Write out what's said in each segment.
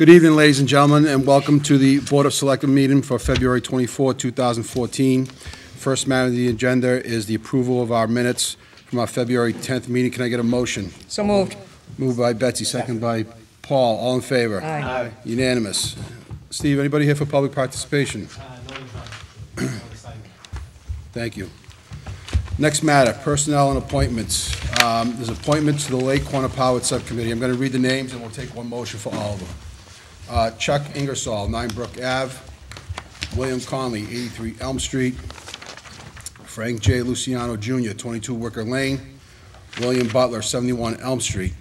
Good evening, ladies and gentlemen, and welcome to the Board of Selectmen meeting for February 24, 2014. First matter on the agenda is the approval of our minutes from our February 10th meeting. Can I get a motion? So moved. Moved by Betsy, second by Paul. All in favor? Aye. Unanimous. Steve, anybody here for public participation? No. Thank you. Next matter, personnel and appointments. There's appointments to the Lake Quannapowitt Subcommittee. I'm going to read the names and we'll take one motion for all of them. Chuck Ingersoll, 9 Brook Ave. William Conley, 83 Elm Street. Frank J. Luciano Jr., 22 Wicker Lane. William Butler, 71 Elm Street.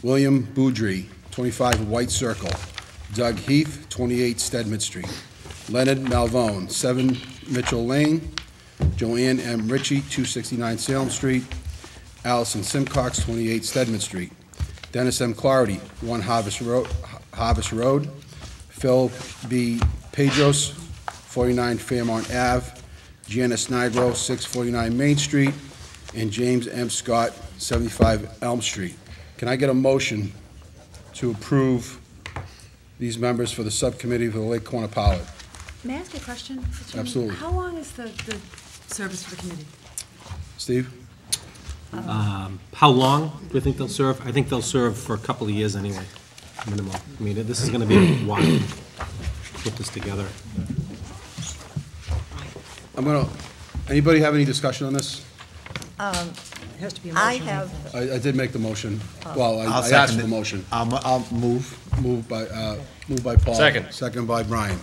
William Boudry, 25 White Circle. Doug Heath, 28 Stedman Street. Leonard Malvone, 7 Mitchell Lane. Joanne M. Ritchie, 269 Salem Street. Allison Simcox, 28 Stedman Street. Dennis M. Clarity, 1 Harvest Road. Phil B. Pedros, 49 Fairmont Ave. Janice Nigro, 649 Main Street. And James M. Scott, 75 Elm Street. Can I get a motion to approve these members for the subcommittee for the Lake Quannapowitt? May I ask you a question? Absolutely. How long is the service for the committee? Steve? How long do you think they'll serve? I think they'll serve for a couple of years anyway, minimum. I mean, this is going to be a while to put this together. Anybody have any discussion on this? It has to be a motion. I have, I did make the motion. Well, I'll I second asked for the it. motion. I'll move. Moved by Paul. Second. Second by Brian.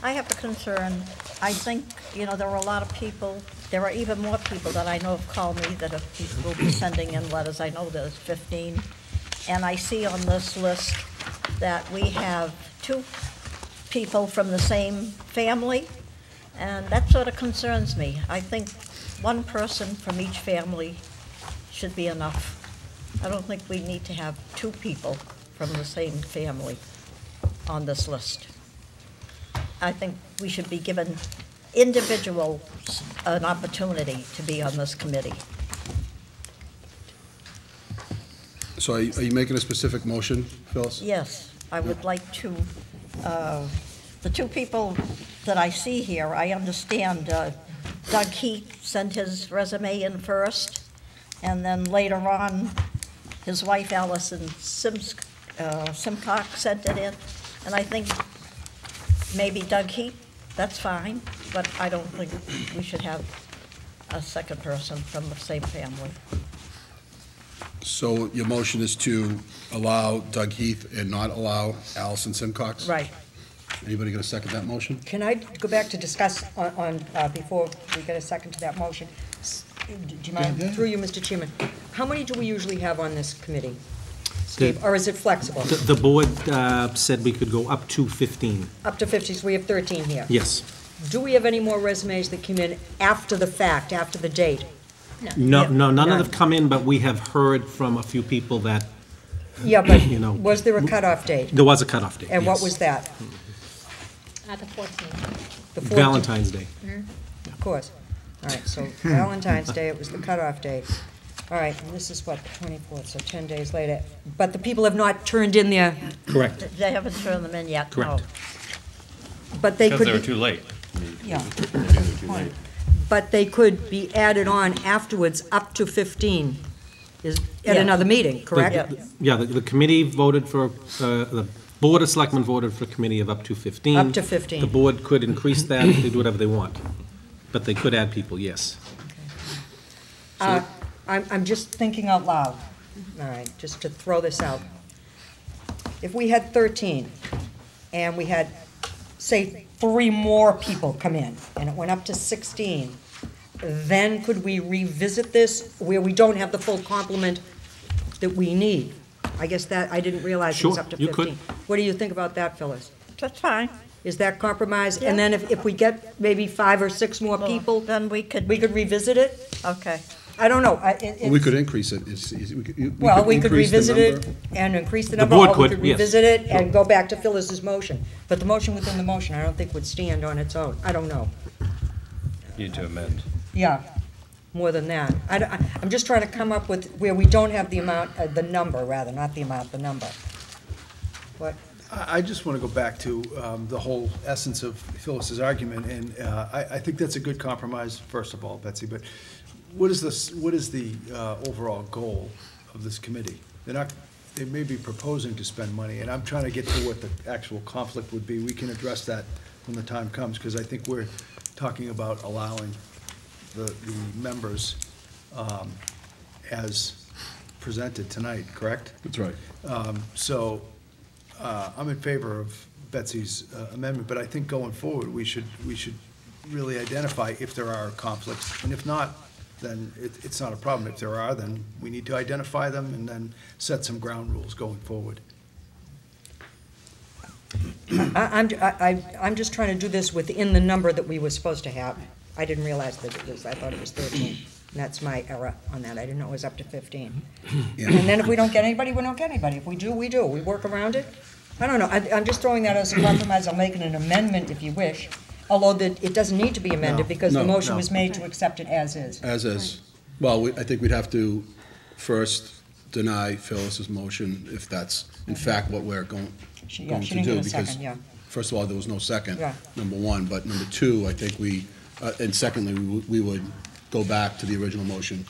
I have a concern. I think, there are a lot of people, there are even more people that I know have called me that will be sending in letters. I know there's 15. And I see on this list that we have 2 people from the same family, and that sort of concerns me. I think 1 person from each family should be enough. I don't think we need to have 2 people from the same family on this list. I think we should be given individuals an opportunity to be on this committee. So are you making a specific motion, Phyllis? Yes, I would like to, the 2 people that I see here, I understand Doug Heath sent his resume in first, and then later on, his wife Allison Simcox sent it in, and I think maybe Doug Heath, that's fine, but I don't think we should have a second person from the same family. So your motion is to allow Doug Heath and not allow Allison Simcox? Right. Anybody going to second that motion? Can I go back to discuss before we get a second to that motion? Do you mind, through you, Mr. Chairman, how many do we usually have on this committee, Steve, or is it flexible? The board said we could go up to 15. Up to 50, so we have 13 here. Yes. Do we have any more resumes that came in after the fact, after the date? No, none None. have come in, but we have heard from a few people that Yeah, but was there a cutoff date? there was a cutoff date. And what yes. was that? the 14th. The 14th? Valentine's Day. Of course. All right, so Valentine's Day, it was the cutoff date. All right, and this is what, the 24th, so 10 days later. But the people have not turned in their, Correct. They haven't turned them in yet, no. Correct. but they Because could they were be, too late. yeah, Maybe they were too late. but they could be added on afterwards up to 15, at Yeah. another meeting, correct? Yeah. Yeah, the committee voted for, the Board of Selectmen voted for a committee of up to 15. Up to 15. The board could increase that, they do whatever they want. But they could add people, yes. I'm just thinking out loud, all right, just to throw this out. If we had 13, and we had, say, 3 more people come in, and it went up to 16, then could we revisit this where we don't have the full complement that we need? I guess that, I didn't realize it was Sure, up to you 15. could. What do you think about that, Phyllis? That's fine. Is that compromise? Yeah. And then if we get maybe 5 or 6 more Well, people, then we could, revisit it? okay. I don't know. We could increase it. We could increase the revisit it number. and increase the The number, board or we could, could yes. revisit it and go back to Phyllis's motion. But the motion within the motion, I don't think would stand on its own. I don't know. You need to amend. Yeah, more than that. I'm just trying to come up with where we don't have the amount, the number, rather, not the amount, the number. What? I just want to go back to the whole essence of Phyllis's argument, and I think that's a good compromise, first of all, Betsy, but what is the overall goal of this committee? They may be proposing to spend money, and I'm trying to get to what the actual conflict would be. We can address that when the time comes, because I think we're talking about allowing the members as presented tonight, correct? That's right. So I'm in favor of Betsy's amendment, but I think going forward, we should really identify if there are conflicts, and if not, then it's not a problem. If there are, then we need to identify them and then set some ground rules going forward. I'm just trying to do this within the number that we were supposed to have. I didn't realize that it was, I thought it was 13. And that's my error on that. I didn't know it was up to 15. And then if we don't get anybody, we don't get anybody. If we do, we do. We work around it. I don't know. I'm just throwing that as a compromise. I'll make it an amendment if you wish, although it doesn't need to be amended because the No. motion was made to accept it as is. As is. Well, I think we'd have to first deny Phyllis's motion if that's in fact what we're going She to didn't do. get a Because second, yeah. first of all, there was no second, Yeah. number one. But number two, I think and secondly, we would go back to the original motion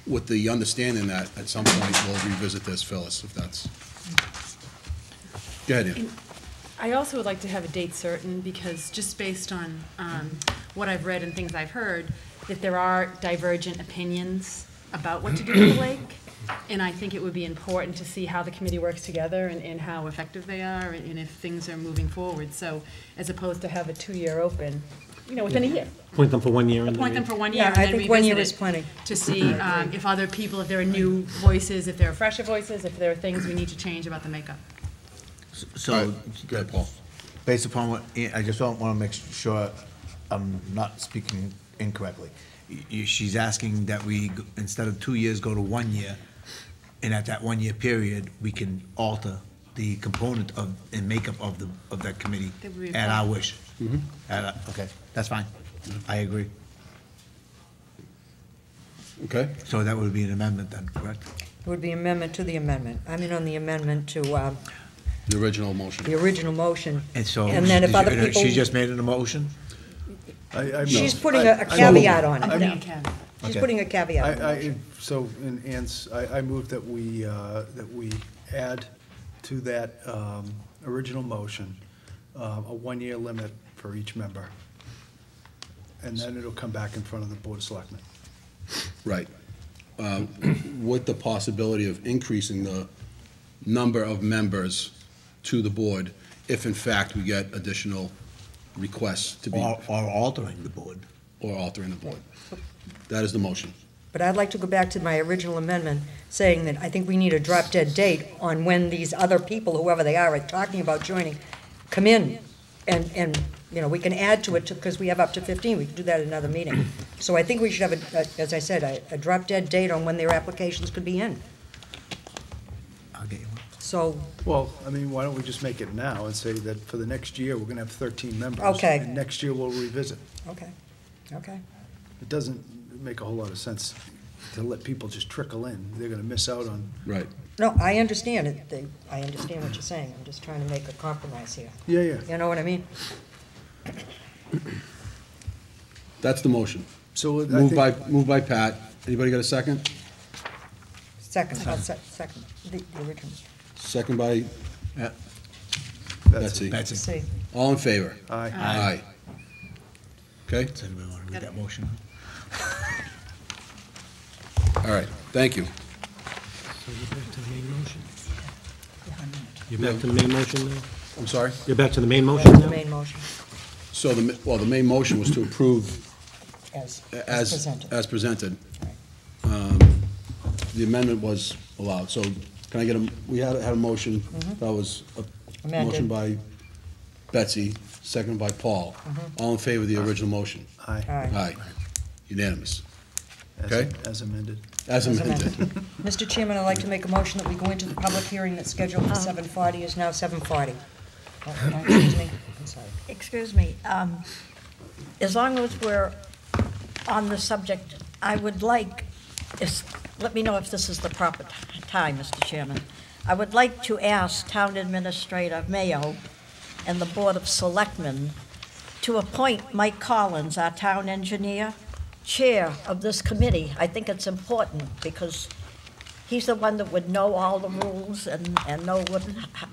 with the understanding that at some point we'll revisit this, Phyllis, if that's. Go ahead, Ian. I also would like to have a date certain, because just based on what I've read and things I've heard, that there are divergent opinions about what to do with the lake. And I think it would be important to see how the committee works together and how effective they are and if things are moving forward. So as opposed to have a 2-year open, within a year. Appoint them for 1 year. and Appoint them for 1 year Yeah, and I then think 1 year revisit is it plenty. to see if other people, if there are new voices, if there are fresher voices, if there are things we need to change about the makeup. So, Go ahead, Paul. based upon what, I just want to make sure I'm not speaking incorrectly. She's asking that we, instead of 2 years, go to 1 year, and at that 1 year period, we can alter the component of, and makeup of that committee That would be at our fine. wish. Okay, that's fine. I agree. Okay? So that would be an amendment then, correct? It would be amendment to the amendment. I'm in on the amendment to The original motion. the original motion. And so, And then if other people. she just made an emotion? She's putting a caveat on I'm it. putting a caveat. She's Okay. putting a caveat on it. So, in Ann's, I move that we add to that original motion a 1-year limit for each member. And then it'll come back in front of the Board of Selectmen. Right. With the possibility of increasing the number of members to the board if in fact we get additional requests to be, Or altering the board? or altering the board. That is the motion. But I'd like to go back to my original amendment, saying that I think we need a drop-dead date on when these other people, whoever they are talking about joining, come in. And we can add to it, because we have up to 15, we can do that at another meeting. So I think we should have, as I said, a drop-dead date on when their applications could be in. I'll get you one. So, Well, why don't we just make it now and say that for the next year, we're going to have 13 members. Okay. And next year, we'll revisit. okay. It doesn't make a whole lot of sense to let people just trickle in. They're going to miss out on. Right. No, I understand it. I understand what you're saying. I'm just trying to make a compromise here. Yeah. You know what I mean? That's the motion. So I Moved think, by Pat. Anybody got a second? Second, the original. Second by Yeah. Betsy. Betsy. See, All in favor? Aye. Aye. Okay? Does anybody want to read that motion? All right. Thank you. So you're back to the main motion. You're back to the main motion now? I'm sorry? You're back to the main motion the now? main motion, So the main motion was to approve as as presented. as presented. The amendment was allowed. So can I get we had a motion that was a Amended. motion by Betsy, second by Paul. All in favor of the original motion? Aye. Aye. Aye. Unanimous. As- Okay. As amended. As As amended. amended. Mr. Chairman, I'd like to make a motion that we go into the public hearing that's scheduled for 7:40, is now 7:40. Excuse me, I'm sorry. Excuse me, as long as we're on the subject, I would like, let me know if this is the proper time, Mr. Chairman. I would like to ask Town Administrator Mayo and the Board of Selectmen to appoint Mike Collins, our town engineer, chair of this committee. I think it's important because he's the one that would know all the rules and know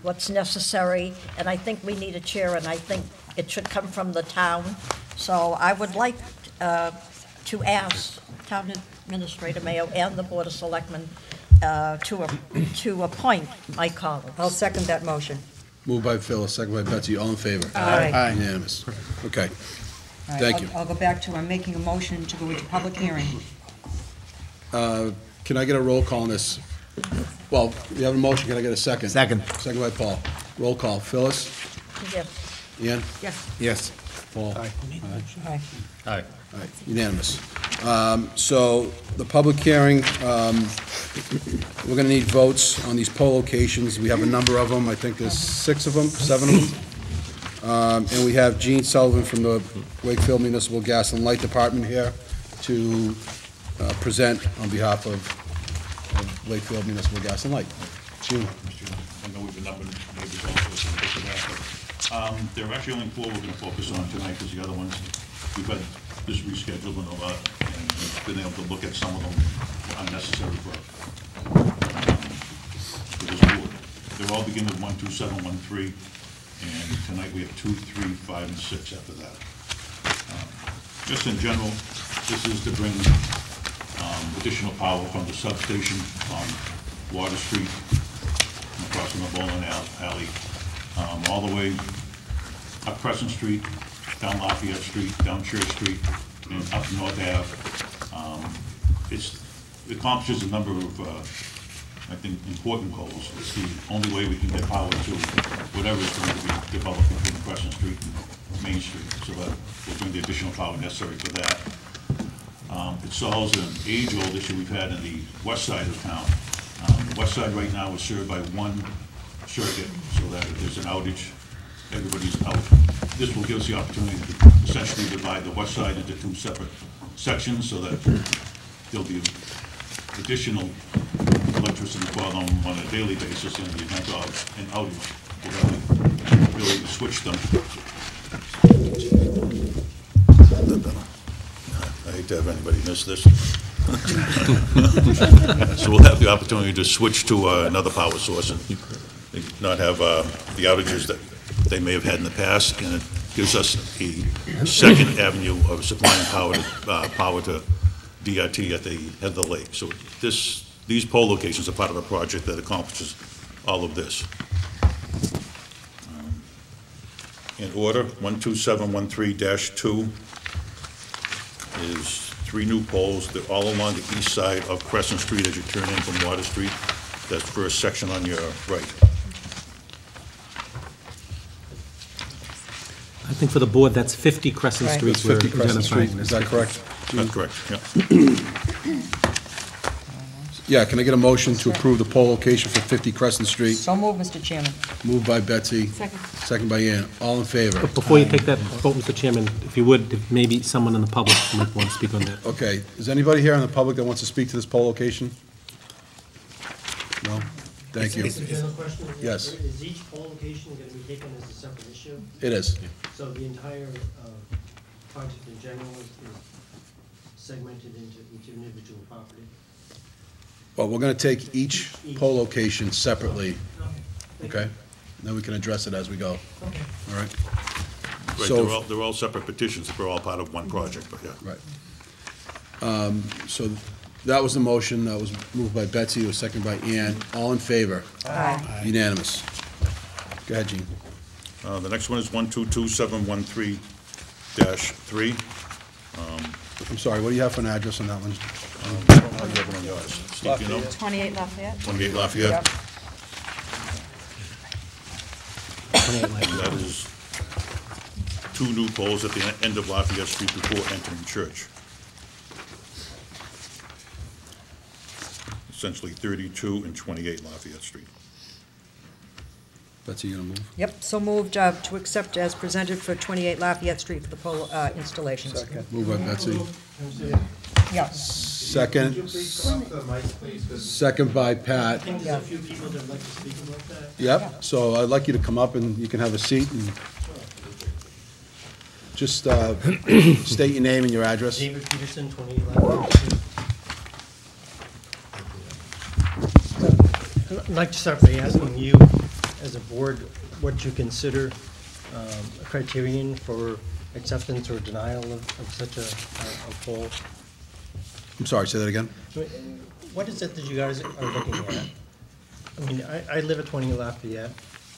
what's necessary. And I think we need a chair, and I think it should come from the town. So I would like to ask Town Administrator Mayo and the Board of Selectmen to appoint Mike Collins. I'll second that motion. Moved by Phyllis, second by Betsy, all in favor? Aye. Unanimous. Okay. All right, Thank you. I'll go back to, I'm making a motion to go into public hearing. Can I get a roll call on this? Well, we have a motion, can I get a second? Second. Second by Paul. Roll call, Phyllis? Yes. Ian? Yes. Yes. Paul? Aye. Aye. Aye. All right, unanimous. So the public hearing, we're going to need votes on these poll locations. We have a number of them. I think there's 6 of them, 7 of them. And we have Gene Sullivan from the Wakefield Municipal Gas and Light Department here to present on behalf of Wakefield Municipal Gas and Light. Gene? I know we've been up in neighbors also, so this and that, but there are actually only 4 we're gonna focus on tonight, because the other ones, we've had this rescheduled and all that, and we've been able to look at some of them unnecessary for this board. They're all beginning with 1, 2, 7, 1, 3, and tonight we have 2, 3, 5, and 6 after that. Just in general, this is to bring additional power from the substation on Water Street, across from the bowling alley, all the way up Crescent Street, down Lafayette Street, down Church Street, and up North Ave. It accomplishes a number of, I think, important goals. It's the only way we can get power to whatever is going to be developed between Crescent Street and Main Street, so that we'll bring the additional power necessary for that. It solves an age-old issue we've had in the west side of town. The west side right now is served by one circuit, so that if there's an outage, everybody's out. This will give us the opportunity to essentially divide the west side into 2 separate sections, so that there'll be additional electricity for them on a daily basis in the event of an outage. We'll have the ability to switch them. I hate to have anybody miss this. So we'll have the opportunity to switch to another power source and not have the outages that they may have had in the past, and it gives us a second avenue of supplying power to DRT at the head of the lake. So these pole locations are part of a project that accomplishes all of this. In order, 12713-2 is 3 new poles. They're all along the east side of Crescent Street as you turn in from Water Street. That first section on your right. I think for the board, that's 50 Crescent Right. Street. It's 50 we're Crescent Street, identifying. is that correct? That's correct, yeah. Yeah, can I get a motion to approve the poll location for 50 Crescent Street? So moved, Mr. Chairman. Moved by Betsy. Second. Second by Ian. All in favor? But before you take that vote, Mr. Chairman, if you would, if maybe someone in the public might want to speak on that. Okay, is anybody here in the public that wants to speak to this poll location? No? Thank you. Just a general question. Yes. Is each poll location going to be taken as a separate issue? It is. So the entire project in general is segmented into each individual property? Well, we're going to take each poll location separately, okay? Then we can address it as we go. Okay. All right? Right, So- they're all separate petitions, they're all part of one project, but yeah. Right. So that was the motion, that was moved by Betsy, it was seconded by Ian. All in favor? Aye. Unanimous. Go ahead, Gene. The next one is 122-713-3. I'm sorry, what do you have for an address on that one? How do you have it on yours? Steve, you know? 28 Lafayette? 28 Lafayette? Yep. That is 2 new poles at the end of Lafayette Street before entering church. Essentially 32 and 28 Lafayette Street. Betsy, you gonna move? Yep, so moved to accept as presented for 28 Lafayette Street for the pole installations. Moved by Betsy. Yeah. Second, second by I Pat. think there's a few people that would like to speak about that. Yep, so I'd like you to come up and you can have a seat and just state your name and your address. David Peterson, 2011. I'd like to start by asking you, as a board, what you consider a criterion for acceptance or denial of such a poll. I'm sorry, say that again? What is it that you guys are looking at? I mean, I live at 20 Lafayette.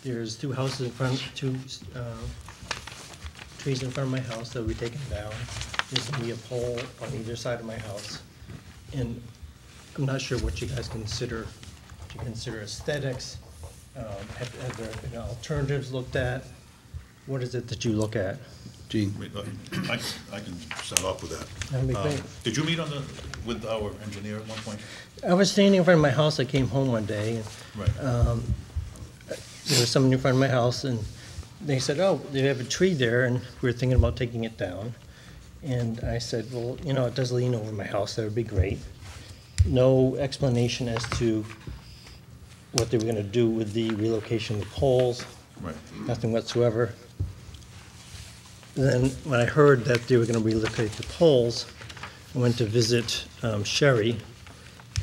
There's two houses in front, two trees in front of my house that will be taken down. There's going to be a pole on either side of my house. And I'm not sure what you guys consider. Do you consider aesthetics? Have there been alternatives looked at? What is it that you look at? Gene? I can start off with that. That'd be great. Did you meet with our engineer at one point? I was standing in front of my house. I came home one day, and Right. there was someone in front of my house, and they said, "Oh, they have a tree there, and we were thinking about taking it down." And I said, "Well, you know, it does lean over my house. That would be great." No explanation as to what they were going to do with the relocation of the poles. Right. Nothing whatsoever. Then, when I heard that they were going to relocate the poles, I went to visit Sherry,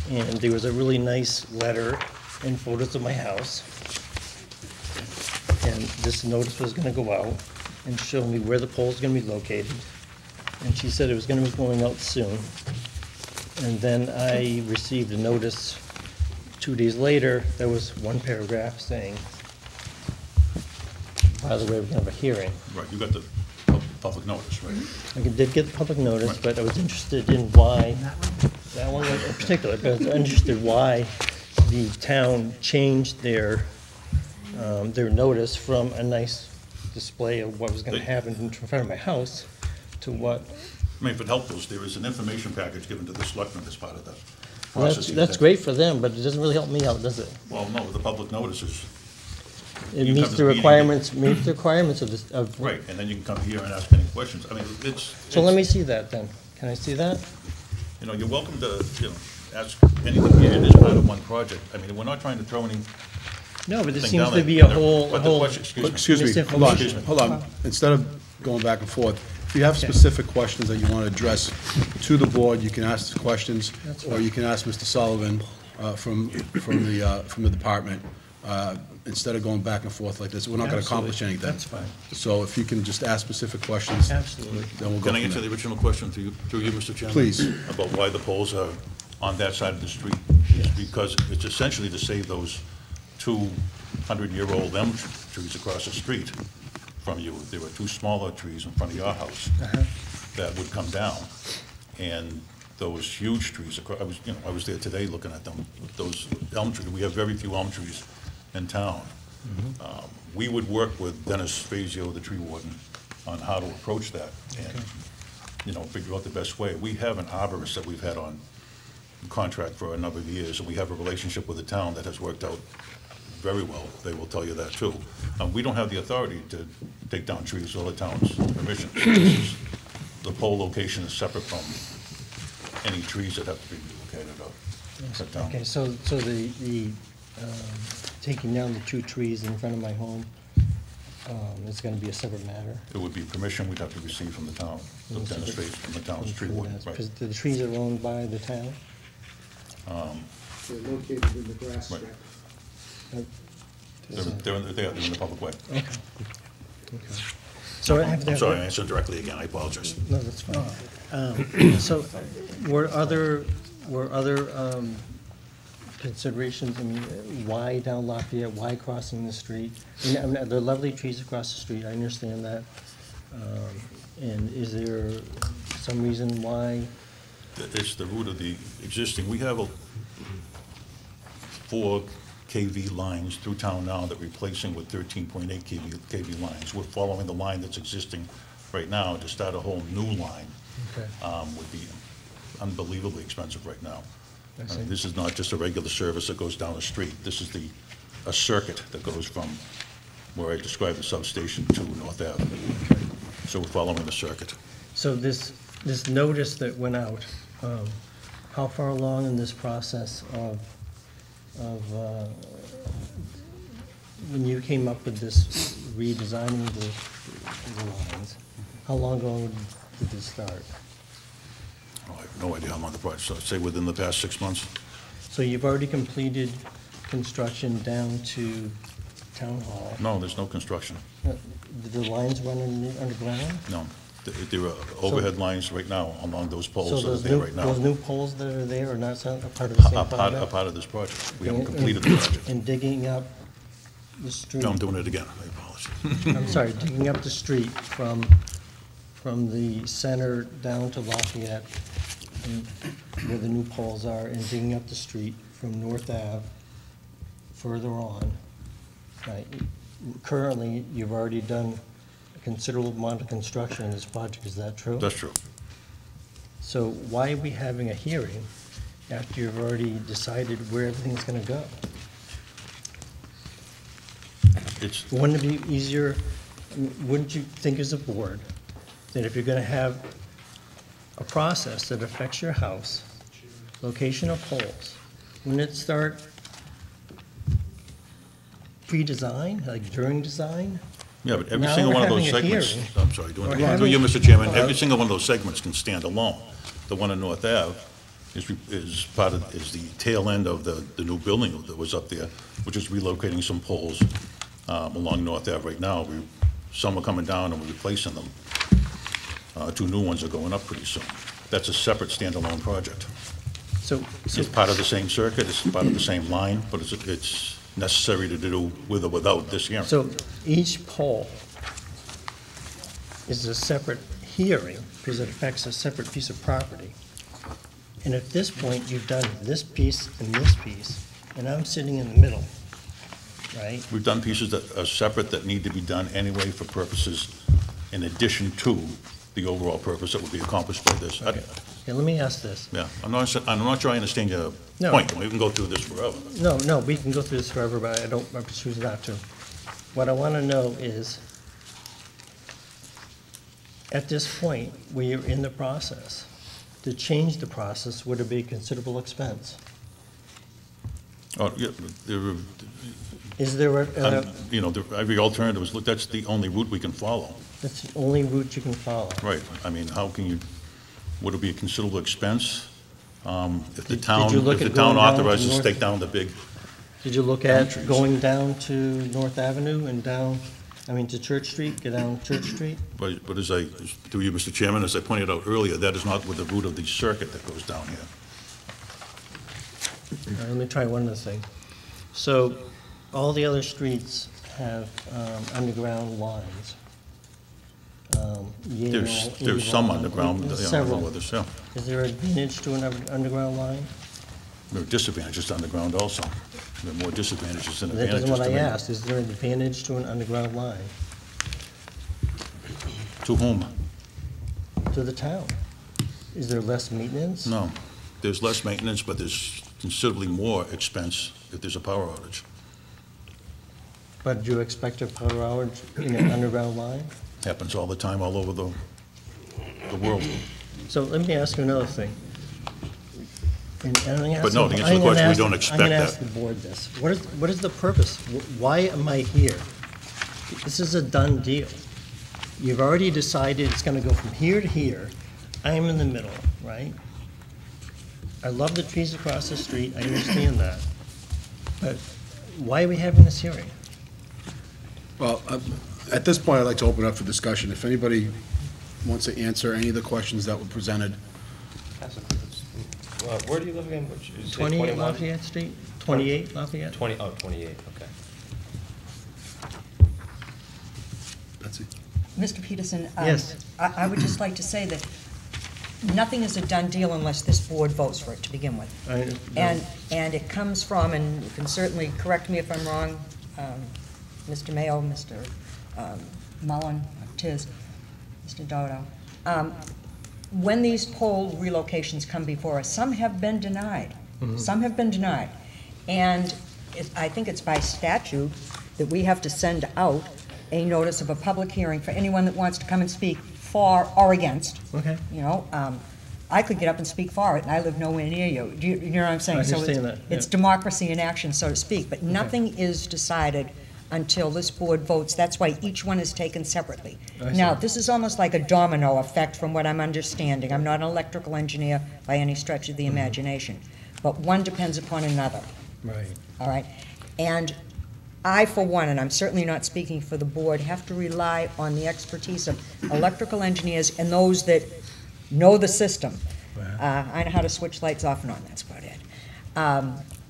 and there was a really nice letter and photos of my house. And this notice was going to go out and show me where the pole is going to be located. And she said it was going to be going out soon. And then I received a notice 2 days later. There was one paragraph saying, by the way, we're going to have a hearing. Right, you got the public notice, right? I did get the public notice, Right. but I was interested in why, that one in particular, but I was interested why the town changed their notice from a nice display of what was gonna happen in front of my house to what. I mean, if it helped us, there is an information package given to the selectmen as part of the Well, process. that's great for them, but it doesn't really help me out, does it? Well, no, the public notices, It You meets come to the the meeting. requirements of this, of. right, and then you can come here and ask any questions. I mean, So let me see that then. Can I see that? You know, you're welcome to, ask anything here. It is part of one project. I mean, we're not trying to throw any No, but there thing seems down to there. be a whole, But a the whole. question, excuse me. Excuse me, Misinformation. hold on. Instead of going back and forth, if you have specific questions that you want to address to the board, you can ask the questions, That's or fine. you can ask Mr. Sullivan from the department. Instead of going back and forth like this, we're not going to accomplish anything. That's fine. So if you can just ask specific questions, Absolutely. then we'll go Can I from answer the there. original question through you, Mr. Chairman? Please. About why the poles are on that side of the street? It's because it's essentially to save those 200-year-old elm trees across the street from you. There were two smaller trees in front of your house that would come down. And those huge trees, I was there today looking at them, those elm trees, we have very few elm trees in town. We would work with Dennis Fazio, the tree warden, on how to approach that and, figure out the best way. We have an arborist that we've had on contract for a number of years, and we have a relationship with the town that has worked out very well. They will tell you that, too. We don't have the authority to take down trees or the town's permission. The pole location is separate from any trees that have to be relocated up. the town. Okay, so the taking down the two trees in front of my home is gonna be a separate matter? It would be permission we'd have to receive from the town, the demonstration from the town's tree warden, right. Because the trees are owned by the town? They're located in the grass Right. strip. They're in the public way. Okay. So I have to I'm have. sorry, I answered directly again, I apologize. No, that's fine. So were other considerations, I mean, why down Lafayette, why crossing the street? I mean, there are lovely trees across the street, I understand that. And is there some reason why? It's the root of the existing, we have 4 KV lines through town now that we're replacing with 13.8 KV lines. We're following the line that's existing right now. To start a whole new line Okay. would be unbelievably expensive right now. I see. This is not just a regular service that goes down the street. This is a circuit that goes from where I described the substation to North Avenue. So we're following the circuit. So this notice that went out, how far along in this process of, when you came up with this redesigning the lines, how long ago did this start? Oh, I have no idea how long the project, so I'd say within the past 6 months. So you've already completed construction down to Town Hall? No, there's no construction. Did the lines run underground? No. There are overhead lines right now along those So poles that are those there new, right now. those new poles that are there are not a part of the same A project? part of this project. We haven't And- completed the project. And digging up the street? No, I'm doing it again. I apologize. I'm sorry, digging up the street from the center down to Lafayette, and where the new poles are, and digging up the street from North Ave further on. Right. Currently, you've already done a considerable amount of construction in this project, is that true? That's true. So why are we having a hearing after you've already decided where everything's gonna go? It's, Wouldn't it be easier, wouldn't you think as a board, that if you're gonna have a process that affects your house, location of poles, wouldn't it start pre-design, like during design? yeah, but every Now single we're one of those having a segments, hearing. I'm sorry, We're doing having- you, Mr. Chairman, every single one of those segments can stand alone. The one on North Ave is part of, is the tail end of the new building that was up there, which is relocating some poles along North Ave right now. Some are coming down and we're replacing them. 2 new ones are going up pretty soon. That's a separate standalone project. So, It's part of the same circuit, it's part of the same line, but it's necessary to do with or without this hearing. so each pole is a separate hearing, because it affects a separate piece of property. And at this point, you've done this piece, and I'm sitting in the middle, right? We've done pieces that are separate that need to be done anyway for purposes in addition to the overall purpose that would be accomplished by this. Okay, let me ask this. Yeah, I'm not sure I understand your No. point. We can go through this forever. No, we can go through this forever, but I choose not to. What I want to know is, at this point, where you're in the process, to change the process, would it be a considerable expense? Oh, yeah, Is there you know, every alternative is, look, that's the only route we can follow. that's the only route you can follow? Right, I mean, how can you, would it be a considerable expense? If the Did town, you look if the at town going down to authorizes to North- take down the big, Did you look at going down to North Avenue and to Church Street, get down Church Street? but as I, through you, Mr. Chairman, as I pointed out earlier, that is not with the route of the circuit that goes down here. All right, let me try one other thing. So, all the other streets have underground lines. Yale, There's some Avon, underground, there's I don't know several. whether, yeah. Is there an advantage to an underground line? There are disadvantages to underground also. There are more disadvantages than That advantages isn't to what I me. asked. Is there an advantage to an underground line? To whom? To the town? Is there less maintenance? No. There's less maintenance, but there's considerably more expense if there's a power outage. But do you expect a power outage in an underground line? Happens all the time, all over the world. So let me ask you another thing. And I'm gonna ask But no, the- to answer the I'm gonna question, we ask- don't expect I'm gonna that. ask the board this. What is the purpose? Why am I here? This is a done deal. You've already decided it's gonna go from here to here. I'm in the middle, right? I love the trees across the street, I understand that. But why are we having this hearing? Well, at this point, I'd like to open up for discussion. If anybody wants to answer any of the questions that were presented. Where do you live again? Which is 28 Lafayette Street? 28 Lafayette? 28, okay. Betsy? Mr. Peterson? Yes. I would just like to say that nothing is a done deal unless this board votes for it to begin with. And it comes from, and you can certainly correct me if I'm wrong, Mr. Mayo, Mr. Mullen, Tiz, Mr. Dodo. When these pole relocations come before us, some have been denied. Some have been denied. And I think it's by statute that we have to send out a notice of a public hearing for anyone that wants to come and speak for or against. Okay. You know, I could get up and speak for it, and I live nowhere near you. Do you know what I'm saying? I So understand that, it's yeah. democracy in action, so to speak, but nothing is decided until this board votes. That's why each one is taken separately. I Now, see. this is almost like a domino effect from what I'm understanding. I'm not an electrical engineer by any stretch of the imagination, but one depends upon another. Right. All right? And I, for one, and I'm certainly not speaking for the board, have to rely on the expertise of electrical engineers and those that know the system. I know how to switch lights off and on, that's about it.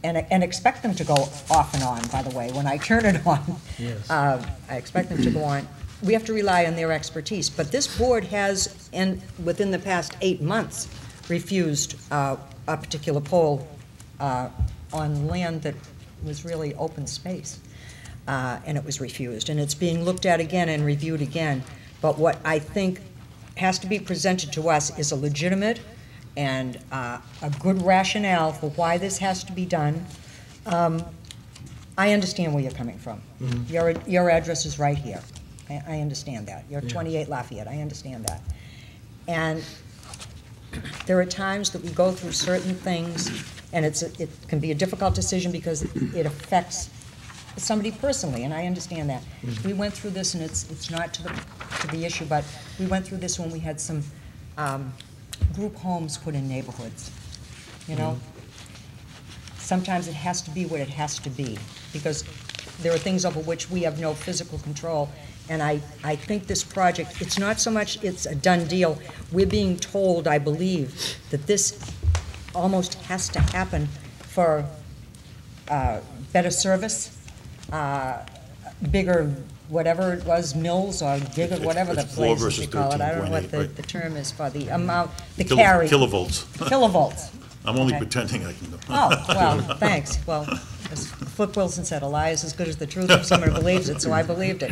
And expect them to go off and on, by the way, when I turn it on. Yes. I expect them to go on. We have to rely on their expertise. But this board has, within the past 8 months, refused a particular pole on land that was really open space. And it was refused. And it's being looked at again and reviewed again. But what I think has to be presented to us is a legitimate and a good rationale for why this has to be done. I understand where you're coming from. Your address is right here. I understand that. You're 28 Lafayette, I understand that. And there are times that we go through certain things, and it can be a difficult decision because it affects somebody personally, and I understand that. We went through this, and it's not to the issue, but we went through this when we had some group homes put in neighborhoods, you know? Sometimes it has to be what it has to be, because there are things over which we have no physical control. And I think this project, it's not so much it's a done deal. We're being told, I believe, that this almost has to happen for better service, bigger, whatever it was, mills or bigger, whatever the It's 4 places you versus call it. I don't know what 13.8, right. the term is for the amount, the carry. Kilovolts. Kilovolts. I'm only Okay. pretending I can. Oh, well, thanks. Well, as Flip Wilson said, a lie is as good as the truth if someone believes it, so I believed it.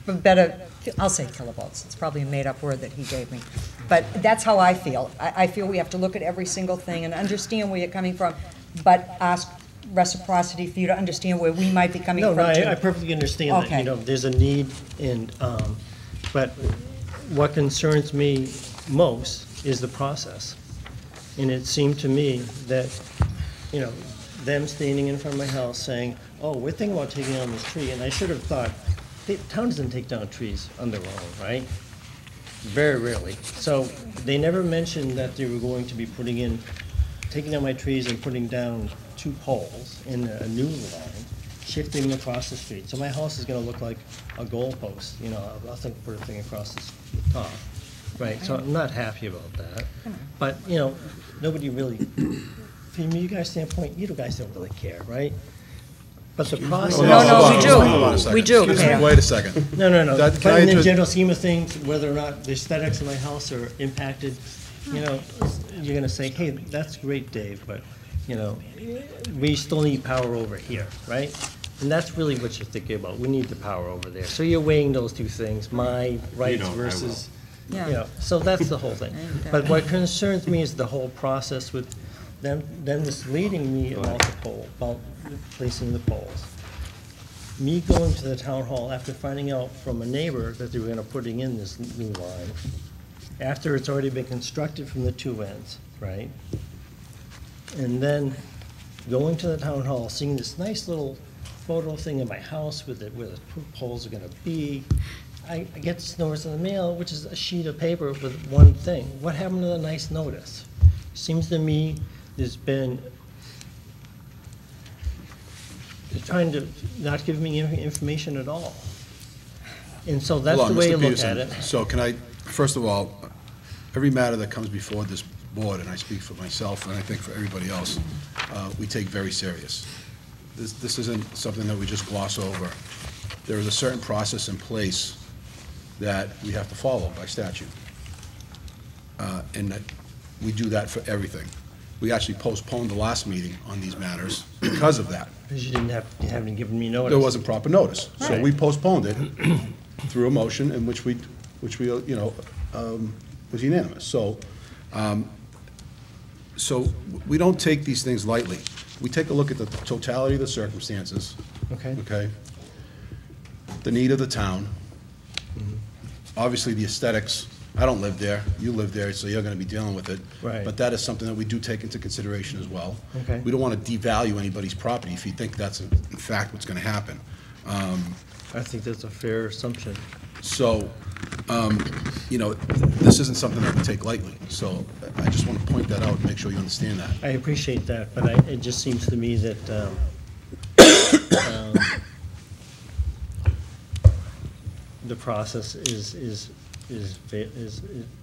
But better, I'll say kilovolts. It's probably a made-up word that he gave me. But that's how I feel. I feel we have to look at every single thing and understand where you're coming from, but ask reciprocity for you to understand where we might be coming No, from, no, too. I perfectly understand that, Okay. you know, there's a need, and, but what concerns me most is the process. And it seemed to me that, you know, them standing in front of my house saying, oh, we're thinking about taking down this tree, and I should have thought, the town doesn't take down trees on their own, right? Very rarely. So they never mentioned that they were going to be taking down my trees and putting down 2 poles in a new line, shifting them across the street. So my house is gonna look like a goalpost, you know, I'll think put a thing across the top. Right, so I'm not happy about that. But, you know, nobody really, from you guys' standpoint, you guys don't really care, right? But the process. No, Hold we on, do. hold on a second. We do, Excuse me, Pam. wait a second. No, That- can but I in the just- general scheme of things, whether or not the aesthetics of my house are impacted, you know, you're gonna say, hey, that's great, Dave, but, you know, we still need power over here, right? And that's really what you're thinking about, we need the power over there. So you're weighing those 2 things, my rights versus, you Yeah. know, so that's the whole thing. But what concerns me is the whole process with them misleading me about the pole, about placing the poles. Me going to the town hall after finding out from a neighbor that they were gonna putting in this new line, after it's already been constructed from the 2 ends, right? And then going to the town hall, seeing this nice little photo thing of my house with where the 2 poles are gonna be. I get this notice in the mail, which is a sheet of paper with 1 thing. What happened to the nice notice? Seems to me there's been, they're trying to not give me information at all. And so that's Hold the on, way Mr. to look Peterson. at it. So can I, first of all, every matter that comes before this board, and I speak for myself and I think for everybody else, we take very serious. This isn't something that we just gloss over. There is a certain process in place that we have to follow by statute. And that we do that for everything. We actually postponed the last meeting on these matters because of that. Because you haven't given me notice. There wasn't proper notice. So Right. we postponed it through a motion in which we, you know, was unanimous. So we don't take these things lightly. We take a look at the totality of the circumstances. Okay. Okay? The need of the town. Obviously, the aesthetics I don't live there, you live there, so you're gonna be dealing with it. Right. But that is something that we do take into consideration as well. Okay. We don't wanna devalue anybody's property if you think that's in fact what's gonna happen. I think that's a fair assumption. So, you know, this isn't something that we take lightly, so I just want to point that out and make sure you understand that. I appreciate that, but it just seems to me that the process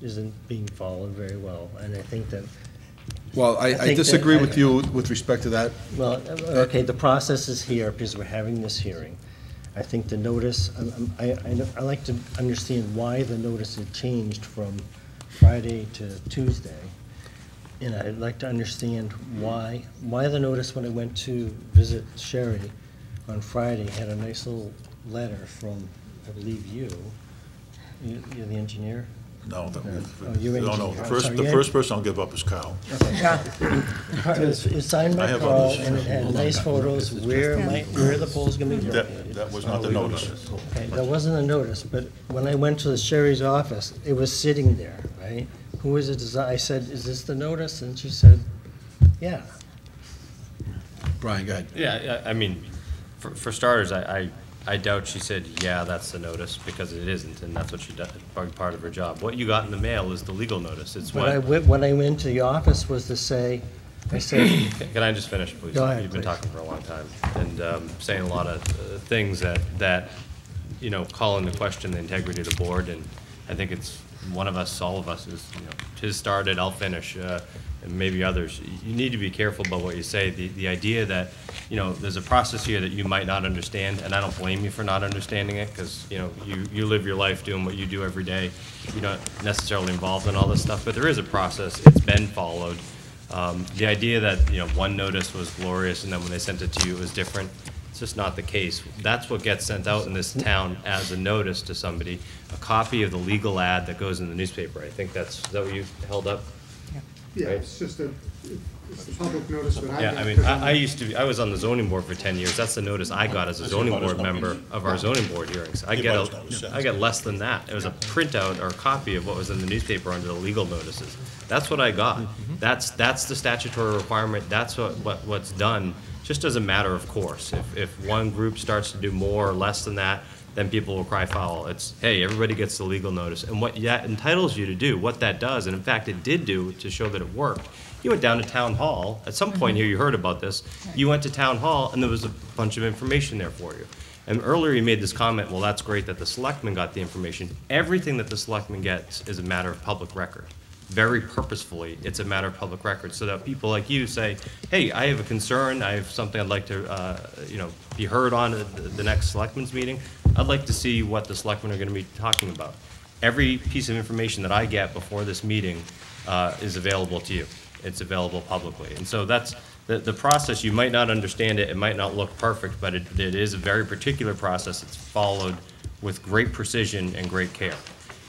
isn't being followed very well, and I think that, Well, I think disagree that- with you with respect to that. well, okay, the process is here because we're having this hearing. I think the notice, I like to understand why the notice had changed from Friday to Tuesday. And I'd like to understand why the notice when I went to visit Sherry on Friday had a nice little letter from, I believe you're the engineer? No, you're no, engineer. I'm sorry, the you're- first person I'll give up is Kyle. It's signed I by have Carl, others. and it had nice photos where the pole's gonna be located. That was not the notice. Okay, that wasn't a notice, but when I went to the Sherry's office, it was sitting there, right? Who is it, I said, is this the notice? And she said, yeah. Brian, go ahead. Yeah, I mean, for starters, I doubt she said, yeah, that's the notice, because it isn't, and that's what she does, part of her job. What you got in the mail is the legal notice. It's what, When I went to the office was to say, I said, can I just finish, please? Go ahead, You've been please. talking for a long time, and saying a lot of things that, you know, call into question the integrity of the board, and I think it's one of us, all of us, is, you know, Tiz started, I'll finish, and maybe others. You need to be careful about what you say. The idea that, you know, there's a process here that you might not understand, and I don't blame you for not understanding it, because, you know, you live your life doing what you do every day. You're not necessarily involved in all this stuff, but there is a process. It's been followed. The idea that, you know, one notice was glorious, and then when they sent it to you, it was different, it's just not the case. That's what gets sent out in this town as a notice to somebody, a copy of the legal ad that goes in the newspaper. I think is that what you held up? Yeah, Right. it's just it's the public notice that I Yeah, get. I mean, 'cause I was on the zoning board for 10 years. That's the notice I got as a zoning board member of our zoning board hearings. I get less than that. It was a printout or a copy of what was in the newspaper under the legal notices. That's what I got. That's the statutory requirement. That's what's done, just as a matter of course. If one group starts to do more or less than that, then people will cry foul. It's, hey, everybody gets the legal notice. And what that entitles you to do, what that does, and in fact it did do to show that it worked, you went down to town hall. At some point here, you heard about this. You went to town hall, and there was a bunch of information there for you. And earlier you made this comment, well, that's great that the selectmen got the information. Everything that the selectmen gets is a matter of public record. Very purposefully, it's a matter of public record, so that people like you say, hey, I have a concern, I have something I'd like to, you know, be heard on at the next selectmen's meeting. I'd like to see what the selectmen are gonna be talking about. Every piece of information that I get before this meeting is available to you. It's available publicly. And so that's the process. You might not understand it, it might not look perfect, but it is a very particular process. It's followed with great precision and great care.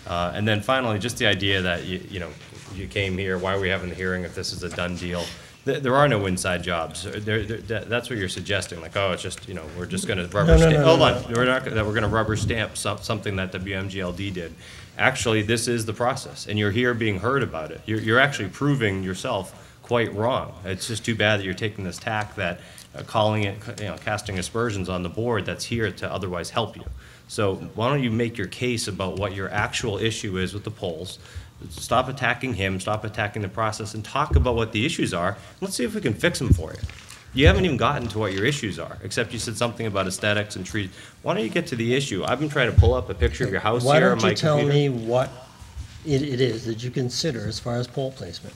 And then finally, just the idea that, you know, you came here, why are we having the hearing if this is a done deal? There are no inside jobs. That's what you're suggesting, like, oh, it's just, you know, we're just gonna rubber stamp. Hold on, we're gonna rubber stamp something that WMGLD did. Actually, this is the process, and you're here being heard about it. You're actually proving yourself quite wrong. It's just too bad that you're taking this tack that calling it, you know, casting aspersions on the board that's here to otherwise help you. So why don't you make your case about what your actual issue is with the polls? Stop attacking him, stop attacking the process, and talk about what the issues are. Let's see if we can fix them for you. You haven't even gotten to what your issues are, except you said something about aesthetics and trees. Why don't you get to the issue? I've been trying to pull up a picture of your house why here on don't my you computer. tell me what it is that you consider as far as pole placement?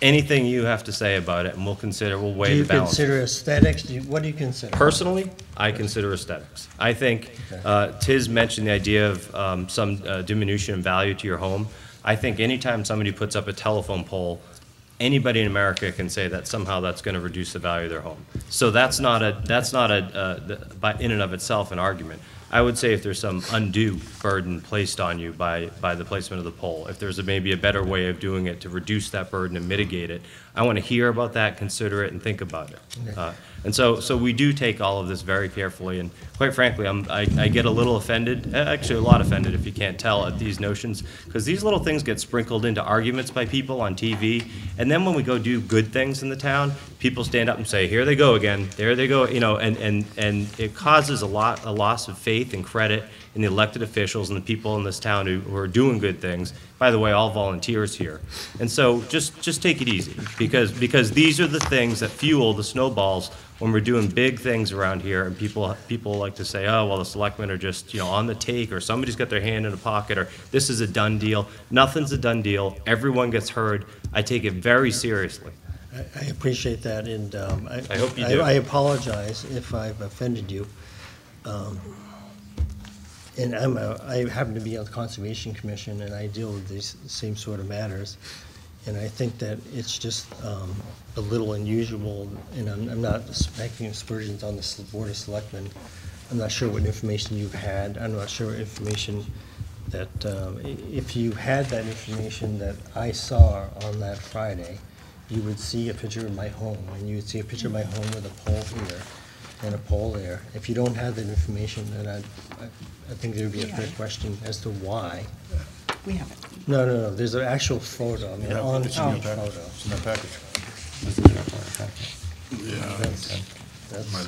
Anything you have to say about it, and we'll weigh Do you the balance. consider aesthetics? What do you consider? Personally, I consider aesthetics. I think Tiz mentioned the idea of some diminution in value to your home. I think anytime somebody puts up a telephone pole, anybody in America can say that somehow that's going to reduce the value of their home. So that's not by in and of itself an argument. I would say if there's some undue burden placed on you by the placement of the pole, if there's maybe a better way of doing it to reduce that burden and mitigate it, I want to hear about that, consider it, and think about it. And so we do take all of this very carefully, and quite frankly, I get a little offended, actually a lot offended if you can't tell, at these notions, because these little things get sprinkled into arguments by people on TV, and then when we go do good things in the town, people stand up and say, here they go again, there they go, you know, and it causes a loss of faith and credit in the elected officials and the people in this town who are doing good things. By the way, all volunteers here. And so just take it easy, because these are the things that fuel the snowballs when we're doing big things around here, and people like to say, oh, well, the selectmen are just, you know, on the take, or somebody's got their hand in a pocket, or this is a done deal. Nothing's a done deal. Everyone gets heard. I take it very seriously. I appreciate that, and I hope you do. I apologize if I've offended you. And I happen to be on the Conservation Commission, and I deal with these same sort of matters. And I think that it's just a little unusual, and I'm not making aspersions on the Board of Selectmen. I'm not sure what information you've had. I'm not sure what information that, if you had that information that I saw on that Friday, you would see a picture of my home, and you would see a picture of my home with a pole here and a pole there. If you don't have that information, then I think there would be a fair question as to why. We have it. No, there's an actual photo, I mean, on the photo. It's in our package. Yeah. That's me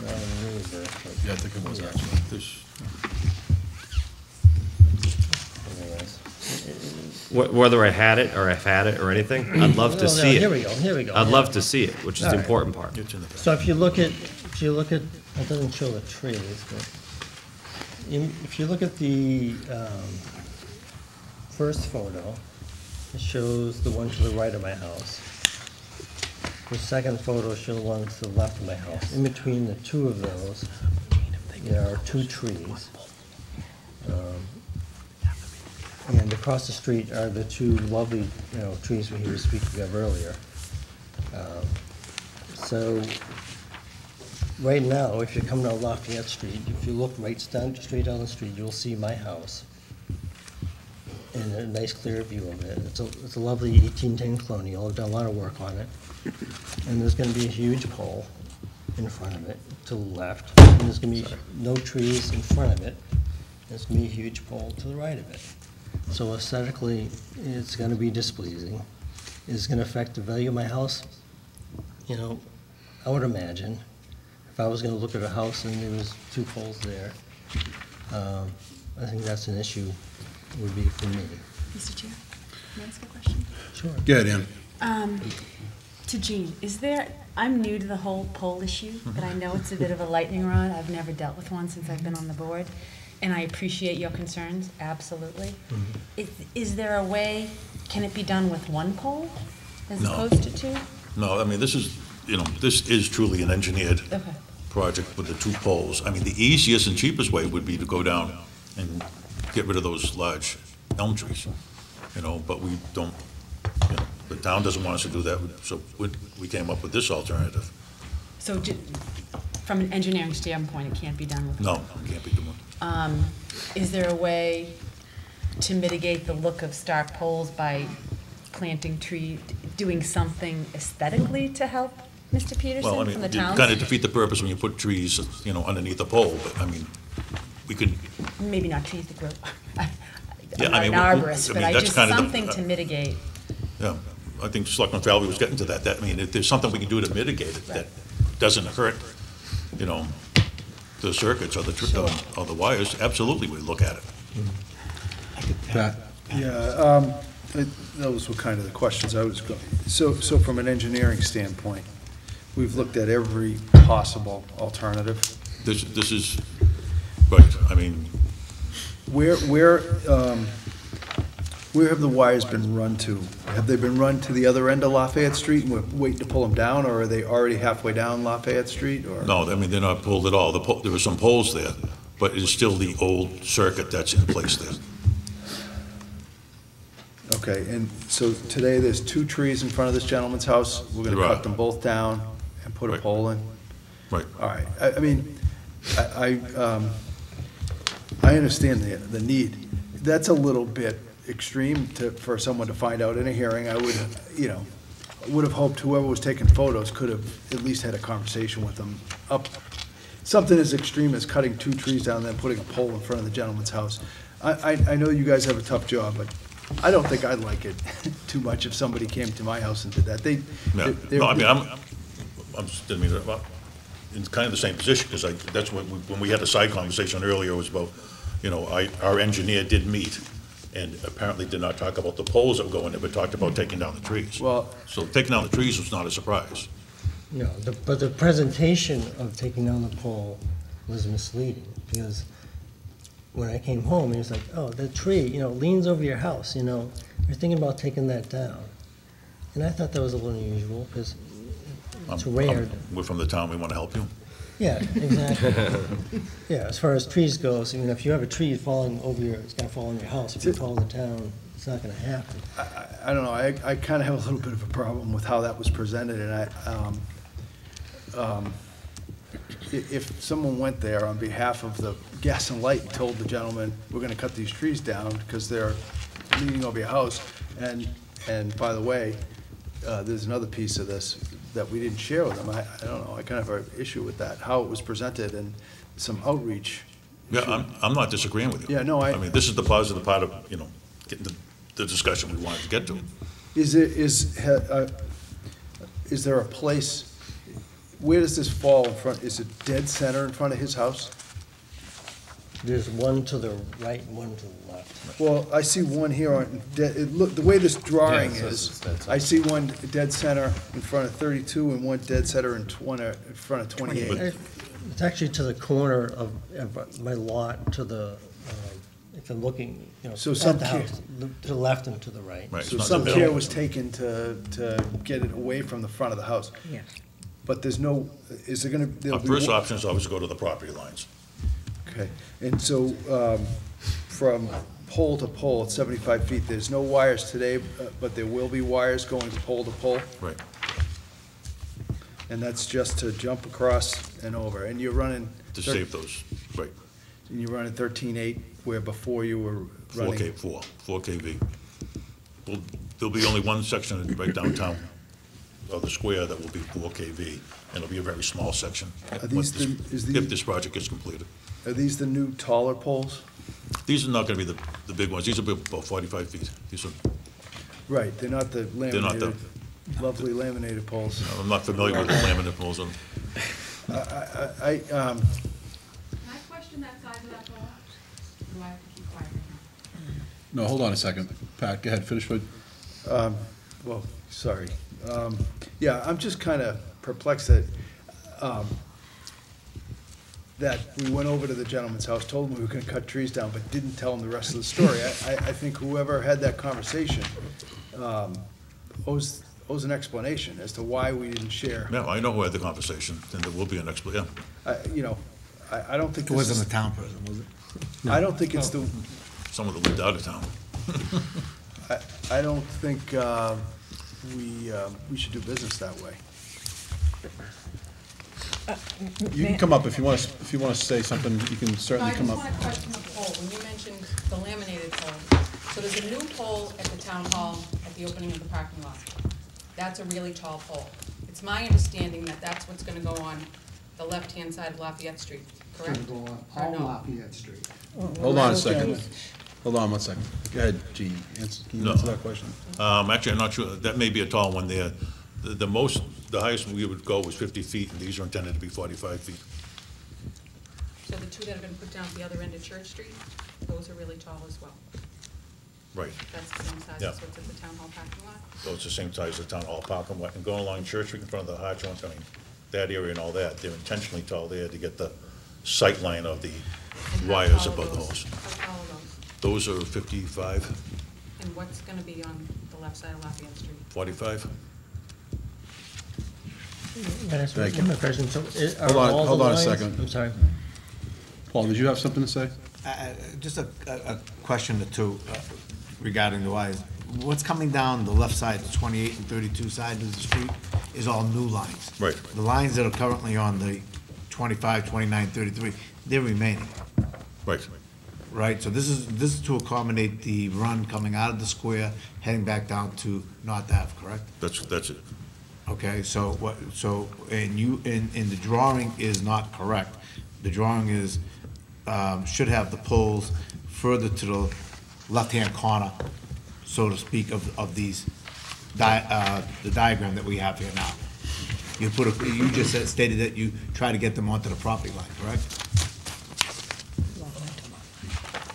there, but Yeah, I think it was actually. This, anyways. Whether I had it or I've had it or anything, I'd love to see it. Here we go. I'd love to see it, which is the All right. important part. it's in the package. So if you look at, it doesn't show the trees, but if you look at the first photo, it shows the one to the right of my house. The second photo shows the one to the left of my house. In between the two of those, there are two trees. And across the street are the two lovely, trees we were speaking of earlier. So, right now, if you're coming down Lafayette Street, if you look straight down the street, you'll see my house. And a nice clear view of it. It's a lovely 1810 colonial. I've done a lot of work on it. And there's gonna be a huge pole in front of it, to the left. And there's gonna be no trees in front of it. There's gonna be a huge pole to the right of it. So aesthetically, it's gonna be displeasing. It's gonna affect the value of my house. I would imagine, if I was gonna look at a house and there was two poles there, I think that's an issue, would be for me. Mr. Chair, may I ask a question? Sure. Good, Ann. To Jean, I'm new to the whole poll issue, but I know it's a bit of a lightning rod. I've never dealt with one since I've been on the board, and I appreciate your concerns, absolutely. Is there a way, can it be done with one poll as No. opposed to two? No, I mean, this is truly an engineered Okay. project with the two poles. I mean, the easiest and cheapest way would be to go down and get rid of those large elm trees, but we don't, the town doesn't want us to do that, so we came up with this alternative. So from an engineering standpoint, it can't be done with? No, it can't be done. Is there a way to mitigate the look of stark poles by planting doing something aesthetically to help Mr. Well, I Peterson mean, from the you town's? kind of defeat the purpose when you put trees, underneath a pole, but, I mean, we could, Maybe not trees that grow. I'm Yeah, not I an mean, arborist, I but mean, that's just kind of the- something to mitigate. yeah, I think Selectman Falvey was getting to that. I mean, if there's something we can do to mitigate it that doesn't hurt, the circuits or the wires, absolutely, we look at it. Pat? Yeah, those were kind of the questions I was going. So from an engineering standpoint, we've looked at every possible alternative. This is, right, I mean, Where have the wires been run to? Have they been run to the other end of Lafayette Street and we're waiting to pull them down, or are they already halfway down Lafayette Street, or? no, I mean, they're not pulled at all. There were some poles there, but it's still the old circuit that's in place there. Okay, and so today there's two trees in front of this gentleman's house. We're gonna There are. cut them both down and put a Right. pole in? Right. All right, I mean, I understand the need. That's a little bit extreme for someone to find out in a hearing. I would, would have hoped whoever was taking photos could have at least had a conversation with them. Something as extreme as cutting 2 trees down and then putting a pole in front of the gentleman's house. I know you guys have a tough job, but I don't think I'd like it too much if somebody came to my house and did that. Yeah. No, I mean, I mean, well, in kind of the same position, because that's when we had the side conversation earlier, was about, you know, our engineer did meet, and apparently did not talk about the poles that were going there, but talked about taking down the trees. Well- So taking down the trees was not a surprise. No, but the presentation of taking down the pole was misleading, because when I came home, he was like, oh, the tree, you know, leans over your house, you know, you're thinking about taking that down. And I thought that was a little unusual, because it's rare. We're from the town, we want to help you. Yeah, exactly. Yeah, as far as trees goes, I mean, if you have a tree falling over it's gonna fall on your house. If you call the town, it's not gonna happen. I don't know, I kind of have a little bit of a problem with how that was presented, and if someone went there on behalf of the gas and light and told the gentleman, we're gonna cut these trees down because they're leaning over your house, and by the way, there's another piece of this that we didn't share with them, I don't know, I kind of have an issue with that, how it was presented and some outreach. Yeah, I'm not disagreeing with you. Yeah, no, I mean, this is the positive part of, you know, getting the discussion we wanted to get to. Is there a place, where does this fall in front, is it dead center in front of his house? There's one to the right and one to the left. Well, I see one here on, the way this drawing is, I see one dead center in front of 32 and one dead center in front of 28. It's actually to the corner of my lot, to the, if I'm looking, you know, So at some the care- house, to the left and to the right. Right, it's So not some the care middle. was taken to get it away from the front of the house. Yeah. But there's no, is there gonna? there'll Our be first one- option is always to go to the property lines. Okay, and so, from pole to pole, it's 75 feet, there's no wires today, but there will be wires going pole to pole? Right. And that's just to jump across and over, and you're running. To save those, right. And you're running 13.8, where before you were running. 4 kV. There'll be only one section right downtown of the square that will be 4 kV, and it'll be a very small section. Are these If this project gets completed. Are these the new taller poles? These are not gonna be the big ones, these will be about 45 feet. These are, Right, they're not the not the- laminated, lovely laminated poles. I'm not familiar with the laminate poles. I, Can I question that size of that pole? Do I have to keep quiet? No, hold on a second. Pat, go ahead, finish what, well, sorry. Yeah, I'm just kind of perplexed that we went over to the gentleman's house, told him we were going to cut trees down, but didn't tell him the rest of the story. I think whoever had that conversation owes an explanation as to why we didn't share. Yeah, I know who had the conversation, and there will be an explanation. You know, I don't think It this wasn't is, a town person, was it? I don't think it's the, Someone that lived out of town. I don't think we should do business that way. you can come up if you want to say something, you can certainly come up. No, I just want to question the pole. When you mentioned the laminated pole, so there's a new pole at the town hall at the opening of the parking lot. That's a really tall pole. It's my understanding that that's what's going to go on the left-hand side of Lafayette Street, correct? Gonna go on Or all no? Lafayette Street. Hold on a second. Hold on one second. Go ahead, G. Can you No. answer that question? Actually, I'm not sure, that may be a tall one there. The highest we would go was 50 feet, and these are intended to be 45 feet. So the two that have been put down at the other end of Church Street, those are really tall as well. Right. That's the same size Yeah. as what's at the town hall parking lot? So it's the same size as the town hall parking lot, and going along Church Street in front of the Hodge, I mean, that area and all that, they're intentionally tall there to get the sight line of the And how wires tall are above the those? holes. How tall are those? Those are 55, And what's going to be on the left side of Lafayette Street? 45. Can I ask Thank you. one more question? So, are Hold on- all the hold on a lines- second. I'm sorry. Paul, did you have something to say? Just a question or two regarding the wires. What's coming down the left side, the 28 and 32 side of the street, is all new lines. Right. The lines that are currently on the 25, 29, 33, they're remaining. Right. right? So this is to accommodate the run coming out of the square, heading back down to North Ave, correct? That's it. Okay, so and the drawing is not correct. The drawing is, should have the poles further to the left-hand corner, so to speak, of these, the diagram that we have here now. You just stated that you try to get them onto the property line, correct?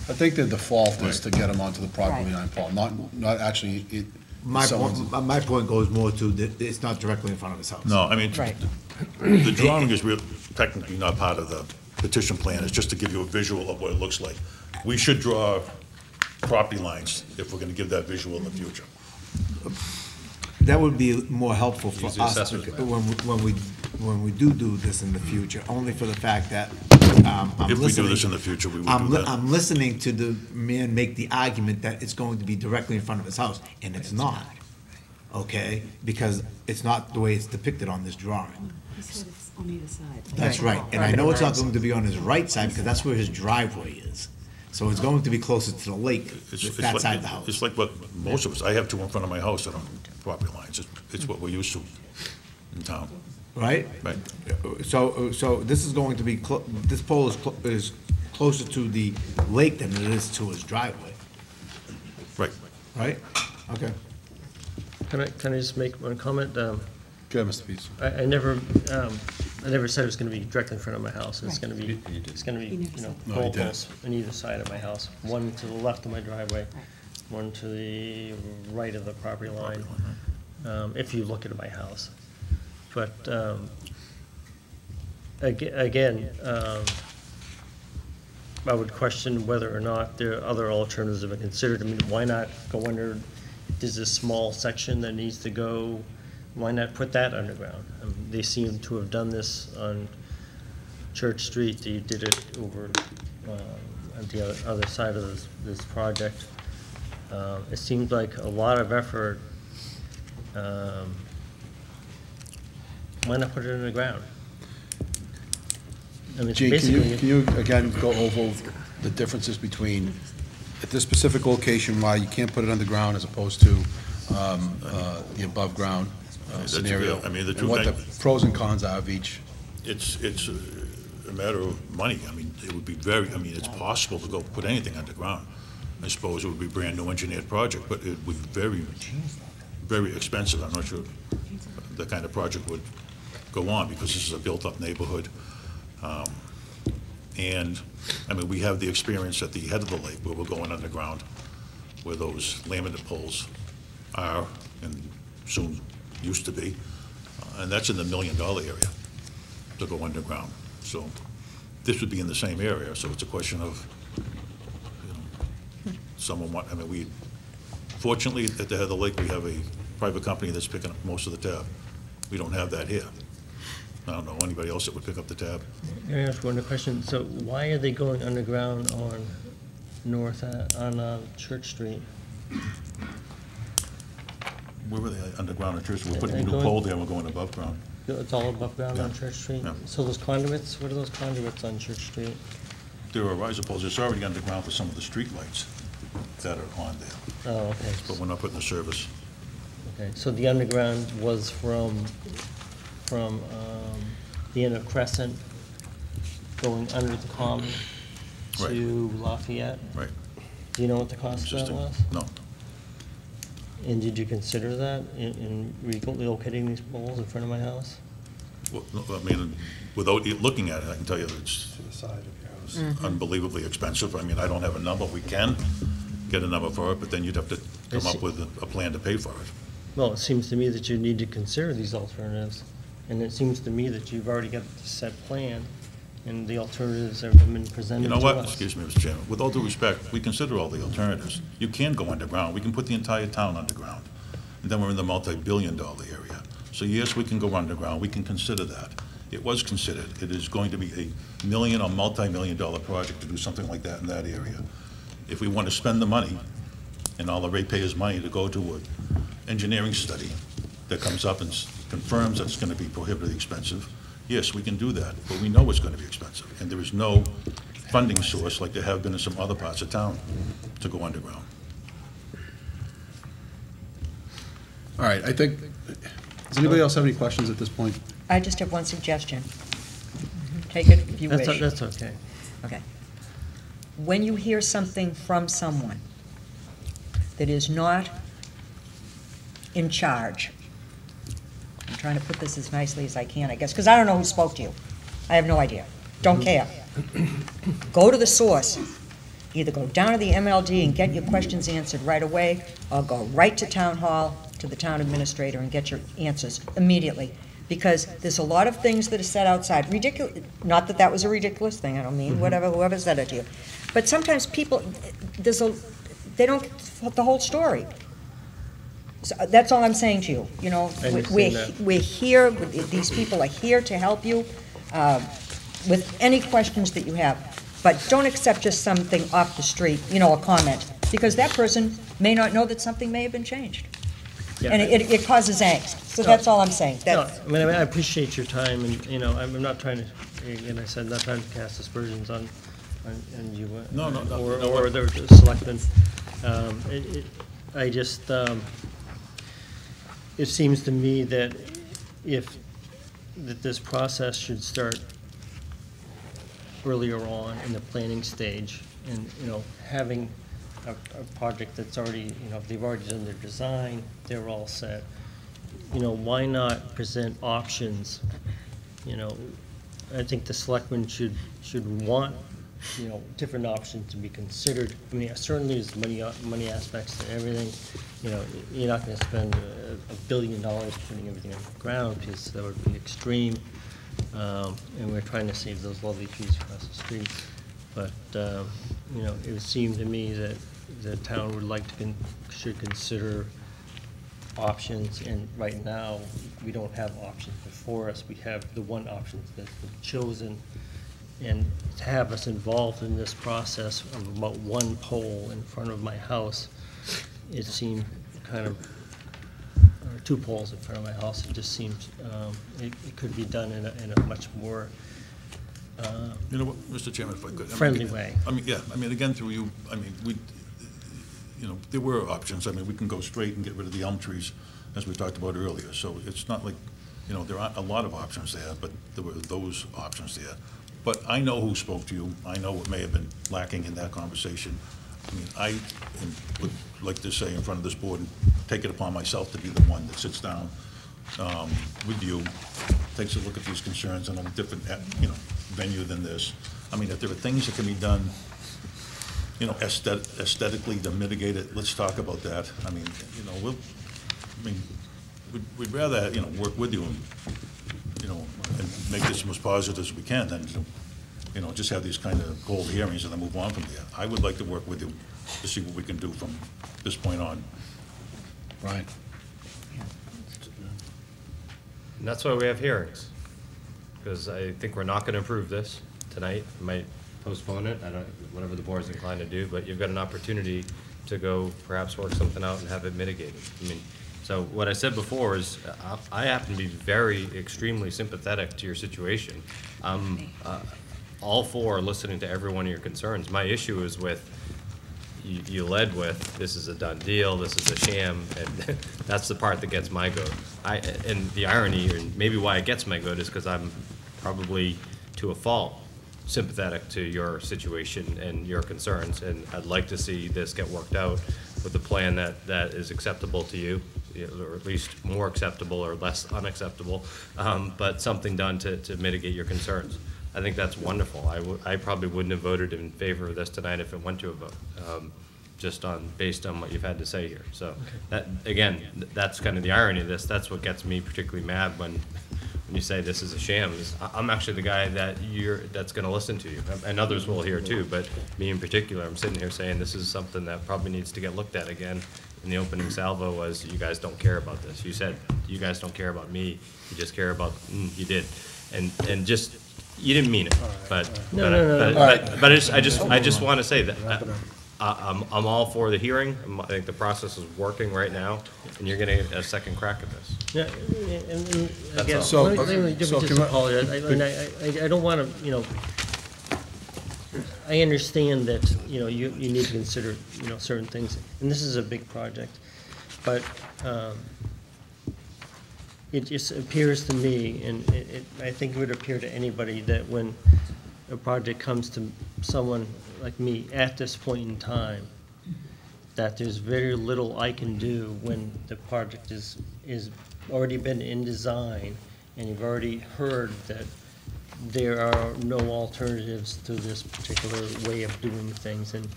I think the default is to get them onto the property Right. line, Paul, not actually, My someone's- point, my point goes more to that it's not directly in front of his house. No, I mean, Right. the drawing is technically not part of the petition plan, it's just to give you a visual of what it looks like. We should draw property lines if we're gonna give that visual in the future. That would be more helpful for Use the us assessor's map. when we do this in the future, only for the fact that, I'm If we do listening. this in the future, we would I'm do that. I'm listening to the man make the argument that it's going to be directly in front of his house, and it's not, okay? Because it's not the way it's depicted on this drawing. He said it's on either side. That's right, and I know it's not going to be on his right side, because that's where his driveway is. So it's going to be closer to the lake, It's that like- side of the house. It's like what most of us, I have two in front of my house that are property lines, it's what we're used to in town. Right? Right. So this is going to be, this pole is closer to the lake than it is to his driveway, Right. right? Okay. Can I just make one comment? Go ahead, Mr. Peets. I never said it was gonna be directly in front of my house. It's gonna be, No, pole you didn't. posts on either side of my house. One to the left of my driveway, one to the right of the property line, if you look at my house. But, again, I would question whether or not there are other alternatives that are considered. I mean, why not go under, there's a small section that needs to go, why not put that underground? They seem to have done this on Church Street, they did it over on the other side of this project. It seems like a lot of effort. Why not put it in the ground? I mean, it's Gene, can basically. you again go over the differences between, at this specific location, why you can't put it underground as opposed to the above-ground That's scenario? real. I mean, the And two what the things- pros and cons are of each. It's a matter of money. I mean, it would be it's possible to go put anything underground. I suppose it would be a brand-new engineered project, but it would be very, very expensive. I'm not sure the kind of project would go on, because this is a built-up neighborhood. And, I mean, we have the experience at the head of the lake where we're going underground, where those laminate poles are and soon used to be. And that's in the $1 million area to go underground. So this would be in the same area, so it's a question of, fortunately, at the head of the lake, we have a private company that's picking up most of the tab. We don't have that here. I don't know anybody else that would pick up the tab. Can I ask one other question? So why are they going underground on Church Street? Where were they, underground in Church? We're putting a They're new going- pole there, we're going above ground. It's all above ground on Yeah. Church Street? Yeah. So those conduits, what are those conduits on Church Street? There are riser poles, it's already underground for some of the street lights that are on there, Oh, okay. but we're not putting the service. Okay, so the underground was from the end of Crescent, going under the common to Lafayette? Right. Do you know what the cost of that Existing. was? No. And did you consider that in relocating these poles in front of my house? Well, no, I mean, without looking at it, I can tell you that it's To the side of your house. unbelievably expensive. I mean, I don't have a number. We can get a number for it, but then you'd have to come up with a plan to pay for it. Well, it seems to me that you need to consider these alternatives, and it seems to me that you've already got a set plan, and the alternatives have been presented You to know us. what? Excuse me, Mr. Chairman. With all due respect, we consider all the alternatives. You can go underground. We can put the entire town underground. And then we're in the multi-billion-dollar area. So yes, we can go underground. We can consider that. It was considered. It is going to be a million or multi-million-dollar project to do something like that in that area. If we want to spend the money and all the ratepayers' money to go to an engineering study that comes up and confirms that it's going to be prohibitively expensive, yes, we can do that, but we know it's going to be expensive, and there is no funding source like there have been in some other parts of town to go underground. All right, I think, does anybody else have any questions at this point? I just have one suggestion. Take it if you wish. That's okay. Okay. When you hear something from someone that is not in charge, I'm trying to put this as nicely as I can, I guess, because I don't know who spoke to you. I have no idea. Don't care. Go to the source. Either go down to the MLD and get your questions answered right away, or go right to Town Hall, to the town administrator, and get your answers immediately. Because there's a lot of things that are said outside. Ridiculous, not that that was a ridiculous thing, I don't mean whoever said it to you. But sometimes people, they don't get the whole story. So that's all I'm saying to you, you know. I understand that. We're here, these people are here to help you with any questions that you have. But don't accept just something off the street, you know, a comment, because that person may not know that something may have been changed. Yeah, And it causes angst. So that's all I'm saying. No, That's, I mean, I appreciate your time, and, you know, I'm not trying to, again, I said, not trying to cast aspersions on you. No. Or the selectmen. I just, it seems to me that that this process should start earlier on in the planning stage, and, you know, having a project that's already, you know, they've already done their design, they're all set. You know, why not present options? You know, I think the selectmen should want, you know, different options to be considered. I mean, certainly there's money aspects to everything. You know, you're not gonna spend $1 billion putting everything underground, because that would be extreme. And we're trying to save those lovely trees across the street. But, you know, it would seem to me that the town would like to, should consider options, and right now, we don't have options before us. We have the one option that's been chosen, and to have us involved in this process of about one pole in front of my house, it seemed kind of, or 2 poles in front of my house, it just seems, it could be done in a much more You know what, Mr. Chairman, if I could. friendly way. I mean, yeah, I mean, again, through you, I mean, you know, there were options. I mean, we can go straight and get rid of the elm trees, as we talked about earlier. So it's not like, you know, there aren't a lot of options there, but there were those options there. But I know who spoke to you. I know what may have been lacking in that conversation. I mean, I would like to say in front of this board, and take it upon myself to be the one that sits down with you, takes a look at these concerns in a different, you know, venue than this. I mean, if there are things that can be done, you know, aesthetically to mitigate it, let's talk about that. I mean, you know, we'd rather, you know, work with you and, you know, and make this as positive as we can than, you know, just have these kind of cold hearings and then move on from there. I would like to work with you to see what we can do from this point on. Right. And that's why we have hearings, because I think we're not going to approve this tonight. We might postpone it, whatever the board's inclined to do, but you've got an opportunity to go perhaps work something out and have it mitigated. I mean, so what I said before is I happen to be very extremely sympathetic to your situation. I'm all for listening to every one of your concerns. My issue is with, you led with, this is a done deal, this is a sham, and that's the part that gets my goat. And the irony, and maybe why it gets my goat, is because I'm probably, to a fault, sympathetic to your situation and your concerns, and I'd like to see this get worked out with a plan that is acceptable to you, or at least more acceptable or less unacceptable, but something done to mitigate your concerns. I think that's wonderful. I probably wouldn't have voted in favor of this tonight if it went to a vote, just based on what you've had to say here. So that, again, that's kind of the irony of this. That's what gets me particularly mad when you say this is a sham. I'm actually the guy that's going to listen to you, and others will here too. But me in particular, I'm sitting here saying this is something that probably needs to get looked at again. And the opening salvo was, you guys don't care about this. You said you guys don't care about me. You just care about you did, and just. You didn't mean it, but I just want to say that I'm all for the hearing. I think the process is working right now, and you're going to get a second crack at this. Yeah, and again, So- let me so just can I- apologize. I don't want to, you know, I understand that, you need to consider, certain things, and this is a big project, but it just appears to me, and I think it would appear to anybody, that when a project comes to someone like me at this point in time, that there's very little I can do when the project is already been in design, and you've already heard that there are no alternatives to this particular way of doing things. And,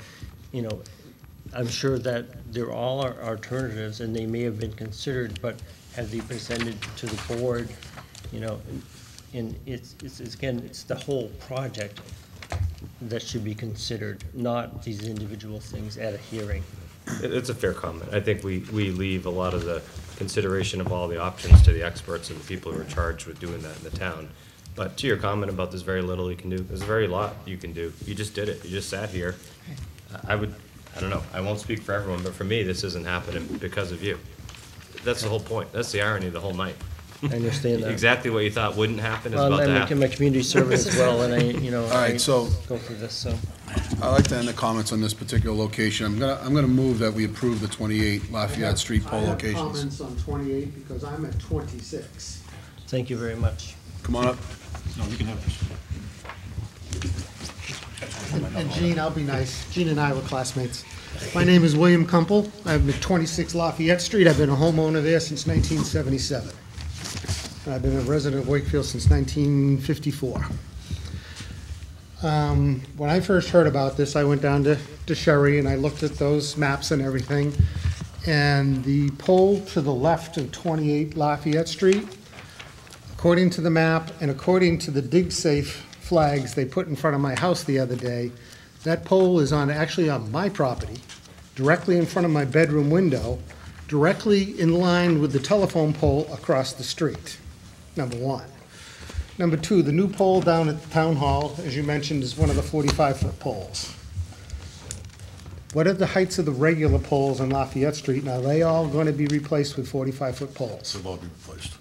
I'm sure that there all are alternatives, and they may have been considered, but have they presented to the board, and it's again, it's the whole project that should be considered, not these individual things at a hearing. It's a fair comment. I think we leave a lot of the consideration of all the options to the experts and the people who are charged with doing that in the town. But to your comment about there's very little you can do, there's a very lot you can do. You just did it. You just sat here. I don't know, I won't speak for everyone, but for me, this isn't happening because of you. That's the whole point. That's the irony of the whole night. I understand that. Exactly what you thought wouldn't happen is Well, about to I'm happen. in my community service as well, and All right, so go through this, so. I'd like to end the comments on this particular location. I'm gonna move that we approve the 28 Lafayette Street pole I have locations. comments on 28 because I'm at 26. Thank you very much. Come on up. No, you can have this. And Gene, I'll be nice. Gene and I were classmates. My name is William Kumpel. I'm at 26 Lafayette Street. I've been a homeowner there since 1977. And I've been a resident of Wakefield since 1954. When I first heard about this, I went down to Sherry and I looked at those maps and everything. And the pole to the left of 28 Lafayette Street, according to the map and according to the dig-safe flags they put in front of my house the other day, that pole is actually on my property, directly in front of my bedroom window, directly in line with the telephone pole across the street, number one. Number two, the new pole down at the town hall, as you mentioned, is one of the 45-foot poles. What are the heights of the regular poles on Lafayette Street? Now, are they all going to be replaced with 45-foot poles? They'll all be replaced.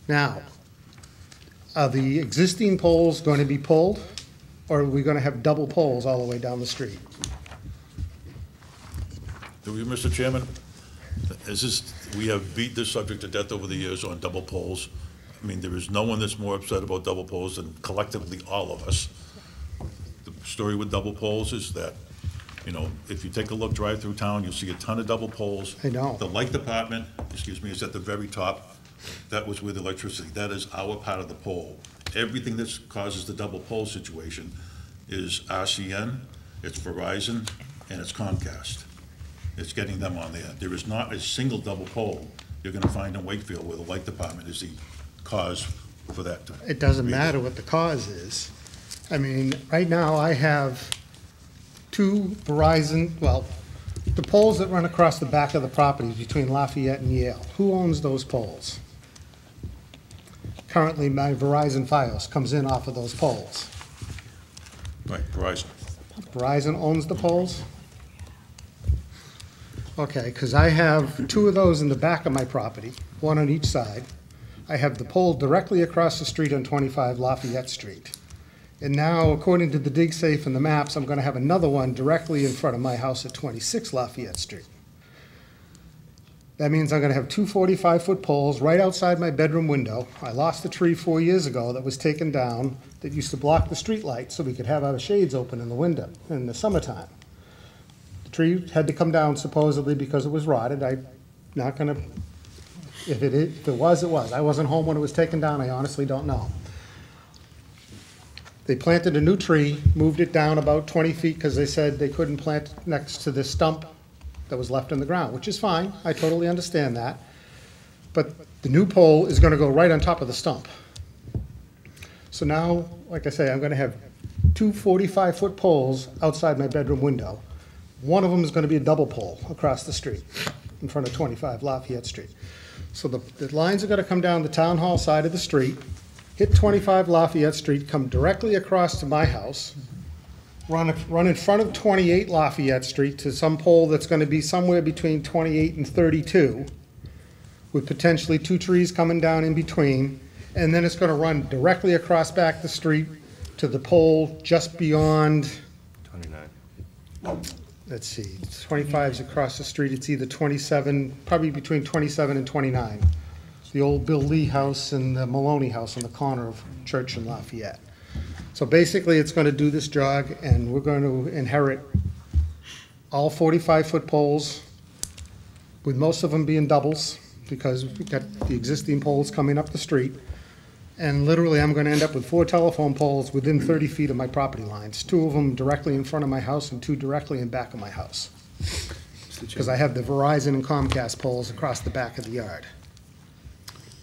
Now, are the existing poles going to be pulled, or are we going to have double poles all the way down the street? Do we, Mr. Chairman? We have beat this subject to death over the years on double poles. I mean, there is no one that's more upset about double poles than collectively all of us. The story with double poles is that, if you take a look, drive through town, you'll see a ton of double poles. I know. The light department, is at the very top. That was with electricity. That is our part of the pole. Everything that causes the double pole situation is RCN, it's Verizon, and it's Comcast. It's getting them on there. There is not a single double pole you're gonna find in Wakefield where the light department is the cause for that. It doesn't matter what the cause is. I mean, right now, I have two Verizon, the poles that run across the back of the property between Lafayette and Yale. Who owns those poles? Currently, my Verizon Fios comes in off of those poles. Right, Verizon. Verizon owns the poles? Okay, because I have two of those in the back of my property, one on each side. I have the pole directly across the street on 25 Lafayette Street. And now, according to the dig safe and the maps, I'm going to have another one directly in front of my house at 26 Lafayette Street. That means I'm going to have two 45-foot poles right outside my bedroom window. I lost a tree 4 years ago that was taken down that used to block the street light so we could have our shades open in the window in the summertime. The tree had to come down supposedly because it was rotted. I'm not going to, if it was, it was. I wasn't home when it was taken down. I honestly don't know. They planted a new tree, moved it down about 20 feet because they said they couldn't plant it next to this stump that was left in the ground, which is fine. I totally understand that. But the new pole is going to go right on top of the stump. So now, like I say, I'm going to have two 45-foot poles outside my bedroom window. One of them is going to be a double pole across the street in front of 25 Lafayette Street. So the lines are going to come down the town hall side of the street, hit 25 Lafayette Street, come directly across to my house, run in front of 28 Lafayette Street to some pole that's going to be somewhere between 28 and 32, with potentially two trees coming down in between, and then it's going to run directly across back the street to the pole just beyond, 29. let's see, 25 is across the street, it's either 27, probably between 27 and 29. The old Bill Lee house and the Maloney house on the corner of Church and Lafayette. So basically, it's going to do this jog, and we're going to inherit all 45-foot poles, with most of them being doubles, because we've got the existing poles coming up the street. And literally, I'm going to end up with 4 telephone poles within 30 feet of my property lines, 2 of them directly in front of my house and 2 directly in back of my house. Because I have the Verizon and Comcast poles across the back of the yard.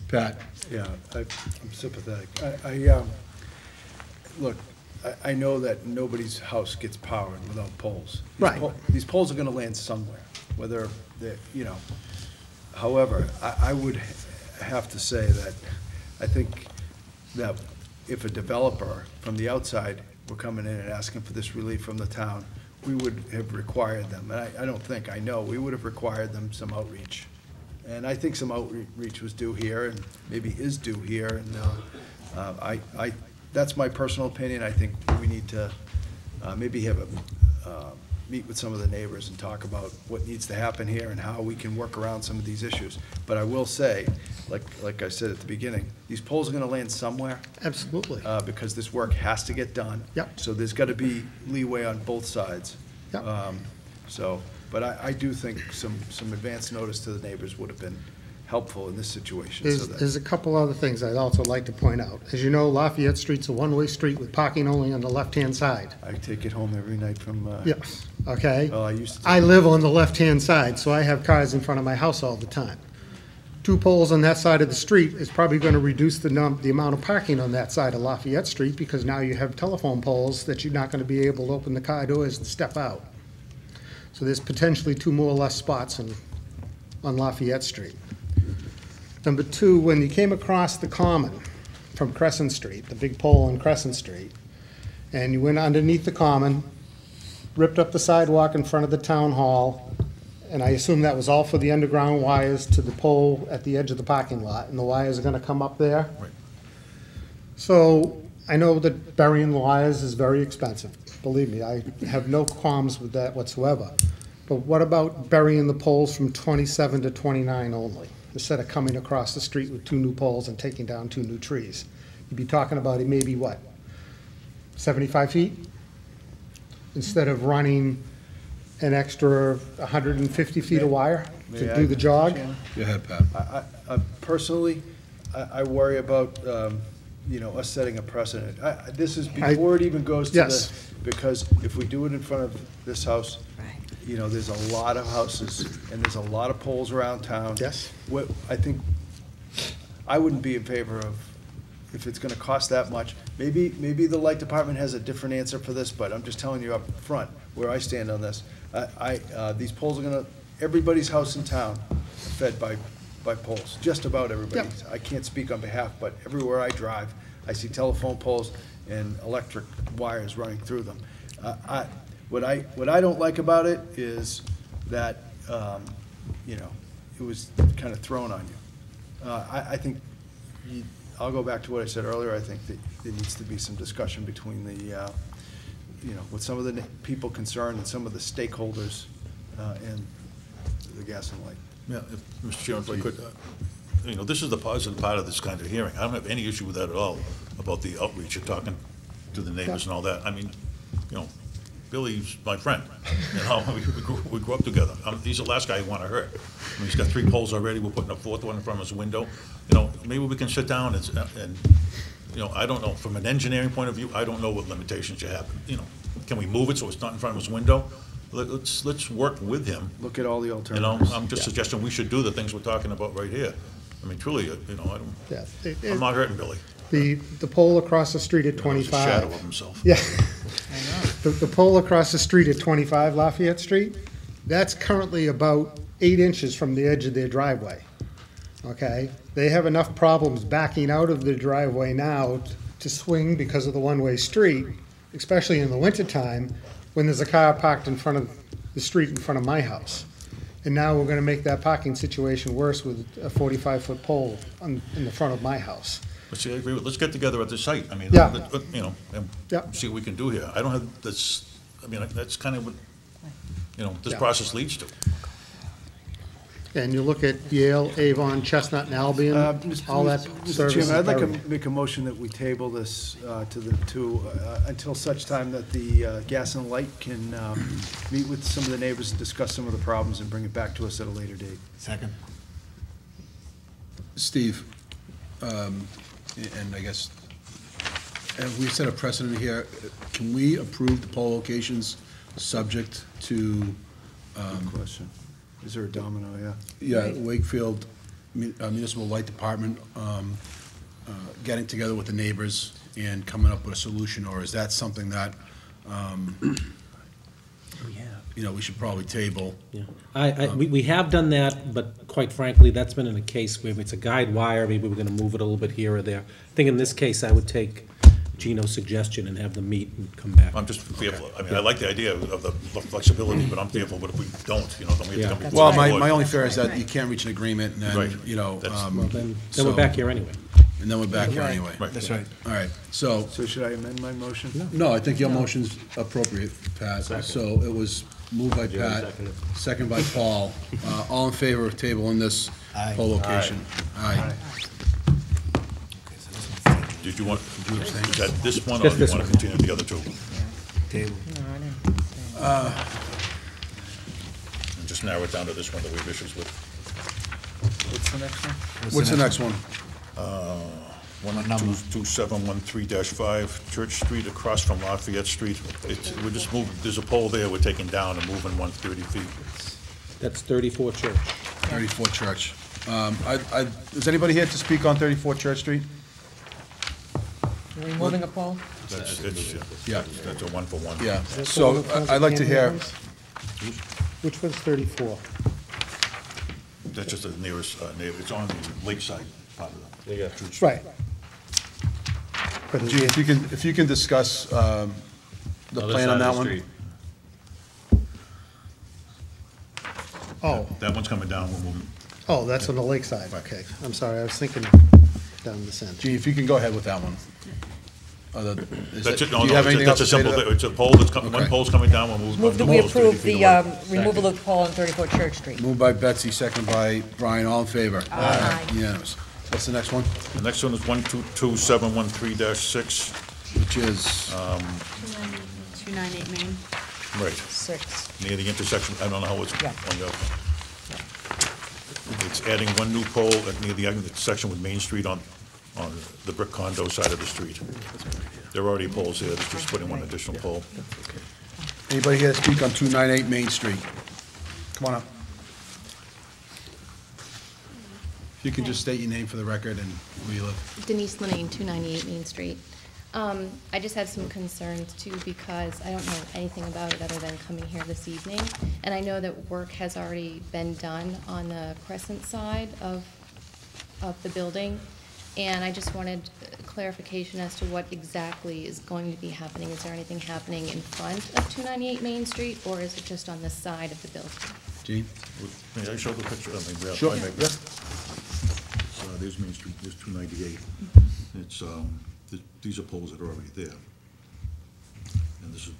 Pat? Yeah, I'm sympathetic. Look, I know that nobody's house gets powered without poles. Right. These poles are gonna land somewhere, whether they're, however, I would have to say that I think that if a developer from the outside were coming in and asking for this relief from the town, we would have required them, and I don't think, I know, we would have required them some outreach. And I think some outreach was due here, and maybe is due here, and that's my personal opinion. I think we need to maybe have meet with some of the neighbors and talk about what needs to happen here and how we can work around some of these issues. But I will say, like I said at the beginning, these poles are gonna land somewhere. Absolutely. Because this work has to get done. Yep. So there's gotta be leeway on both sides. Yep. But I do think some advance notice to the neighbors would have been helpful in this situation. So that- There's a couple other things I'd also like to point out. As you know, Lafayette Street's a one-way street with parking only on the left-hand side. I take it home every night from, Yes, okay? well, I used to. I live on the left-hand side, so I have cars in front of my house all the time. 2 poles on that side of the street is probably going to reduce the amount of parking on that side of Lafayette Street, because now you have telephone poles that you're not going to be able to open the car doors and step out. So there's potentially 2 more or less spots on Lafayette Street. Number 2, when you came across the Common from Crescent Street, the big pole on Crescent Street, and you went underneath the Common, ripped up the sidewalk in front of the town hall, and I assume that was all for the underground wires to the pole at the edge of the parking lot, and the wires are gonna come up there? Right. So, I know that burying the wires is very expensive. Believe me, I have no qualms with that whatsoever. But what about burying the poles from 27 to 29 only, instead of coming across the street with 2 new poles and taking down 2 new trees? You'd be talking about it maybe, what, 75 feet? Instead of running an extra 150 feet of wire May to I, do the jog? Chairman? Go ahead, Pat. Personally, I worry about, us setting a precedent. This is before it even goes to Yes. because if we do it in front of this house, there's a lot of houses, and there's a lot of poles around town. Yes. I think, I wouldn't be in favor of, if it's gonna cost that much, maybe the light department has a different answer for this, but I'm just telling you up front where I stand on this. These poles are gonna, everybody's house in town is fed by poles, just about everybody's. I can't speak on behalf, but everywhere I drive, I see telephone poles and electric wires running through them. What I don't like about it is that, it was kind of thrown on you. I think, I'll go back to what I said earlier, I think that there needs to be some discussion between the, with some of the people concerned and some of the stakeholders, and the gas and light. Yeah, Mr. Chairman, if I could, this is the positive part of this kind of hearing. I don't have any issue with that at all, about the outreach and talking to the neighbors and all that. I mean, Billy's my friend, we grew up together. He's the last guy you want to hurt. I mean, he's got 3 poles already, we're putting a 4th one in front of his window. Maybe we can sit down and I don't know, from an engineering point of view, I don't know what limitations you have. Can we move it so it's not in front of his window? Let's work with him. Look at all the alternatives. I'm just suggesting we should do the things we're talking about right here. I mean, truly, Yeah. I'm not hurting Billy. The pole across the street at He's a 25. shadow of himself. Yeah. The pole across the street at 25 Lafayette Street, that's currently about 8 inches from the edge of their driveway. Okay? They have enough problems backing out of the driveway now to swing because of the one-way street, especially in the wintertime, when there's a car parked in front of the street in front of my house. And now we're gonna make that parking situation worse with a 45-foot pole in the front of my house. But see, I agree with, let's get together at the site, I mean, Yeah. you know, and Yeah. see what we can do here. I don't have this, I mean, that's kind of what, you know, this Yeah. process leads to. And you look at Yale, Avon, Chestnut, and Albion, all that Mr. service. Chairman, I'd like is to make a motion that we table this until such time that the gas and light can meet with some of the neighbors and discuss some of the problems and bring it back to us at a later date. Second. Steve, and I guess, have we set a precedent here? Can we approve the poll locations subject to, Good question. Is there a domino, yeah? yeah, Wakefield Municipal Light Department getting together with the neighbors and coming up with a solution, or is that something that, you know, we should probably table? Yeah. We have done that, but quite frankly, that's been in a case where it's a guide wire, maybe we're gonna move it a little bit here or there. I think in this case, I would take Gino's suggestion and have them meet and come back. I'm just fearful, I mean, I like the idea of the flexibility, but I'm fearful, what if we don't, you know, then we have to come before Well, the my board. only fear is that you can't reach an agreement, and Right. then, you know, That's- Well, then so- we're back here anyway. and then we're back here anyway. Right. That's right. All right, so, So should I amend my motion? no, I think your motion's appropriate, Pat. So it was moved by Pat, seconded. second by Paul. All in favor of tabling this Aye. poll location? Aye. Did you want, is that this one, or Just do you this want one. to continue the other two? Table. And just narrow it down to this one that we have issues with. What's the next one? What's the next one? 12713-5, Church Street across from Lafayette Street. We're just moving, there's a pole there, we're taking down and moving 130 feet. That's 34 Church. 34 Church. Is anybody here to speak on 34 Church Street? Removing a pole? That's, Yeah. that's a one-for-one. Yeah, so I'd like to hear, Which one's 34? That's just the nearest neighbor, it's on the lakeside part of the Church Street. Right. But Gee, if you can discuss the plan on that one? Oh, That one's coming down, we're moving. oh, that's on the lakeside, okay. I'm sorry, I was thinking down this end. Gee, if you can go ahead with that one. That's it, Do no, you no, have anything else that's to a say to simple, that? it's a pole that's coming, one Okay. pole's coming down, we're moving. Move that the we pole's 30 approve feet the away. removal of the pole on 34 Church Street. Moved by Betsy, second by Brian, all in favor? Aye. Unanimous. What's the next one? The next one is 12713-6, Which is, 298 Main. right, 6. near the intersection, I don't know how it's Yeah. on the, it's adding one new pole near the intersection with Main Street on the brick condo side of the street. There are already poles there, it's just putting one additional pole. anybody here to speak on 298 Main Street? Come on up. If you can just state your name for the record and where you live. Denise Linane, 298 Main Street. I just have some concerns too, because I don't know anything about it other than coming here this evening. And I know that work has already been done on the Crescent side of the building. And I just wanted clarification as to what exactly is going to be happening. Is there anything happening in front of 298 Main Street, or is it just on the side of the building? Gene? May I show the picture? I mean, Sure, I make- yeah. There's Main Street, there's 298. It's, these are poles that are already there. And this is,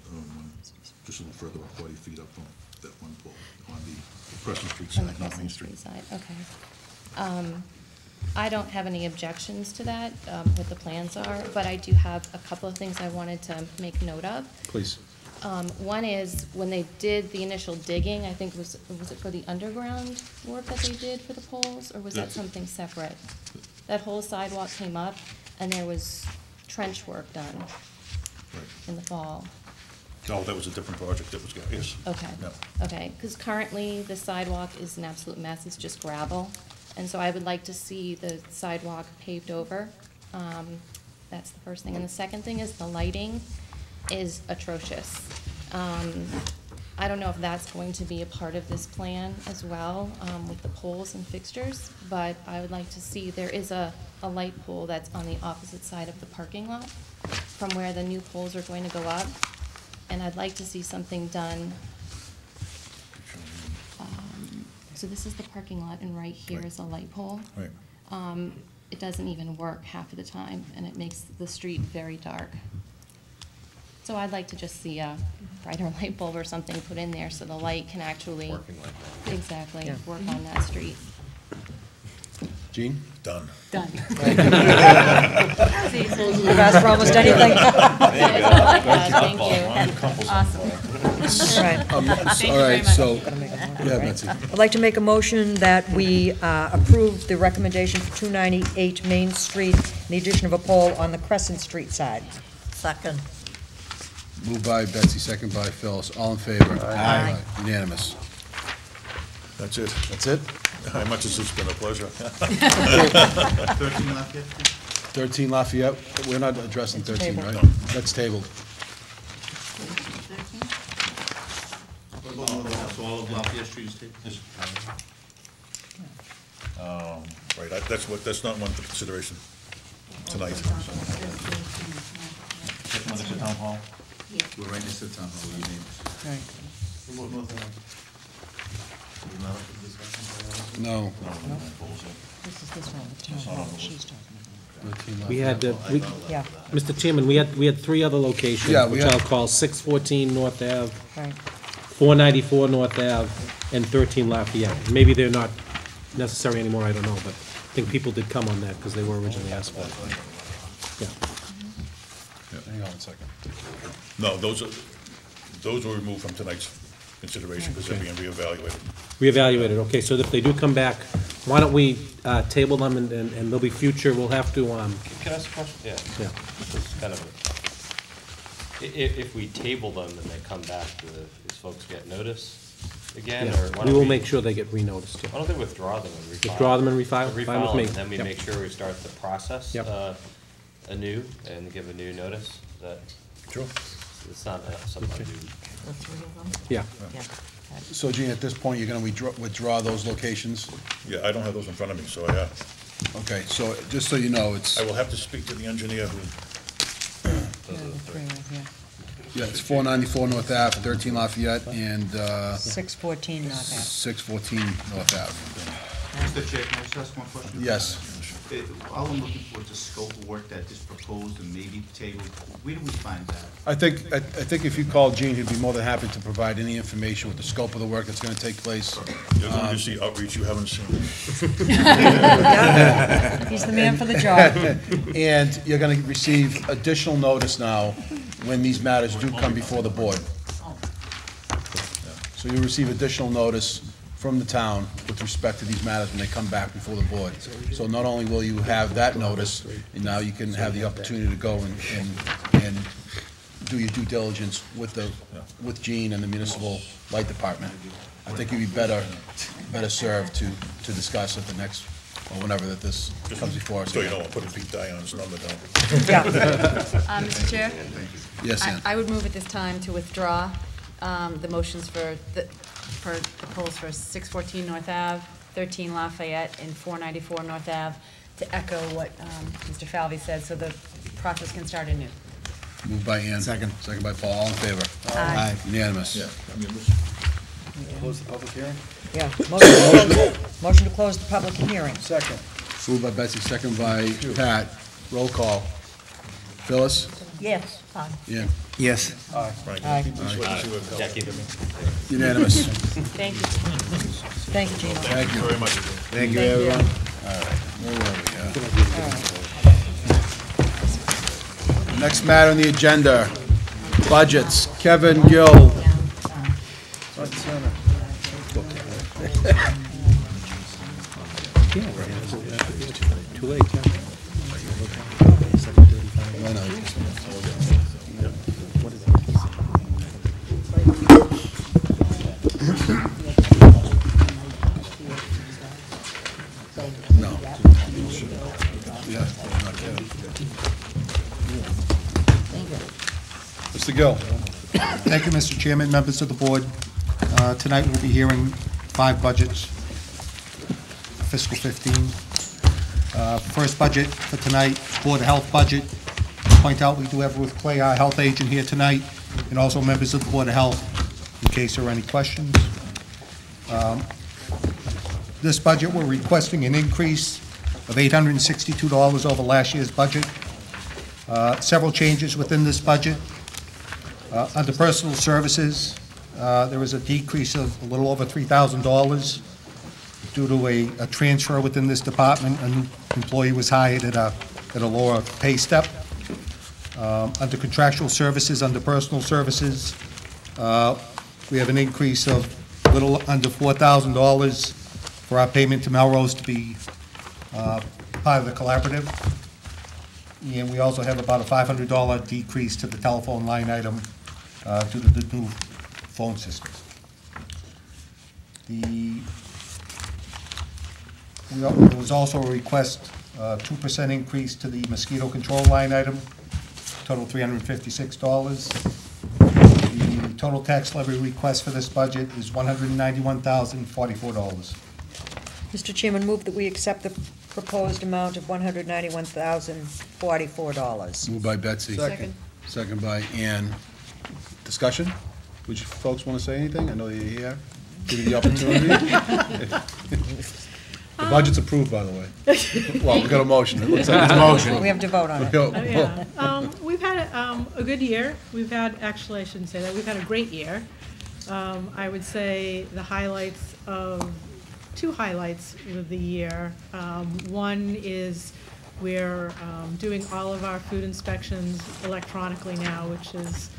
just a little further up, 40 feet up from that one pole on the Crescent Street On the side, not Main Crescent Street. Street side, okay. I don't have any objections to that, what the plans are, but I do have a couple of things I wanted to make note of. Please. One is, when they did the initial digging, I think was it for the underground work that they did for the poles, or was that Yes. something separate? That whole sidewalk came up, and there was trench work done Right. in the fall. Oh, that was a different project that was, yes. Okay, Yeah. okay, because currently the sidewalk is an absolute mess, it's just gravel. And so I would like to see the sidewalk paved over. That's the first thing. And the second thing is the lighting is atrocious. I don't know if that's going to be a part of this plan as well, with the poles and fixtures, but I would like to see, there is a light pole that's on the opposite side of the parking lot from where the new poles are going to go up. And I'd like to see something done. So this is the parking lot, and right here is a light pole. Right. it doesn't even work half of the time, and it makes the street very dark. So I'd like to just see a brighter light bulb or something put in there so the light can actually. Working like that. Exactly, Yeah. work on that street. Gene? Done. Done. You've asked for almost anything. Thank you. Awesome. All right. Thank you All very right, much. so, yeah, Betsy. I'd like to make a motion that we approve the recommendation for 298 Main Street, and the addition of a pole on the Crescent Street side. Second. Moved by Betsy, second by Phyllis. All in favor? Aye. Unanimous. That's it. That's it? How much has this been a pleasure? 13 Lafayette, we're not addressing 13, tabled. right? That's tabled. So all of Lafayette Street is taken? Right, that's not one for consideration tonight. That's one next to Town Hall? We're right next to the Town Hall, what do you name? Right. No. This is this one, the town hall she's talking about. 13 We Lafayette. had, Yeah, Mr. Chairman, we had three other locations, Yeah, we which had- I'll call 614 North Ave, right. 494 North Ave, and 13 Lafayette. Maybe they're not necessary anymore, I don't know, but I think people did come on that because they were originally asked for it. Yeah. Hang on a second. No, those were removed from tonight's consideration because they're being reevaluated. Reevaluated, okay, so if they do come back, why don't we table them and there'll be future, we'll have to, Can I ask a question? Yeah. Yeah. This is kind of, if we table them and they come back, do these folks get notice again, or why we don't will make sure they get renoticed, Why yeah. don't they withdraw them and refile? Withdraw them and refile? Fine with Refile me. them, and then we Yep. make sure we start the process Yep. anew and give a new notice? Is that, Sure. it's not something I do. The three of them? Yeah. Yeah. So Gene, at this point, you're gonna withdraw those locations? Yeah, I don't have those in front of me, so Okay, so just so you know, it's, I will have to speak to the engineer who, yeah, it's 494 North Ave, 13 Lafayette, and 614 North 614 North Ave. Mr. Chair, can I just ask one question? Yes. All I'm looking for is a scope of work that is proposed and maybe tabled. Where do we find that? I think if you call Gene, he'd be more than happy to provide any information with the scope of the work that's gonna take place. you're going to see outreach you haven't seen. Ave. He's the man for the job. And you're gonna receive additional notice now when these matters do come before the board. So you'll receive additional notice from the town with respect to these matters when they come back before the board. So not only will you have that notice, and now you can have the opportunity to go and do your due diligence with Gene and the municipal light department. I think you'd be better served to discuss at the next, or whenever that this comes before us. So you know, I'll put a Pete Dion's number down. Yeah. Mr. Chair? Yes, Ann. I would move at this time to withdraw the motions for the polls for 614 North Ave, 13 Lafayette, and 494 North Ave, to echo what Mr. Falvey said, so the process can start anew. Moved by Ann. Second by Paul. All in favor? Aye. Unanimous. Yeah, I mean, Close the public hearing? Yeah. Motion to close the public hearing. Second. Moved by Betsy, second by Pat. Roll call. Phyllis? Yes, fine. Yeah. Yes. Frank, Aye. keep this way to see what it Jackie, Unanimous. Thank you. Thank you, Gino. Thank you very much. Thank you, everyone. Where were we? Next matter on the agenda, budgets. Kevin Gill. Too late, yeah. No. Yeah, not Kevin. Mr. Gill. Thank you, Mr. Chairman, members of the board. Tonight, we'll be hearing 5 budgets for fiscal 15. First budget for tonight, Board of Health budget. Point out, we do have Ruth Clay, our health agent, here tonight, and also members of the Board of Health, in case there are any questions. This budget, we're requesting an increase of $862 over last year's budget. Several changes within this budget. Under personal services, there was a decrease of a little over $3,000 due to a transfer within this department. A new employee was hired at a lower pay step. Under contractual services, under personal services, we have an increase of a little under $4,000 for our payment to Melrose to be part of the collaborative. And we also have about a $500 decrease to the telephone line item due to the new phone system. There was also a request, 2% increase to the mosquito control line item, total $356. The total tax levy request for this budget is $191,044. Mr. Chairman, move that we accept the proposed amount of $191,044. Moved by Betsy. Second. Second by Ann. Discussion? Would you folks want to say anything? I know you're here. Give you the opportunity. The budget's approved, by the way. Well, we got a motion. It looks like it's a motion. We have to vote on it. We've had a good year. Actually, I shouldn't say that. We've had a great year. I would say the highlights of, two highlights of the year. One is we're doing all of our food inspections electronically now, which is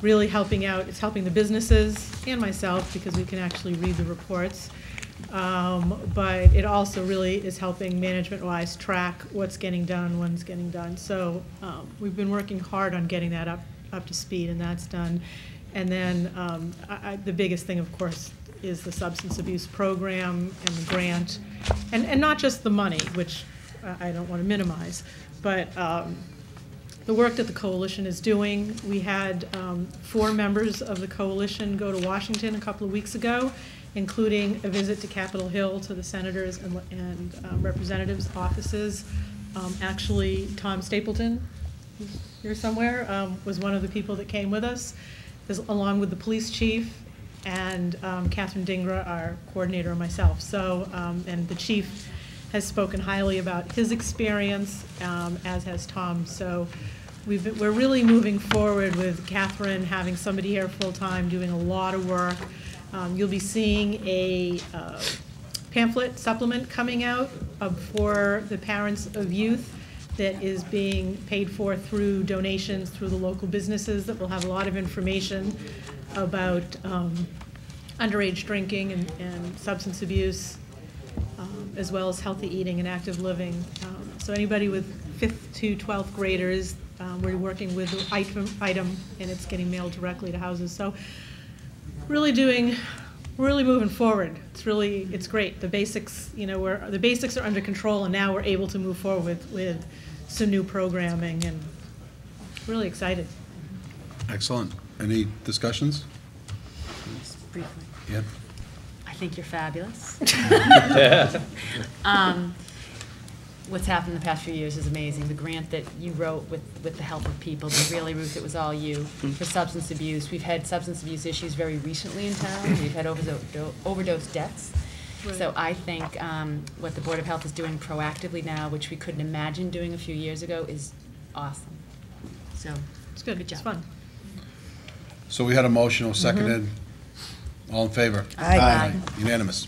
really helping out. It's helping the businesses and myself because we can actually read the reports. But it also really is helping management-wise track what's getting done, when's getting done. So we've been working hard on getting that up to speed, and that's done. And then the biggest thing, of course, is the substance abuse program and the grant, and not just the money, which I don't want to minimize, but the work that the coalition is doing. We had 4 members of the coalition go to Washington a couple of weeks ago, including a visit to Capitol Hill to the senators and representatives' offices. Actually, Tom Stapleton, who's here somewhere, was one of the people that came with us, along with the police chief and Catherine Dingra, our coordinator, and myself. So, and the chief has spoken highly about his experience, as has Tom. So we're really moving forward with Catherine having somebody here full-time doing a lot of work. You'll be seeing a pamphlet supplement coming out for the parents of youth that is being paid for through donations through the local businesses that will have a lot of information about underage drinking and substance abuse, as well as healthy eating and active living. So anybody with 5th to 12th graders, we're working with the item, and it's getting mailed directly to houses. So really moving forward. It's great. The basics, the basics are under control, and now we're able to move forward with some new programming, and really excited. Excellent. Any discussions? Just briefly. Yep. I think you're fabulous. What's happened in the past few years is amazing. The grant that you wrote with the help of people, but really, Ruth, it was all you, for substance abuse. We've had substance abuse issues very recently in town. We've had overdose deaths. Right. So I think what the Board of Health is doing proactively now, which we couldn't imagine doing a few years ago, is awesome. So it's good. Good job. It's fun. So we had a motion, seconded. All in favor? Aye. Aye. Unanimous.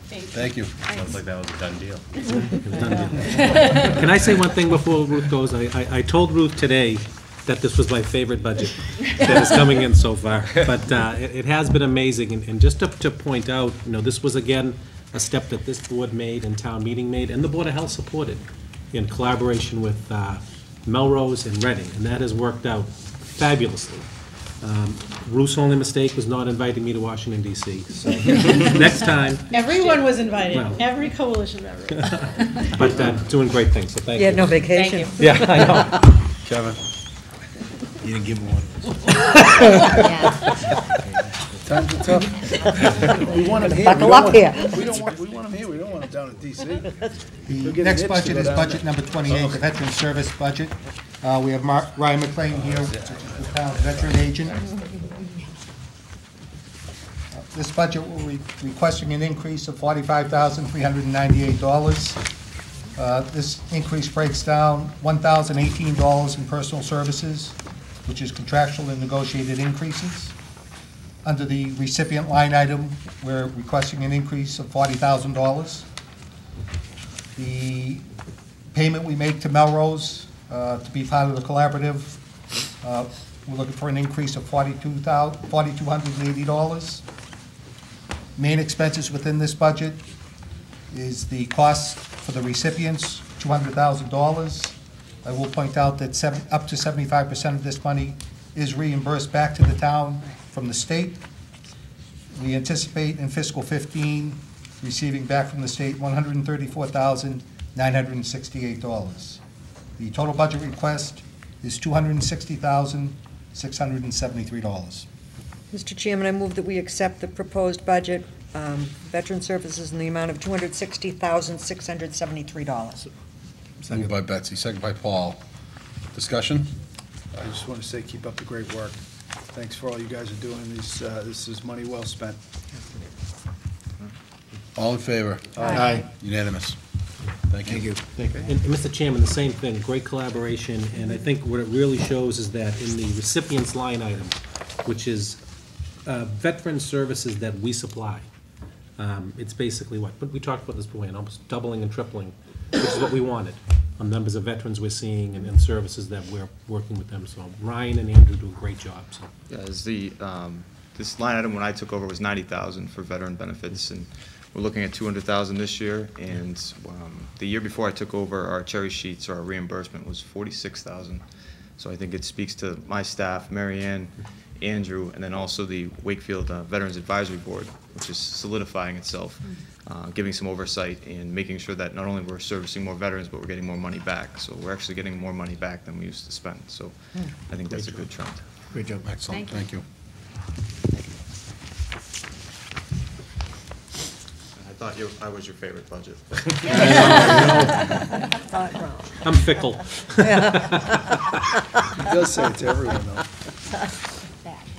Thank you. Sounds like that was a done deal. Can I say one thing before Ruth goes? I told Ruth today that this was my favorite budget that is coming in so far. But it has been amazing. And just to point out, this was, again, a step that this board made and town meeting made, and the Board of Health supported in collaboration with Melrose and Reading. And that has worked out fabulously. Ruth's only mistake was not inviting me to Washington, D.C. So next time. Everyone was invited, Well. every coalition member. But doing great things, so thank you. You had no vacation. Thank you. Yeah, I know. Kevin? You didn't give him one. Times are tough. We want him here. Buckle up here. We want him here. We don't want him down in DC. The next budget is budget number 28, the Veteran Service budget. We have Ryan McLean here, the town's veteran agent. This budget will be requesting an increase of $45,398. This increase breaks down $1,018 in personal services, which is contractual and negotiated increases. Under the recipient line item, we're requesting an increase of $40,000. The payment we make to Melrose to be part of the collaborative, we're looking for an increase of $4,280. Main expenses within this budget is the cost for the recipients, $200,000. I will point out that up to 75% of this money is reimbursed back to the town from the state. We anticipate in fiscal 15 receiving back from the state $134,968. The total budget request is $260,673. Mr. Chairman, I move that we accept the proposed budget, Veteran Services, in the amount of $260,673. Moved by Betsy, second by Paul. Discussion? I just want to say, keep up the great work. Thanks for all you guys are doing. This is money well spent. All in favor? Aye. Unanimous. Thank you. Thank you. And Mr. Chairman, the same thing, great collaboration, and I think what it really shows is that in the recipient's line item, which is veteran services that we supply, it's basically but we talked about this before, almost doubling and tripling, which is what we wanted, on numbers of veterans we're seeing and services that we're working with them. So Ryan and Andrew do a great job, so. Yeah, this line item when I took over was $90,000 for veteran benefits, and we're looking at $200,000 this year, and the year before I took over, our cherry sheets or our reimbursement was $46,000. So I think it speaks to my staff, Mary Ann, Andrew, and then also the Wakefield Veterans Advisory Board, which is solidifying itself, giving some oversight and making sure that not only we're servicing more veterans, but we're getting more money back. So we're actually getting more money back than we used to spend. So I think that's a good trend. Great job. Excellent, thank you. I thought I was your favorite budget. I'm fickle. He does say it to everyone, though.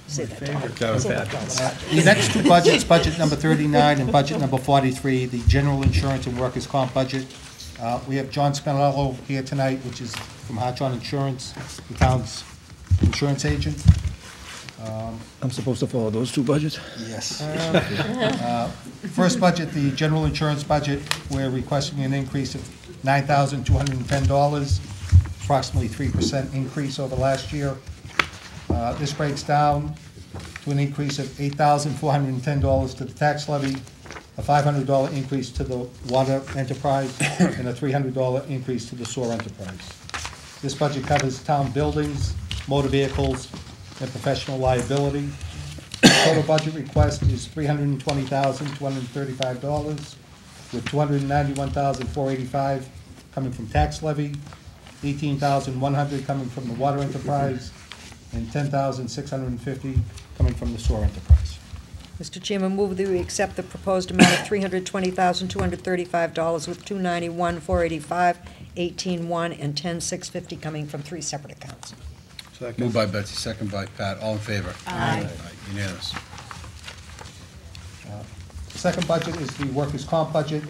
The next two budgets, budget number 39 and budget number 43, the general insurance and workers' comp budget. We have John Spinello here tonight, which is from Hartron Insurance, the town's insurance agent. I'm supposed to follow those two budgets? Yes. First budget, the general insurance budget, we're requesting an increase of $9,210, approximately 3% increase over last year. This breaks down to an increase of $8,410 to the tax levy, a $500 increase to the water enterprise, and a $300 increase to the sewer enterprise. This budget covers town buildings, motor vehicles, and professional liability. Total budget request is $320,235, with $291,485 coming from tax levy, $18,100 coming from the water enterprise, and $10,650 coming from the sewer enterprise. Mr. Chairman, move that we accept the proposed amount of $320,235 with $291,485, $18,100, and $10,650 coming from three separate accounts. Moved by Betsy, second by Pat. All in favor? Aye. Unanimous. Second budget is the workers' comp budget,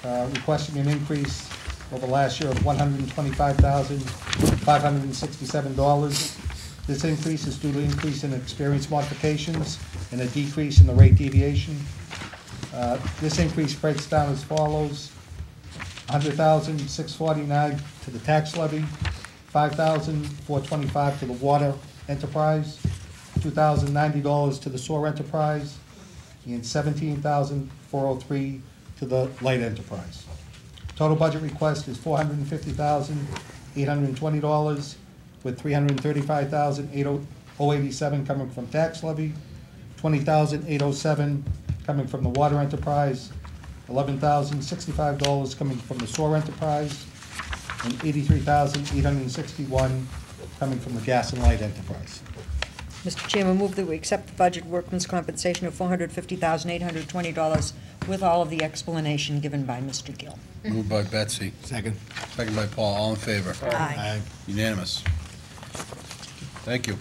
requesting an increase over last year of $125,567. This increase is due to increase in experience modifications and a decrease in the rate deviation. This increase breaks down as follows: $100,649 to the tax levy, $5,425 to the water enterprise, $2,090 to the sewer enterprise, and $17,403 to the light enterprise. Total budget request is $450,820, with $335,087 coming from tax levy, $20,807 coming from the water enterprise, $11,065 coming from the sewer enterprise, and $83,861 coming from the gas and light enterprise. Mr. Chairman, move that we accept the budget workman's compensation of $450,820 with all of the explanation given by Mr. Gill. Moved by Betsy. Second. Second by Paul. All in favor? Aye. Unanimous. Thank you.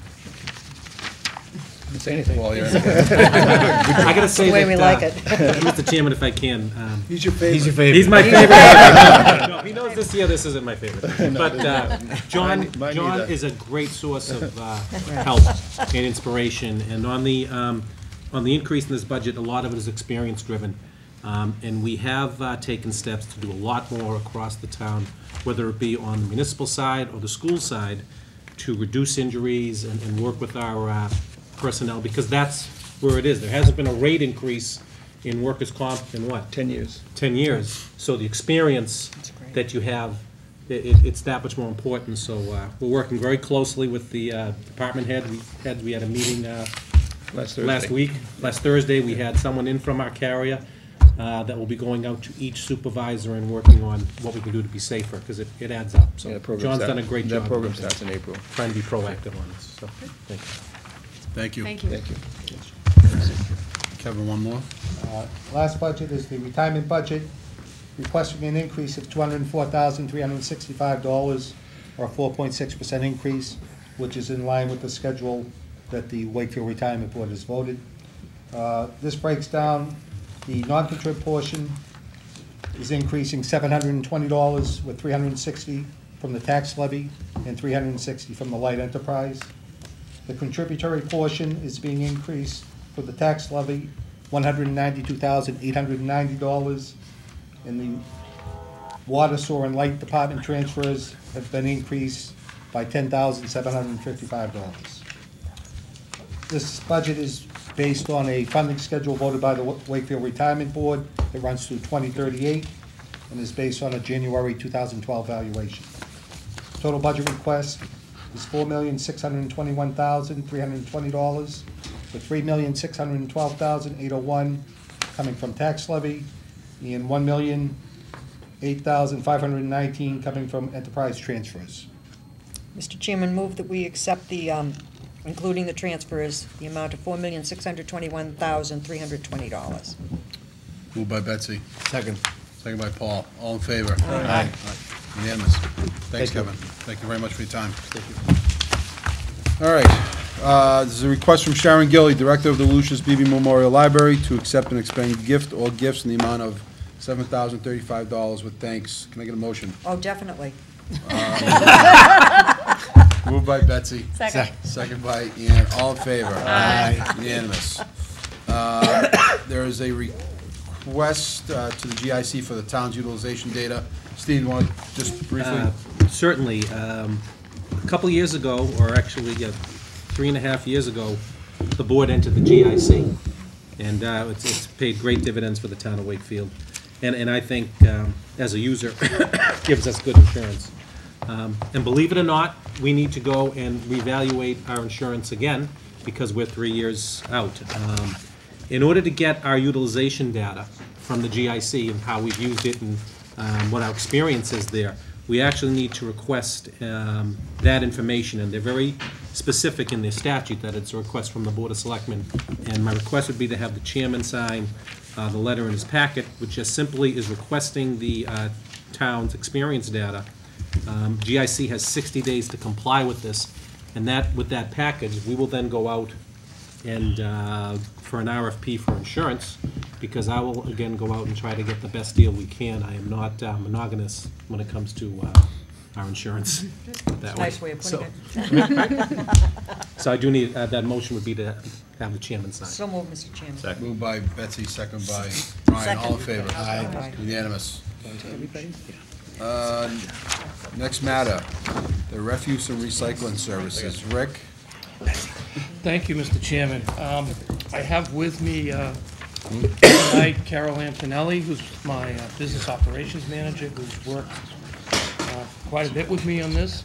Say anything. Well, you're- I gotta say the way that, we like it. Mr. Chairman, if I can, He's your favorite. he's my favorite. No, he knows this year this isn't my favorite. But John Mine neither. is a great source of help and inspiration. And on the increase in this budget, a lot of it is experience-driven. And we have taken steps to do a lot more across the town, whether it be on the municipal side or the school side, to reduce injuries and work with our personnel, because that's where it is. There hasn't been a rate increase in workers' comp in what? 10 years. 10 years. So the experience that you have, it's that much more important. So we're working very closely with the department heads. We had a meeting last Thursday. We had someone in from our carrier that will be going out to each supervisor and working on what we can do to be safer, because it adds up. So John's done a great job. That program starts in April. Trying to be proactive on this, so, thank you. Thank you. Thank you. Kevin, one more? Last budget is the retirement budget, requesting an increase of $204,365, or a 4.6% increase, which is in line with the schedule that the Wakefield Retirement Board has voted. This breaks down, the non-contrib portion is increasing $720, with $360 from the tax levy and $360 from the light enterprise. The contributory portion is being increased for the tax levy, $192,890, and the water, sewer, and light department transfers have been increased by $10,755. This budget is based on a funding schedule voted by the Wakefield Retirement Board that runs through 2038 and is based on a January 2012 valuation. Total budget request is $4,621,320, with $3,612,801 coming from tax levy and $1,008,519 coming from enterprise transfers. Mr. Chairman, move that we accept the, including the transfers, the amount of $4,621,320. Moved by Betsy. Second. Second by Paul. All in favor? Aye. Unanimous. Thanks, Kevin. Thank you very much for your time. All right. This is a request from Sharon Gilly, Director of the Lucius Beebe Memorial Library, to accept and expend gift or gifts in the amount of $7,035 with thanks. Can I get a motion? Oh, definitely. Moved by Betsy. Second. Second by Ian. All in favor? Aye. Unanimous. There is a request to the GIC for the town's utilization data. Steve, you want to just briefly? Certainly. A couple of years ago, or actually 3.5 years ago, the board entered the GIC, and it's paid great dividends for the town of Wakefield. And I think, as a user, gives us good insurance. And believe it or not, we need to go and reevaluate our insurance again, because we're 3 years out. In order to get our utilization data from the GIC and how we've used it and what our experience is there, we actually need to request that information, and they're very specific in their statute that it's a request from the Board of Selectmen. And my request would be to have the chairman sign the letter in his packet, which just simply is requesting the town's experience data. GIC has 60 days to comply with this, and with that package, we will then go out and for an RFP for insurance, because I will again go out and try to get the best deal we can. I am not monogamous when it comes to our insurance. That Nice way of putting it. So I do need, that motion would be to have the chairman sign. So moved, Mr. Chairman. Second. Moved by Betsy, second by Ryan. All in favor? Aye. Unanimous. Next matter, the refuse and recycling services. Rick? Thank you, Mr. Chairman. I have with me tonight Carol Antonelli, who's my business operations manager, who's worked quite a bit with me on this.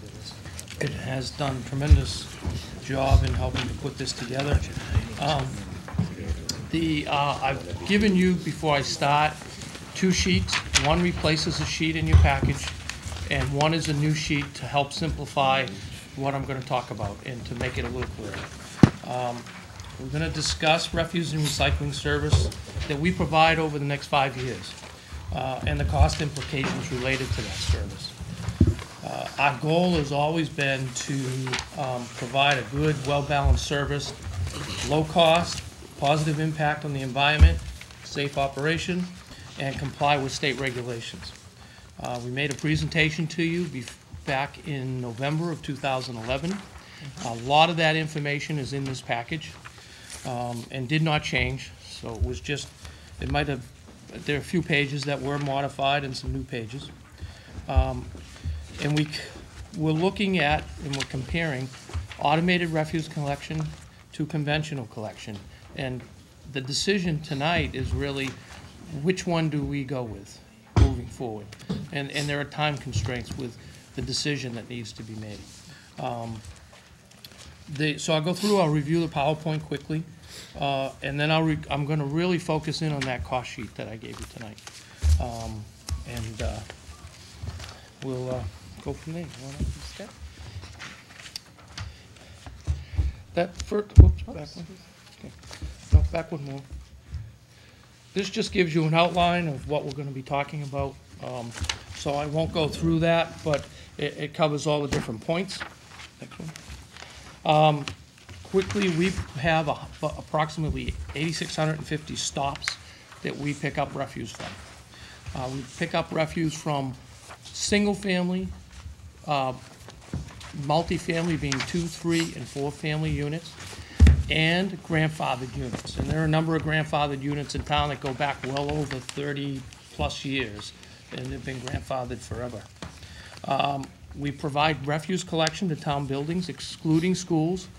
It has done a tremendous job in helping to put this together. I've given you, before I start, 2 sheets. One replaces a sheet in your package, and one is a new sheet to help simplify what I'm going to talk about and to make it a little clearer. We're going to discuss refuse and recycling service that we provide over the next 5 years and the cost implications related to that service. Our goal has always been to provide a good, well-balanced service low cost, positive impact on the environment, safe operation, and comply with state regulations. We made a presentation to you back in November of 2011. A lot of that information is in this package and did not change, so it was just, there are a few pages that were modified and some new pages. And we're looking at and we're comparing automated refuse collection to conventional collection. And the decision tonight is really, which one do we go with moving forward? And there are time constraints with the decision that needs to be made. So I'll go through, I'll review the PowerPoint quickly, and then I'm going to really focus in on that cost sheet that I gave you tonight. We'll go from there. You want to step? That first, whoops, back one. Okay. No, back one more. This just gives you an outline of what we're going to be talking about. So I won't go through that, but it covers all the different points. Next one. Quickly, we have approximately 8,650 stops that we pick up refuse from. We pick up refuse from single-family, multifamily being 2, 3, and 4 family units, and grandfathered units. And there are a number of grandfathered units in town that go back well over 30-plus years, and they've been grandfathered forever. We provide refuse collection to town buildings, excluding schools.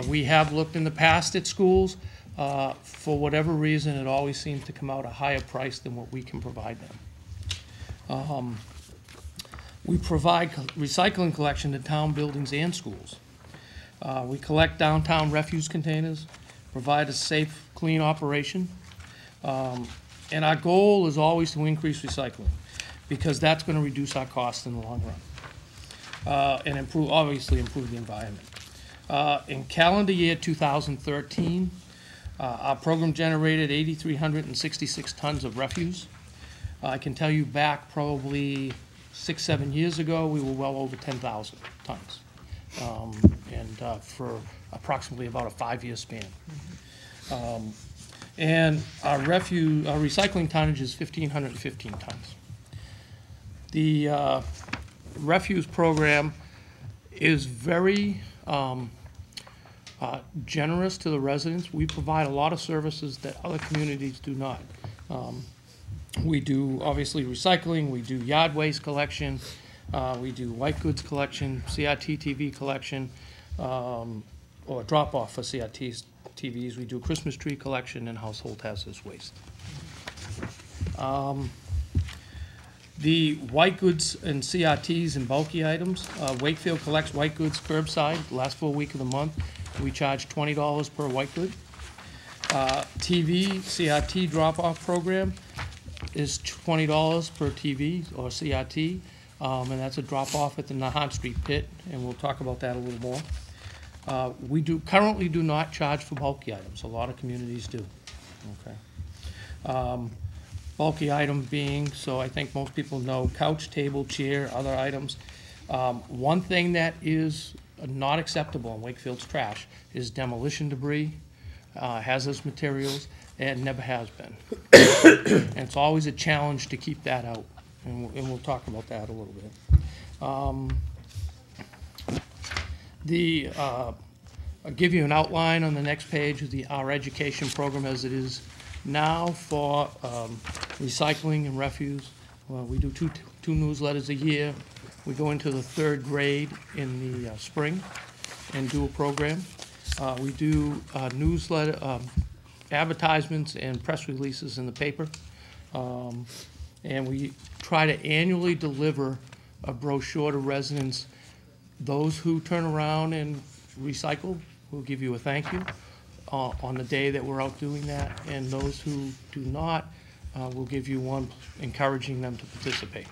We have looked in the past at schools. For whatever reason, it always seems to come out a higher price than what we can provide them. We provide recycling collection to town buildings and schools. We collect downtown refuse containers, provide a safe, clean operation. And our goal is always to increase recycling, because that's going to reduce our costs in the long run, and obviously improve the environment. In calendar year 2013, our program generated 8,366 tons of refuse. I can tell you back probably 6, 7 years ago, we were well over 10,000 tons, and for approximately about a 5-year span. And our recycling tonnage is 1,515 tons. The refuse program is very generous to the residents. We provide a lot of services that other communities do not. We do, obviously, recycling, we do yard waste collection, we do white goods collection, CRT TV collection, or drop-off for CRT TVs. We do Christmas tree collection and household hazardous waste. The white goods and CRTs and bulky items, Wakefield collects white goods curbside the last full week of the month. We charge $20 per white good. TV CRT drop-off program is $20 per TV or CRT, and that's a drop-off at the Nahant Street pit, and we'll talk about that a little more. We currently do not charge for bulky items. A lot of communities do. Okay. Bulky item being, so I think most people know, couch, table, chair, other items. One thing that is not acceptable in Wakefield's trash is demolition debris, hazardous materials, and never has been. And it's always a challenge to keep that out, and we'll talk about that a little bit. I'll give you an outline on the next page of our education program as it is now for recycling and refuse. We do two newsletters a year. We go into the 3rd grade in the spring and do a program. We do newsletter advertisements and press releases in the paper. And we try to annually deliver a brochure to residents. Those who turn around and recycle will give you a thank you on the day that we're out doing that, and those who do not will give you one encouraging them to participate.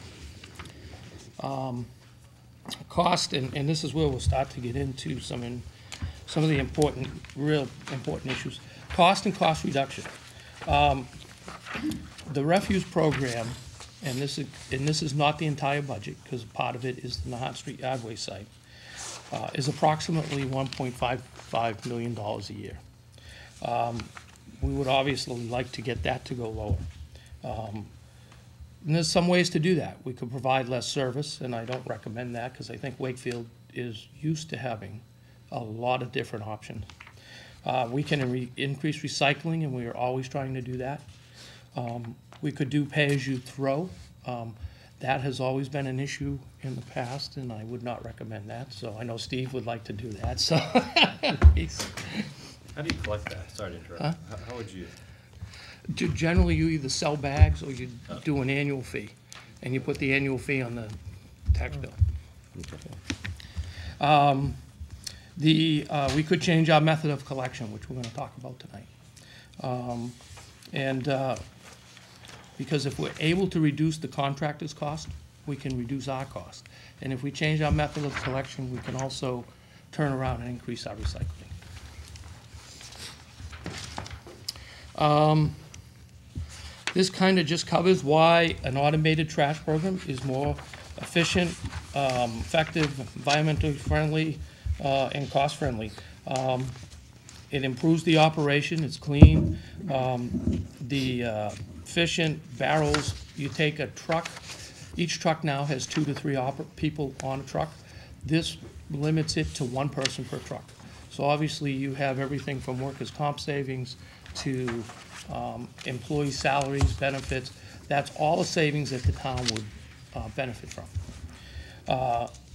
Cost, and this is where we'll start to get into some of the real important issues. Cost and cost reduction. The refuse program, and this is not the entire budget, because part of it is the Nahant Street Yardway site, is approximately $1.55 million a year. We would obviously like to get that to go lower. And there's some ways to do that. We could provide less service, and I don't recommend that because I think Wakefield is used to having a lot of different options. We can increase recycling, and we are always trying to do that. We could do pay-as-you-throw. That has always been an issue in the past, and I would not recommend that. So I know Steve would like to do that, so. How do you collect that? Sorry to interrupt. Huh? How would you? Generally, you either sell bags or you do an annual fee, and you put the annual fee on the tax bill. We could change our method of collection, which we're gonna talk about tonight. Because if we're able to reduce the contractor's cost, we can reduce our cost. And if we change our method of collection, we can also turn around and increase our recycling. This kind of just covers why an automated trash program is more efficient, effective, environmentally friendly, and cost friendly. It improves the operation, it's clean. The efficient barrels, you take a truck, each truck now has 2 to 3 people on a truck. This limits it to 1 person per truck. So obviously you have everything from workers' comp savings to employee salaries, benefits. That's all the savings that the town would benefit from.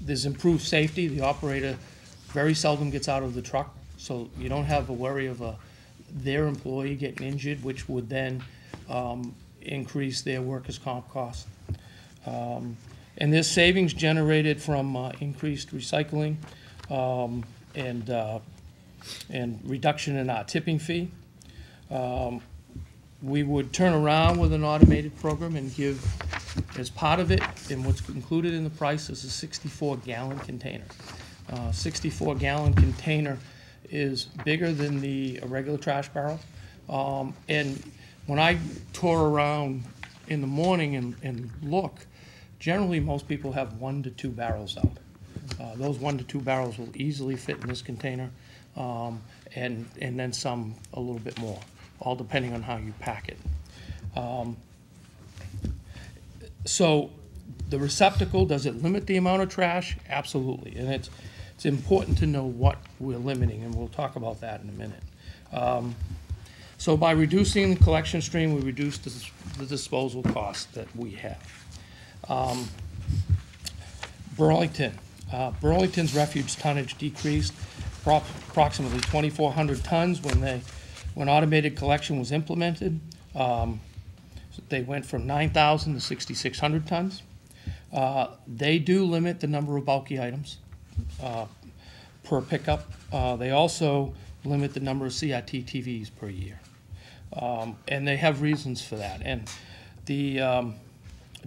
There's improved safety. The operator very seldom gets out of the truck, so you don't have a worry of their employee getting injured, which would then increase their workers' comp costs. And there's savings generated from increased recycling and reduction in our tipping fee. We would turn around with an automated program and give, as part of it, and what's included in the price is a 64-gallon container. 64-gallon container is bigger than the regular trash barrel. And when I tour around in the morning and look, generally most people have 1 to 2 barrels out. Those 1 to 2 barrels will easily fit in this container, and then some a little bit more, all depending on how you pack it. So the receptacle, does it limit the amount of trash? Absolutely, and it's important to know what we're limiting, and we'll talk about that in a minute. So by reducing the collection stream, we reduce the disposal costs that we have. Burlington. Burlington's refuge tonnage decreased approximately 2,400 tons when automated collection was implemented. They went from 9,000 to 6,600 tons. They do limit the number of bulky items per pickup. They also limit the number of CRT TVs per year. And they have reasons for that. And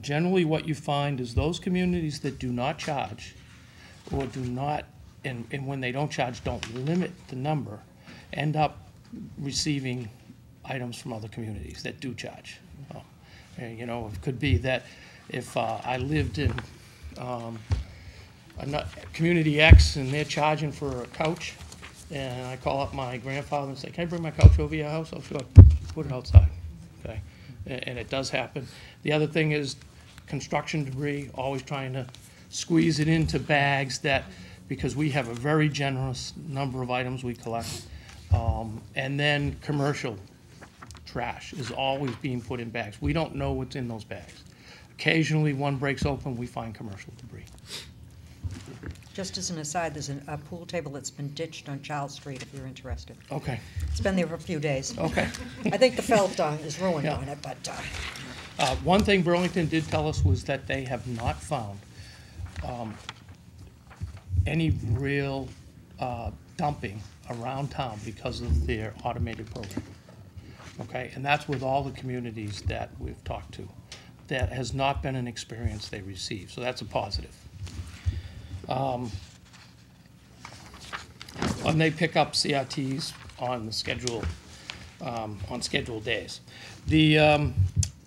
generally what you find is those communities that do not charge or do not, and when they don't charge, don't limit the number, end up receiving items from other communities that do charge. And, you know, it could be that if I lived in community X and they're charging for a couch, and I call up my grandfather and say, can I bring my couch over to your house? Oh, sure, put it outside, okay? And it does happen. The other thing is construction debris, always trying to squeeze it into bags that, because we have a very generous number of items we collect. And then commercial trash is always being put in bags. We don't know what's in those bags. Occasionally, one breaks open, we find commercial debris. Just as an aside, there's a pool table that's been ditched on Charles Street, if you're interested. Okay. It's been there for a few days. Okay. I think the felt is ruined Yeah. on it, but One thing Burlington did tell us was that they have not found any real dumping around town because of their automated program. Okay, and that's with all the communities that we've talked to. That has not been an experience they received, so that's a positive. And they pick up CRTs on the schedule, on scheduled days. The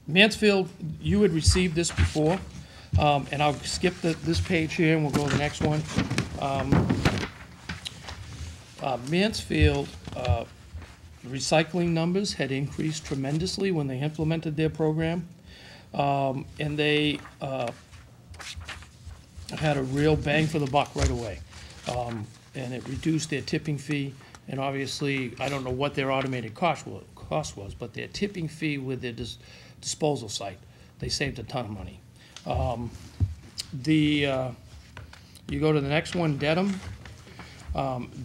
Mansfield, you had received this before, and I'll skip this page here and we'll go to the next one. Mansfield, recycling numbers had increased tremendously when they implemented their program. And they had a real bang for the buck right away. And it reduced their tipping fee, and obviously, I don't know what their automated cost was, but their tipping fee with their disposal site, they saved a ton of money. You go to the next one, Dedham,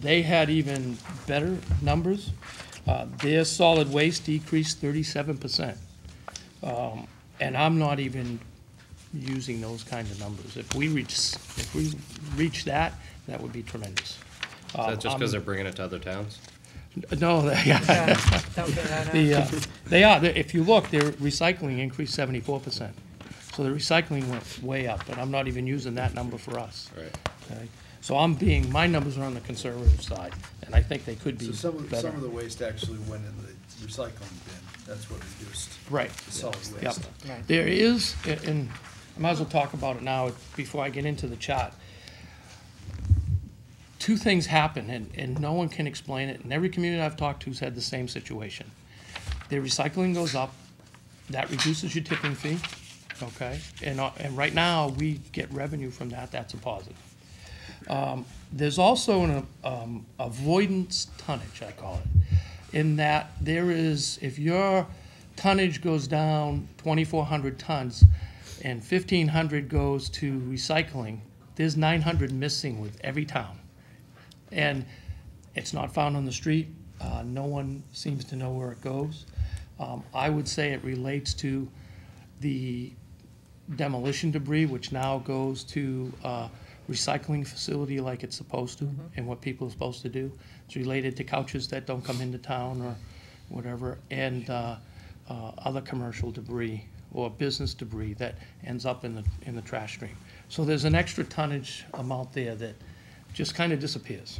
they had even better numbers. Their solid waste decreased 37%. And I'm not even using those kind of numbers. If we reach that, that would be tremendous. Is that just because they're bringing it to other towns? No, they are. If you look, their recycling increased 74%. So the recycling went way up, but I'm not even using that number for us. Right. Okay? So my numbers are on the conservative side, and I think they could be So better. some of the waste actually went in the recycling bin. That's what reduced Right. the solid Yep. waste. There is, and I might as well talk about it now before I get into the chart. Two things happen, and no one can explain it, and every community I've talked to has had the same situation. Their recycling goes up, that reduces your tipping fee, okay? And right now, we get revenue from that, that's a positive. There's also an avoidance tonnage, I call it, in that there is, if your tonnage goes down 2,400 tons and 1,500 goes to recycling, there's 900 missing with every town. And it's not found on the street. No one seems to know where it goes. I would say it relates to the demolition debris, which now goes to recycling facility like it's supposed to, and what people are supposed to do. It's related to couches that don't come into town or whatever, and other commercial debris or business debris that ends up in the trash stream. So there's an extra tonnage amount there that just kind of disappears.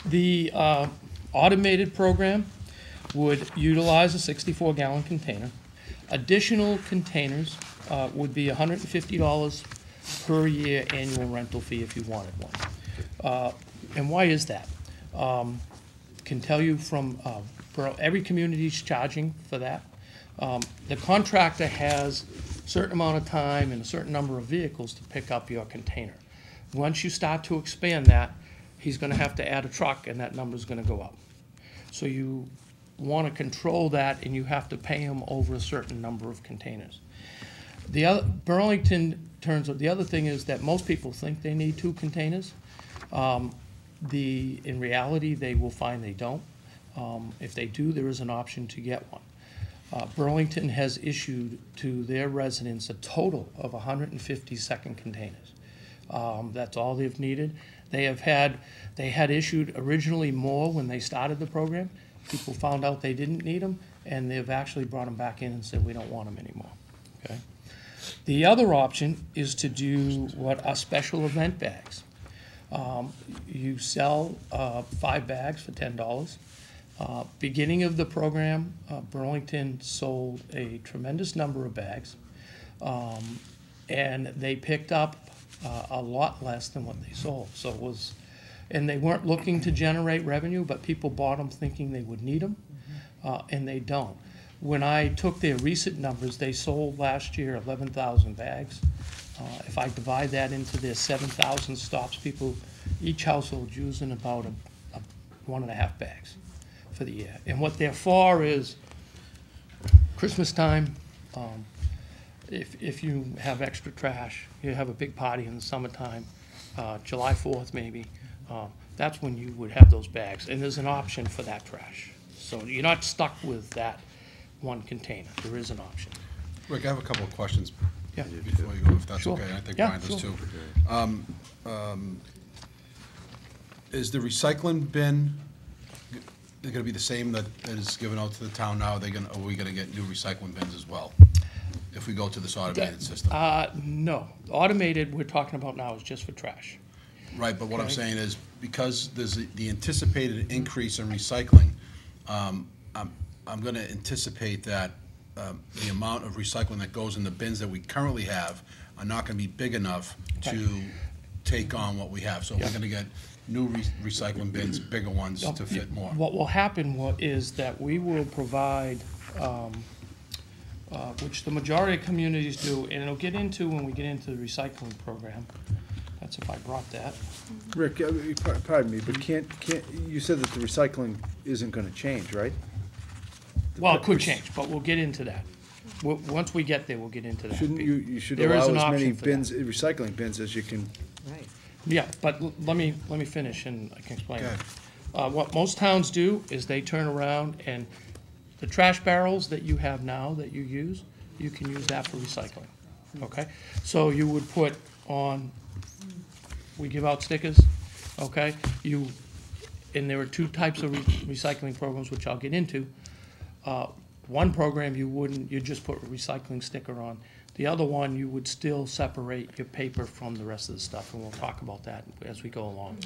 The automated program would utilize a 64-gallon container. Additional containers would be $150 per year annual rental fee if you wanted one. And why is that? Can tell you from every community's charging for that. The contractor has a certain amount of time and a certain number of vehicles to pick up your container. Once you start to expand that, he's going to have to add a truck, and that number's going to go up. So you want to control that, and you have to pay him over a certain number of containers. Burlington turns out, the other thing is that most people think they need 2 containers. In reality, they will find they don't. If they do, there is an option to get one. Burlington has issued to their residents a total of 150 second containers. That's all they've needed. They had issued originally more when they started the program. People found out they didn't need them, and they've actually brought them back in and said, we don't want them anymore, okay? The other option is to do what are special event bags. You sell 5 bags for $10. Beginning of the program, Burlington sold a tremendous number of bags, and they picked up a lot less than what they sold. So it was, and they weren't looking to generate revenue, but people bought them thinking they would need them, and they don't. When I took their recent numbers, they sold last year 11,000 bags. If I divide that into their 7,000 stops, each household using about 1.5 bags for the year. And what they're for is Christmas time. If you have extra trash, you have a big party in the summertime, July 4th maybe, that's when you would have those bags. And there's an option for that trash. So you're not stuck with that one container. There is an option. Rick, I have a couple of questions Yeah. before you go, if that's Sure. okay. I think Yeah, Brian does sure. too. Is the recycling bin going to be the same that is given out to the town now? Are we going to get new recycling bins as well if we go to this automated system? No. Automated we're talking about now is just for trash. Right, but what I'm Okay. saying is, because there's the anticipated increase in recycling, I'm going to anticipate that the amount of recycling that goes in the bins that we currently have are not going to be big enough to take on what we have. So we're going to get new recycling bins, bigger ones to fit more. What will happen is that we will provide, which the majority of communities do, and it'll get into when we get into the recycling program. That's if I brought that. Rick, pardon me, but can't, you said that the recycling isn't gonna change, right? Well, it could change, but we'll get into that. Once we get there, we'll get into that. Shouldn't you should There is allow an as many option for that. bins, recycling bins as you can. Right. Yeah, but let me finish and I can explain Okay. it. What most towns do is they turn around and the trash barrels that you have now that you use, you can use that for recycling, okay? So you would put on, we give out stickers, okay? And there are two types of recycling programs, which I'll get into. One program you wouldn't, you just put a recycling sticker on. The other one, you would still separate your paper from the rest of the stuff, and we'll talk about that as we go along.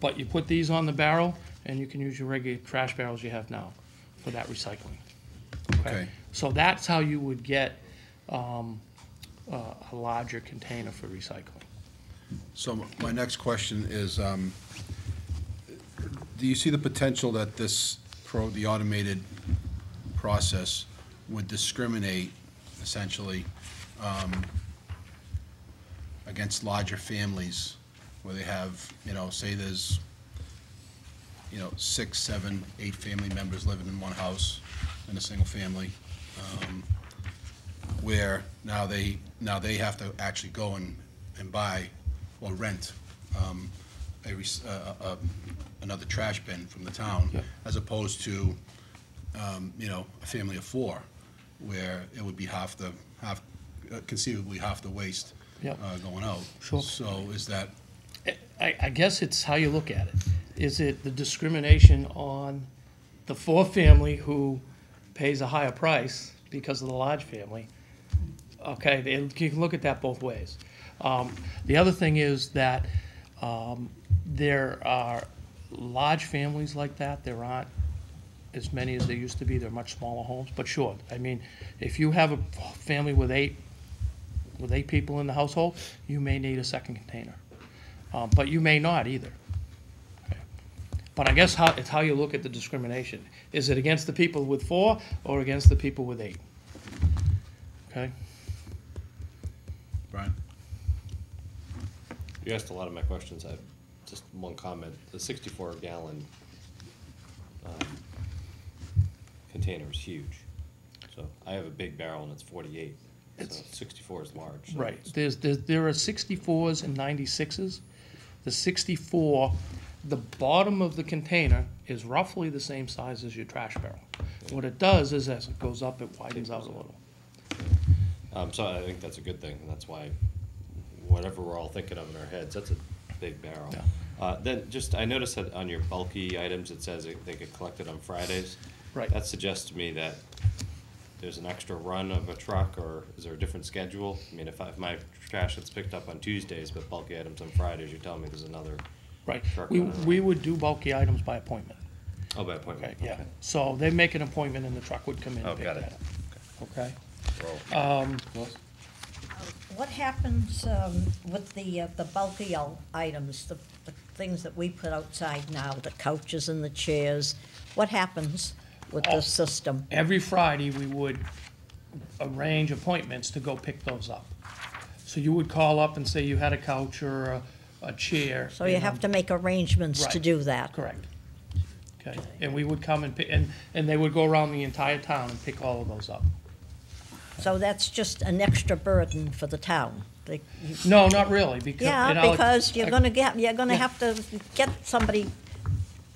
But you put these on the barrel, and you can use your regular trash barrels you have now for that recycling. Okay. So that's how you would get a larger container for recycling. So my next question is, do you see the potential that the automated process would discriminate essentially against larger families where they have, say there's, 6, 7, 8 family members living in one house in a single family, where now they have to actually go and buy or rent another trash bin from the town, as opposed to a family of 4, where it would be conceivably half the waste going out. Sure. So is that? I guess it's how you look at it. Is it the discrimination on the 4 family who pays a higher price because of the large family? Okay, you can look at that both ways. The other thing is that there are large families like that. There aren't as many as there used to be. They're much smaller homes, but sure. I mean, if you have a family with 8 people in the household, you may need a second container, but you may not either. Okay. But I guess it's how you look at the discrimination. Is it against the people with 4 or against the people with 8? Okay. Brian? You asked a lot of my questions. I have just one comment. The 64-gallon container is huge. So I have a big barrel and it's 48. So 64 is large. So Right. There are 64s and 96s. The 64, the bottom of the container is roughly the same size as your trash barrel. What it does is as it goes up, it widens out a little. So I think that's a good thing, and that's why whatever we're all thinking of in our heads, that's a big barrel. Yeah. Then I noticed that on your bulky items, it says they get collected on Fridays. Right. That suggests to me that there's an extra run of a truck, or is there a different schedule? I mean, if my trash gets picked up on Tuesdays, but bulky items on Fridays, you're telling me there's another Right. truck We running. would do bulky items by appointment. Oh, by appointment. Okay, yeah. So they make an appointment and the truck would come in Oh, and pick got it. that up. Okay? Roll. What happens with the bulky items, the things that we put outside now, the couches and the chairs? What happens with this system? Every Friday, we would arrange appointments to go pick those up. So you would call up and say you had a couch or a chair. So you have to make arrangements to Right. do that? Correct. Okay, and we would come and pick, and they would go around the entire town and pick all of those up. So that's just an extra burden for the town? No, not really, because. Yeah, and I'll- because you're gonna Yeah. have to get somebody,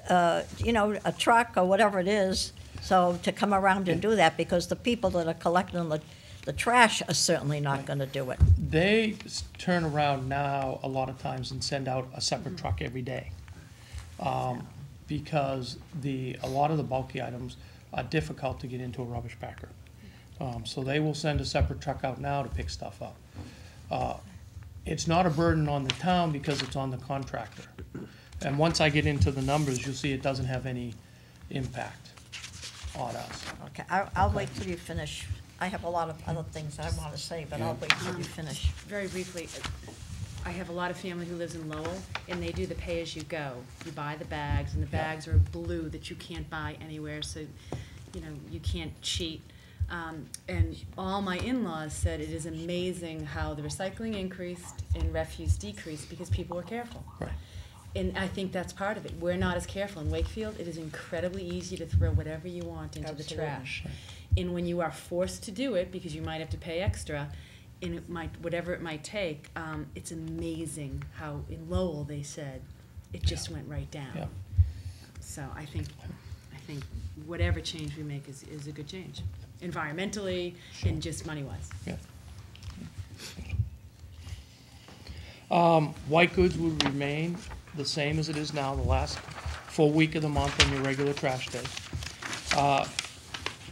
a truck or whatever it is, so to come around and do that, because the people that are collecting the trash are certainly not gonna do it. They turn around now a lot of times and send out a separate truck every day. Because a lot of the bulky items are difficult to get into a rubbish packer. So they will send a separate truck out now to pick stuff up. It's not a burden on the town because it's on the contractor. And once I get into the numbers, you'll see it doesn't have any impact on us. Okay, I'll wait till you finish. I have a lot of other things I want to say, but I'll wait till you finish. Very briefly, I have a lot of family who lives in Lowell, and they do the pay-as-you-go. You buy the bags, and the bags are blue that you can't buy anywhere, so, you know, you can't cheat. And all my in-laws said it is amazing how the recycling increased and refuse decreased because people were careful. Right. And I think that's part of it. We're not as careful. In Wakefield, it is incredibly easy to throw whatever you want into the trash. And when you are forced to do it, because you might have to pay extra, and it might, whatever it might take, it's amazing how in Lowell, they said, it just went right down. Yeah. So I think whatever change we make is a good change, environmentally and just money-wise. Yeah. White goods would remain the same as it is now, the last full week of the month on your regular trash day.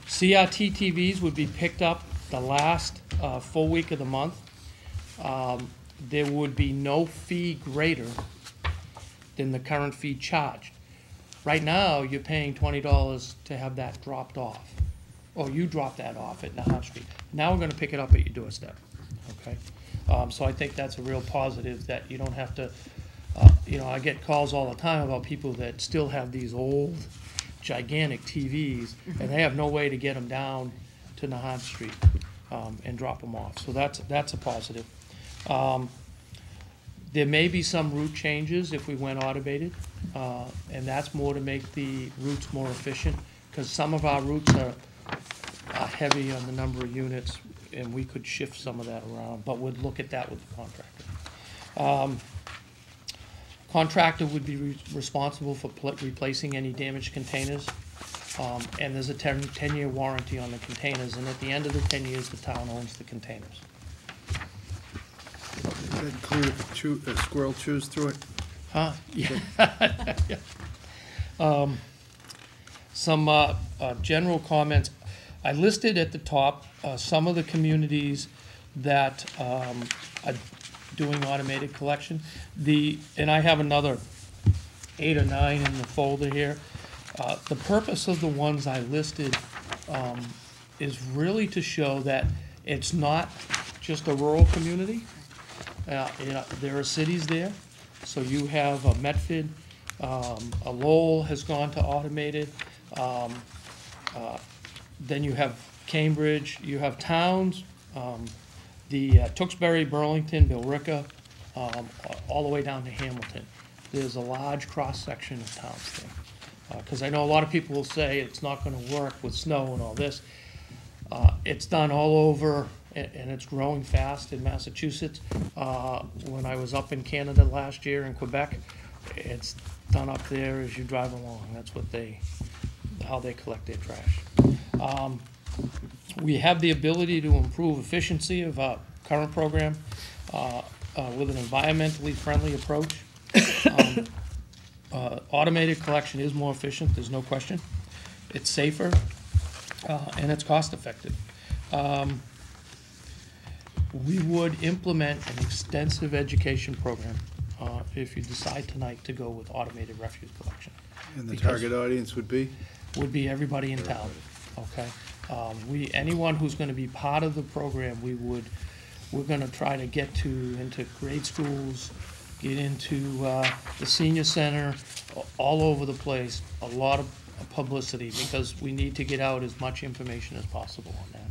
CRT TVs would be picked up the last full week of the month. There would be no fee greater than the current fee charged. Right now, you're paying $20 to have that dropped off, or you drop that off at Nahat Street. Now we're gonna pick it up at your doorstep, okay? So I think that's a real positive, that you don't have to, you know, I get calls all the time about people that still have these old, gigantic TVs, and they have no way to get them down to Nahat Street and drop them off. So that's a positive. There may be some route changes if we went automated, and that's more to make the routes more efficient, because some of our routes are heavy on the number of units, and we could shift some of that around, but we'd look at that with the contractor. Contractor would be responsible for replacing any damaged containers, and there's a 10-year warranty on the containers, and at the end of the 10 years, the town owns the containers. Does that include if a squirrel chews through it? Huh? Yeah. Some general comments. I listed at the top some of the communities that are doing automated collection. And I have another 8 or 9 in the folder here. The purpose of the ones I listed is really to show that it's not just a rural community. You know, there are cities there. So you have a Medford, a Lowell has gone to automated. Then you have Cambridge, you have towns, the Tewksbury, Burlington, Billerica, all the way down to Hamilton. There's a large cross-section of towns there. Because I know a lot of people will say it's not going to work with snow and all this. It's done all over, and it's growing fast in Massachusetts. When I was up in Canada last year in Quebec, it's done up there as you drive along. That's what how they collect their trash. We have the ability to improve efficiency of our current program with an environmentally friendly approach. Automated collection is more efficient, there's no question. It's safer, and it's cost-effective. We would implement an extensive education program if you decide tonight to go with automated refuse collection. And the target audience would be? Would be everybody in town, okay? Anyone who's gonna be part of the program, we're gonna try to get into grade schools, get into the senior center, all over the place, a lot of publicity, because we need to get out as much information as possible on that.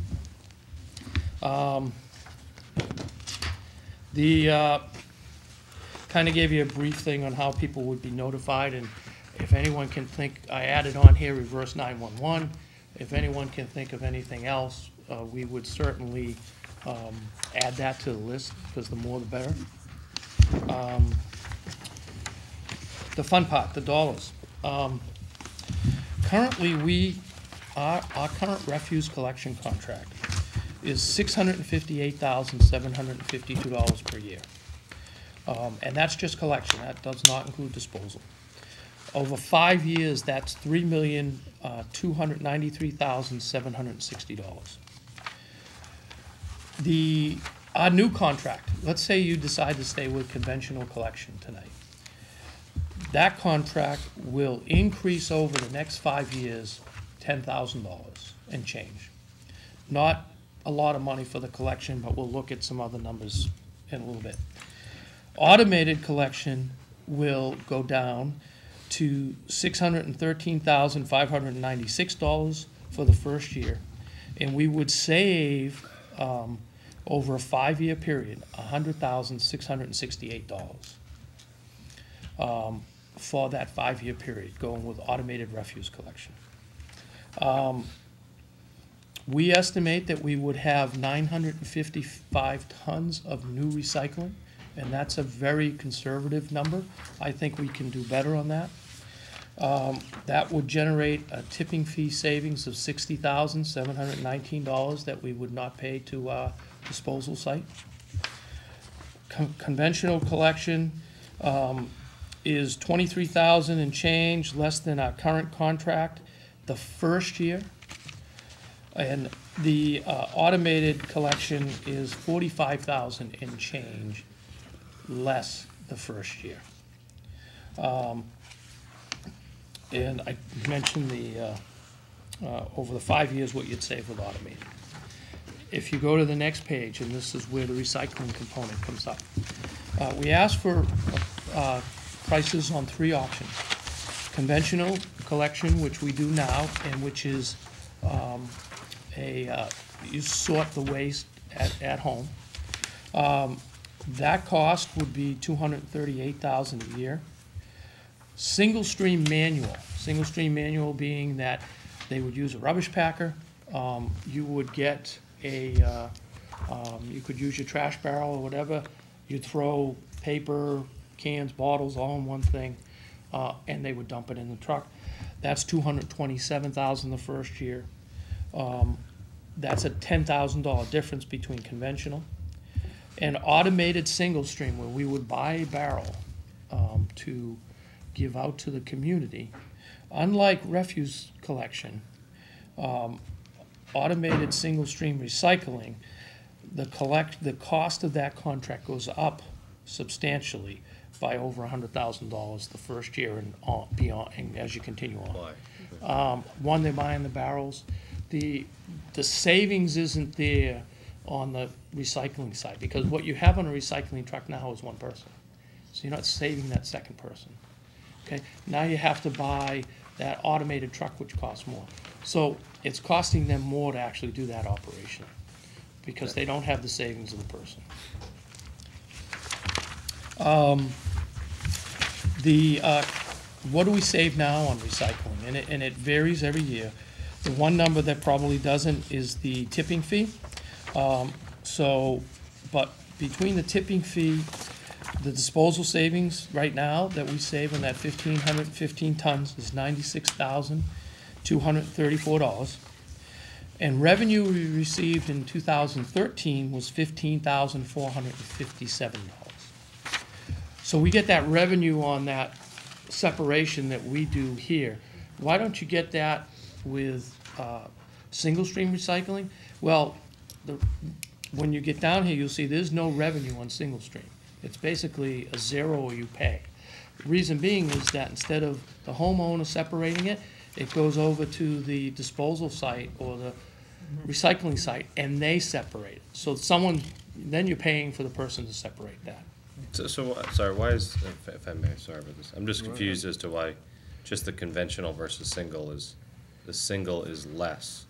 Kind of gave you a brief thing on how people would be notified, and if anyone can think, I added on here reverse 911. If anyone can think of anything else, we would certainly add that to the list, because the more the better. The fun part, the dollars. Currently, our current refuse collection contract is $658,752 per year. And that's just collection, that does not include disposal. Over 5 years, that's $3,293,760. Our new contract, let's say you decide to stay with conventional collection tonight. That contract will increase over the next 5 years, $10,000 and change. Not a lot of money for the collection, but we'll look at some other numbers in a little bit. Automated collection will go down to $613,596 for the first year, and we would save, over a 5-year period, $100,668 for that 5-year period, going with automated refuse collection. We estimate that we would have 955 tons of new recycling, and that's a very conservative number. I think we can do better on that. That would generate a tipping fee savings of $60,719 that we would not pay to our disposal site. Conventional collection is $23,000 and change, less than our current contract the first year. And the automated collection is $45,000 and change, less the first year. And I mentioned the over the 5 years what you'd save with automated. If you go to the next page, and this is where the recycling component comes up, we asked for prices on 3 options. Conventional collection, which we do now, and which is you sort the waste at home. That cost would be $238,000 a year. Single stream manual being that they would use a rubbish packer. You would get you could use your trash barrel or whatever. You'd throw paper, cans, bottles all in one thing, and they would dump it in the truck. That's $227,000 the first year. That's a $10,000 difference between conventional and automated single stream, where we would buy a barrel to give out to the community. Unlike refuse collection, automated single stream recycling, the cost of that contract goes up substantially by over $100,000 the first year and beyond, and as you continue on. Why? One, they're buying the barrels. The savings isn't there on the recycling side, because what you have on a recycling truck now is one person. So you're not saving that second person. Okay? Now you have to buy that automated truck, which costs more. So it's costing them more to actually do that operation, because they don't have the savings of the person. What do we save now on recycling? And it varies every year. The one number that probably doesn't is the tipping fee. But between the tipping fee, the disposal savings right now that we save on that 1,515 tons is $96,234. And revenue we received in 2013 was $15,457. So we get that revenue on that separation that we do here. Why don't you get that with single stream recycling? Well, when you get down here, you'll see there's no revenue on single stream. It's basically a zero or you pay. The reason being is that instead of the homeowner separating it, it goes over to the disposal site or the recycling site, and they separate it. So then you're paying for the person to separate that. So, sorry, why is, if I may, sorry about this, I'm just confused as to why just the conventional versus single is, the single is less.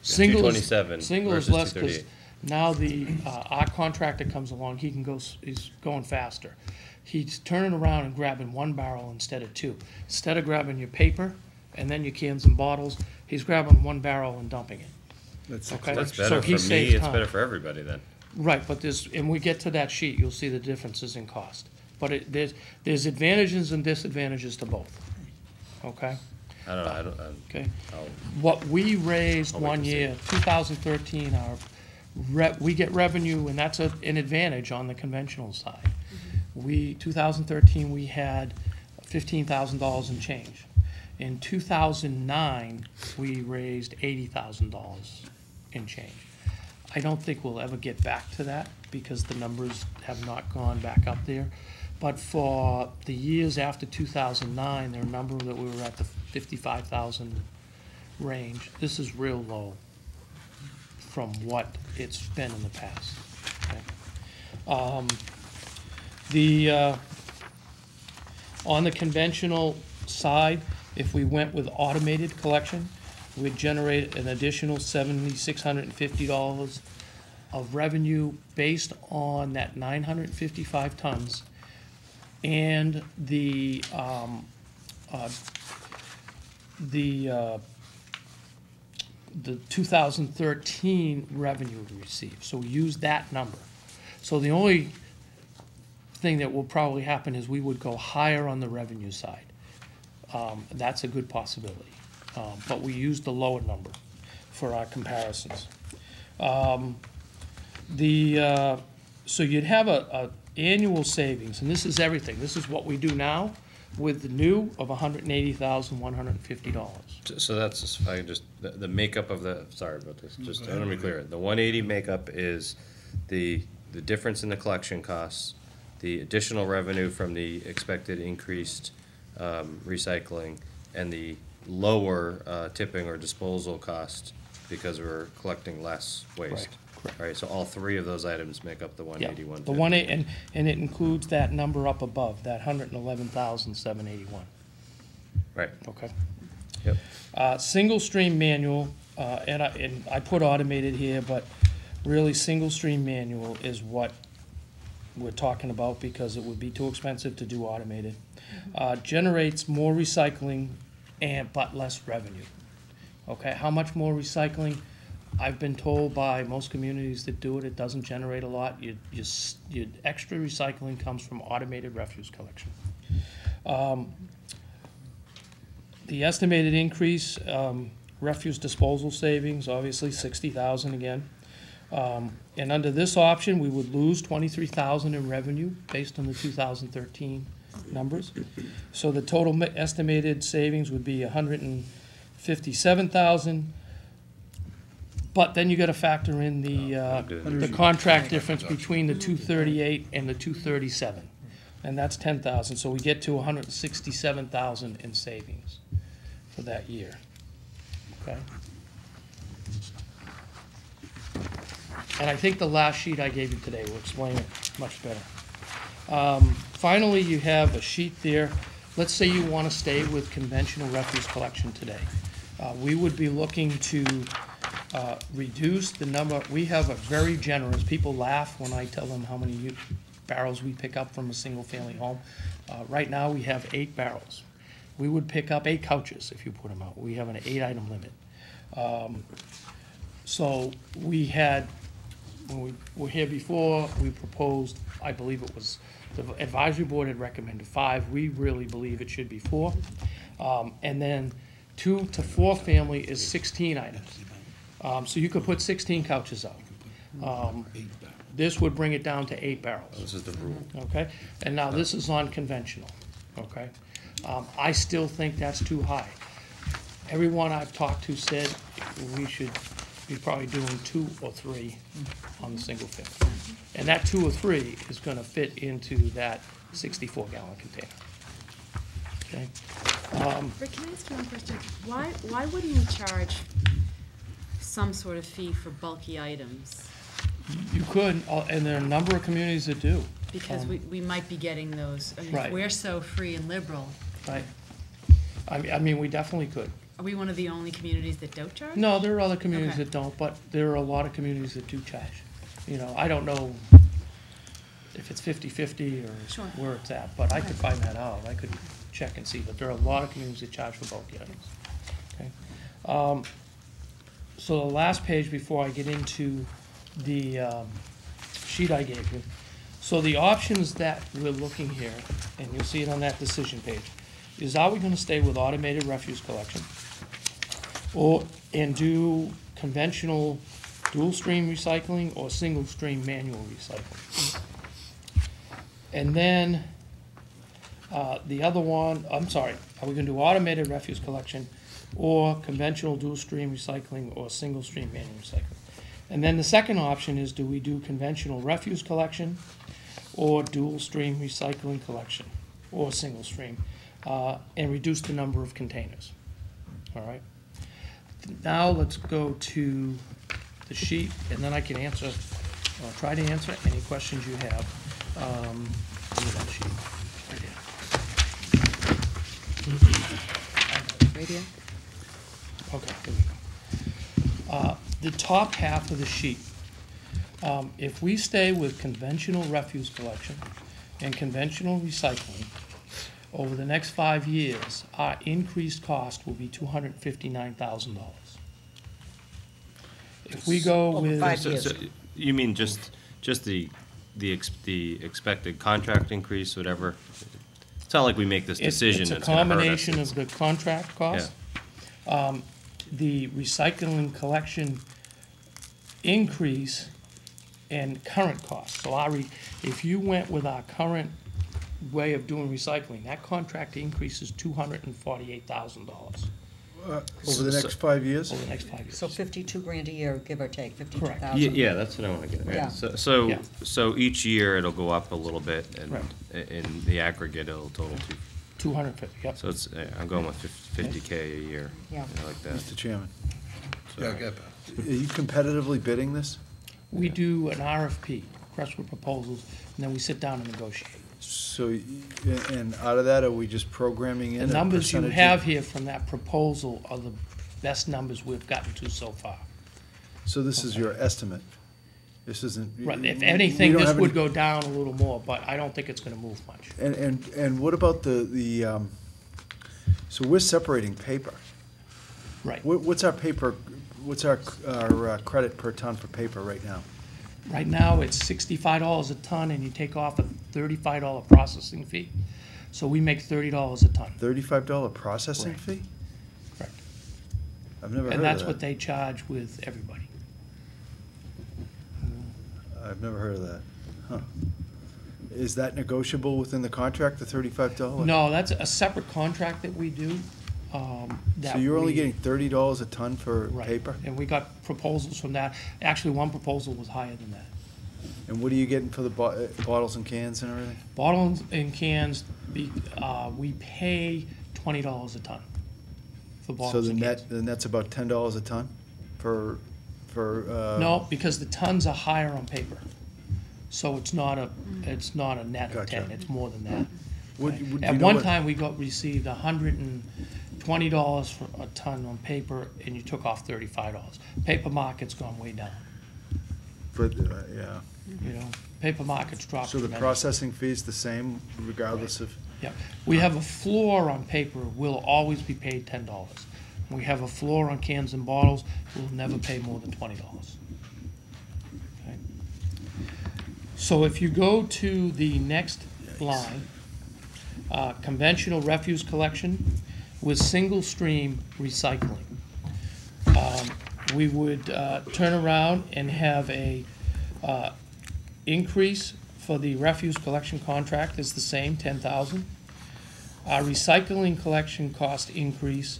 Single is 227 single is versus less because 238. now our contractor comes along, he's going faster. He's turning around and grabbing one barrel instead of 2. Instead of grabbing your paper and then your cans and bottles, he's grabbing one barrel and dumping it. Okay? That's So better he for me, saves it's time. better for everybody then. Right, but and we get to that sheet, you'll see the differences in cost. But there's advantages and disadvantages to both, okay? I don't know, Okay. What we raised I'll wait one to see. year, 2013, we get revenue, and that's an advantage on the conventional side. 2013, we had $15,000 in change. In 2009, we raised $80,000 in change. I don't think we'll ever get back to that because the numbers have not gone back up there. But for the years after 2009, there are a number that we were at the 55,000 range. This is real low from what it's been in the past. Okay? On the conventional side, if we went with automated collection, we'd generate an additional $7,650 of revenue based on that 955 tons and the 2013 revenue we received. So we use that number. So the only thing that will probably happen is we would go higher on the revenue side. That's a good possibility. But we used the lower number for our comparisons. So you'd have a annual savings, and this is everything. This is what we do now with the new of $180,150. So that's, just- if I can just, the makeup of the, sorry about this, just, I want to be clear. The 180 makeup is the difference in the collection costs, the additional revenue from the expected increased recycling, and the lower tipping or disposal cost because we're collecting less waste. Correct. All right, so all three of those items make up the 180, Yeah, 150. the 180, and it includes that number up above, that 111,781. Right. Okay. Yep. Single stream manual, and I put automated here, but really single stream manual is what we're talking about because it would be too expensive to do automated. Generates more recycling but less revenue. Okay, how much more recycling? I've been told by most communities that do it, it doesn't generate a lot. Your extra recycling comes from automated refuse collection. The estimated increase, refuse disposal savings, obviously 60,000 again. And under this option, we would lose 23,000 in revenue based on the 2013 numbers. So the total estimated savings would be 157,000. But then you got to factor in the contract difference between the 238 and the 237, and that's 10,000. So we get to 167,000 in savings for that year. Okay. And I think the last sheet I gave you today will explain it much better. Finally, you have a sheet there. Let's say you want to stay with conventional refuse collection today. We would be looking to reduce the number. We have a very generous, people laugh when I tell them how many barrels we pick up from a single-family home. Right now, we have 8 barrels. We would pick up 8 couches if you put them out. We have an 8-item limit. So we had, when we were here before, we proposed, I believe it was, the advisory board had recommended 5. We really believe it should be 4. And then 2 to 4 family is 16 items. So you could put 16 couches out. This would bring it down to 8 barrels. This is the rule. Okay? And now this is on conventional, okay? I still think that's too high. Everyone I've talked to said we should be probably doing 2 or 3 on the single family. And that 2 or 3 is gonna fit into that 64-gallon container. Okay? Rick, can I ask you one question? Why wouldn't we charge some sort of fee for bulky items? You could, and there are a number of communities that do. Because we might be getting those. I mean, Right. if we're so free and liberal, Right. I mean, we definitely could. are we one of the only communities that don't charge? No, there are other communities Okay. that don't, but there are a lot of communities that do charge. You know, I don't know if it's 50/50 or Sure. where it's at, but I could find that out. I could check and see, but there are a lot of communities that charge for bulky items. Okay. So the last page before I get into the sheet I gave you. So the options that we're looking here, and you'll see it on that decision page, is are we gonna stay with automated refuse collection? And do conventional dual stream recycling or single stream manual recycling? And then, the other one, I'm sorry, are we gonna do automated refuse collection or conventional dual stream recycling or single stream manual recycling? And then the second option is, do we do conventional refuse collection or dual stream recycling collection or single stream, and reduce the number of containers? All right. Now let's go to the sheet, and then I can answer, or try to answer any questions you have. Look at that sheet, right here. right here. Okay, here we go. The top half of the sheet, if we stay with conventional refuse collection and conventional recycling, over the next 5 years, our increased cost will be $259,000. If we go Over with. 5 years. So you mean just the expected contract increase, whatever? It's not like we make this decision, It's a it's gonna hurt us. combination of the contract cost, the recycling collection increase, and current costs. So if you went with our current way of doing recycling, that contract increase is $248,000 Over the next 5 years? over the next 5 years. So 52 grand a year, give or take, Correct. 52,000. Yeah, that's what I wanna get at. Yeah. Yeah. So each year it'll go up a little bit, and Correct. in the aggregate, it'll total to, 250, yep. so it's, I'm going with 50K a year. Yeah. I like that. Mr. Chairman, Yeah, get are you competitively bidding this? We do an RFP, request for proposals, and then we sit down and negotiate. So, and out of that, are we just programming in The a numbers you percentage? have here from that proposal are the best numbers we've gotten to so far. So this is your estimate? This isn't? Right, if we anything, don't this have would any- go down a little more, but I don't think it's gonna move much. And what about so we're separating paper. Right. What's our paper, what's our credit per ton for paper right now? Right now, it's $65 a ton, and you take off a $35 processing fee. So we make $30 a ton. $35 processing Right. fee? Correct. I've never heard And of that's what that. they charge with everybody. I've never heard of that. Huh. Is that negotiable within the contract, the $35? No, that's a separate contract that we do. So you're only getting $30 a ton for Right. paper? And we got proposals from that. Actually, one proposal was higher than that. And what are you getting for the bottles and cans and everything? Bottles and cans, we pay $20 a ton for So bottles and cans. the net's about $10 a ton for? No, because the tons are higher on paper. So it's not a net of Gotcha. 10, it's more than that. Would- Okay. would you At know one what- time, we received $120 for a ton on paper, and you took off $35. Paper market's gone way down, But, yeah. you know? Paper market's dropped So the tremendously. processing fee's the same regardless of? Yeah, we have a floor on paper, we'll always be paid $10. We have a floor on cans and bottles, we'll never pay more than $20. Okay? So if you go to the next line, conventional refuse collection with single stream recycling. We would turn around and have a increase for the refuse collection contract is the same, 10,000. Our recycling collection cost increase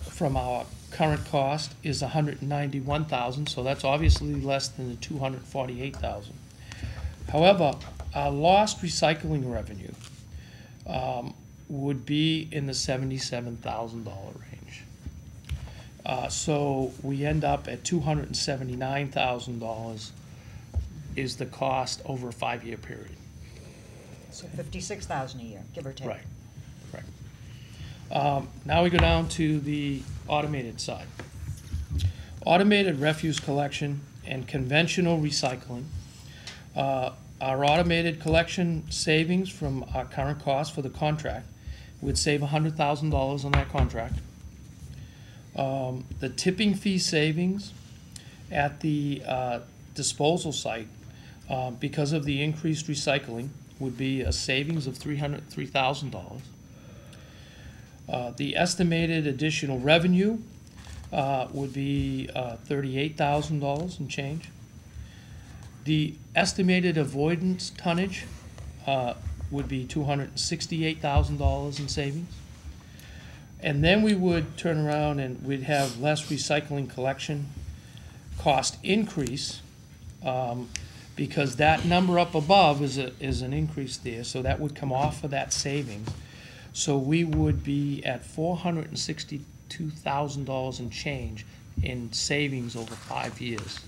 from our current cost is 191,000, so that's obviously less than the 248,000. However, our lost recycling revenue would be in the $77,000 range. So we end up at $279,000 is the cost over a 5-year period. So 56,000 a year, give or take. Right, correct. Now we go down to the automated side. Automated refuse collection and conventional recycling. Our automated collection savings from our current cost for the contract would save $100,000 on that contract. The tipping fee savings at the disposal site, because of the increased recycling, would be a savings of $303,000. The estimated additional revenue would be $38,000 and change. The estimated avoidance tonnage would be $268,000 in savings. And then we would turn around and we'd have less recycling collection cost increase, because that number up above is an increase there, so that would come off of that savings. So we would be at $462,000 in change in savings over 5 years.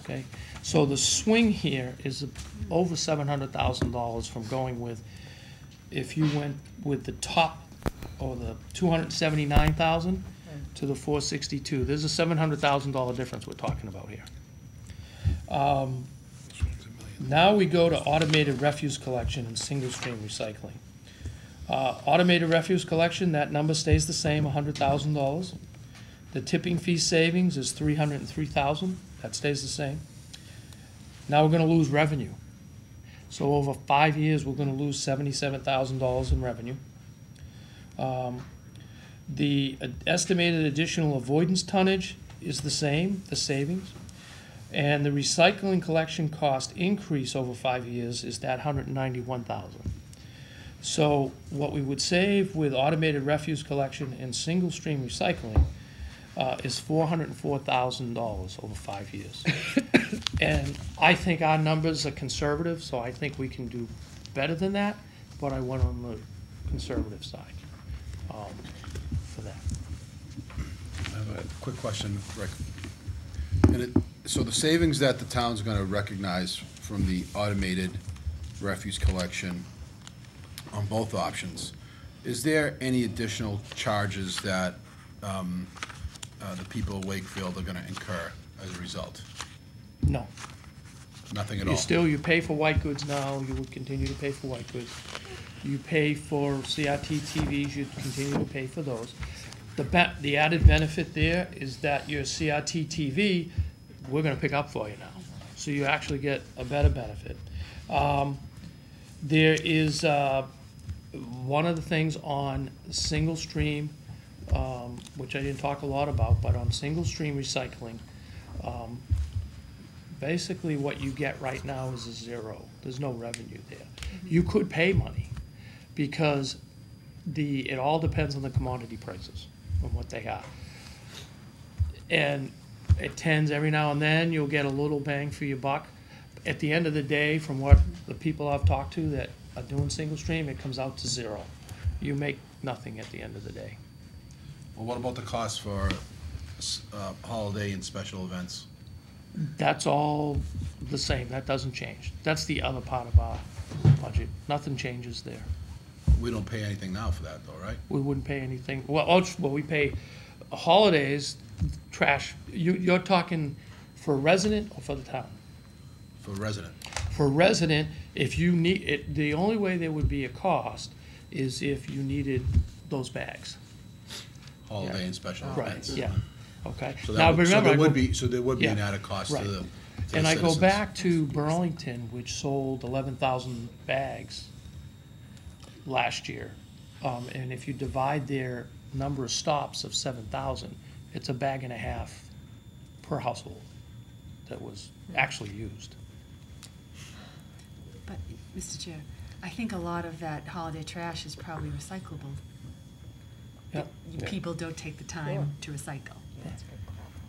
Okay? So the swing here is over $700,000 from going with, if you went with the top, or the 279,000 to the 462, there's a $700,000 difference we're talking about here. Now we go to automated refuse collection and single stream recycling. Automated refuse collection, that number stays the same, $100,000. The tipping fee savings is $303,000, that stays the same. Now we're gonna lose revenue. So over 5 years, we're gonna lose $77,000 in revenue. The estimated additional avoidance tonnage is the same, the savings. And the recycling collection cost increase over 5 years is that $191,000. So what we would save with automated refuse collection and single stream recycling is $404,000 over 5 years. And I think our numbers are conservative, so I think we can do better than that, but I went on the conservative side for that. I have a quick question, Rick. So the savings that the town's gonna recognize from the automated refuse collection on both options, is there any additional charges that the people of Wakefield are gonna incur as a result? No. Nothing at all? You pay for white goods now, you would continue to pay for white goods. You pay for CRT TVs, you'd continue to pay for those. The added benefit there is that your CRT TV, we're gonna pick up for you now. So you actually get a better benefit. There is, one of the things on single stream, which I didn't talk a lot about, but on single stream recycling, basically what you get right now is a zero. There's no revenue there. You could pay money because it all depends on the commodity prices and what they are. And it tends, every now and then, you'll get a little bang for your buck. At the end of the day, from what the people I've talked to that are doing single stream, it comes out to zero. You make nothing at the end of the day. Well, what about the cost for holiday and special events? That's all the same, that doesn't change. That's the other part of our budget. Nothing changes there. We don't pay anything now for that, though, right? We wouldn't pay anything, well, we pay holidays, trash. You're talking for a resident or for the town? For a resident. For a resident, if you need, the only way there would be a cost is if you needed those bags. Holiday and special events. Right, yeah, okay. So Now, that would, remember, so there would be an yeah, added cost to right. the And I go citizens. back to Burlington, which sold 11,000 bags last year. And if you divide their number of stops of 7,000, it's a bag and a half per household that was actually used. But, Mr. Chair, I think a lot of that holiday trash is probably recyclable. Yep. People don't take the time to recycle.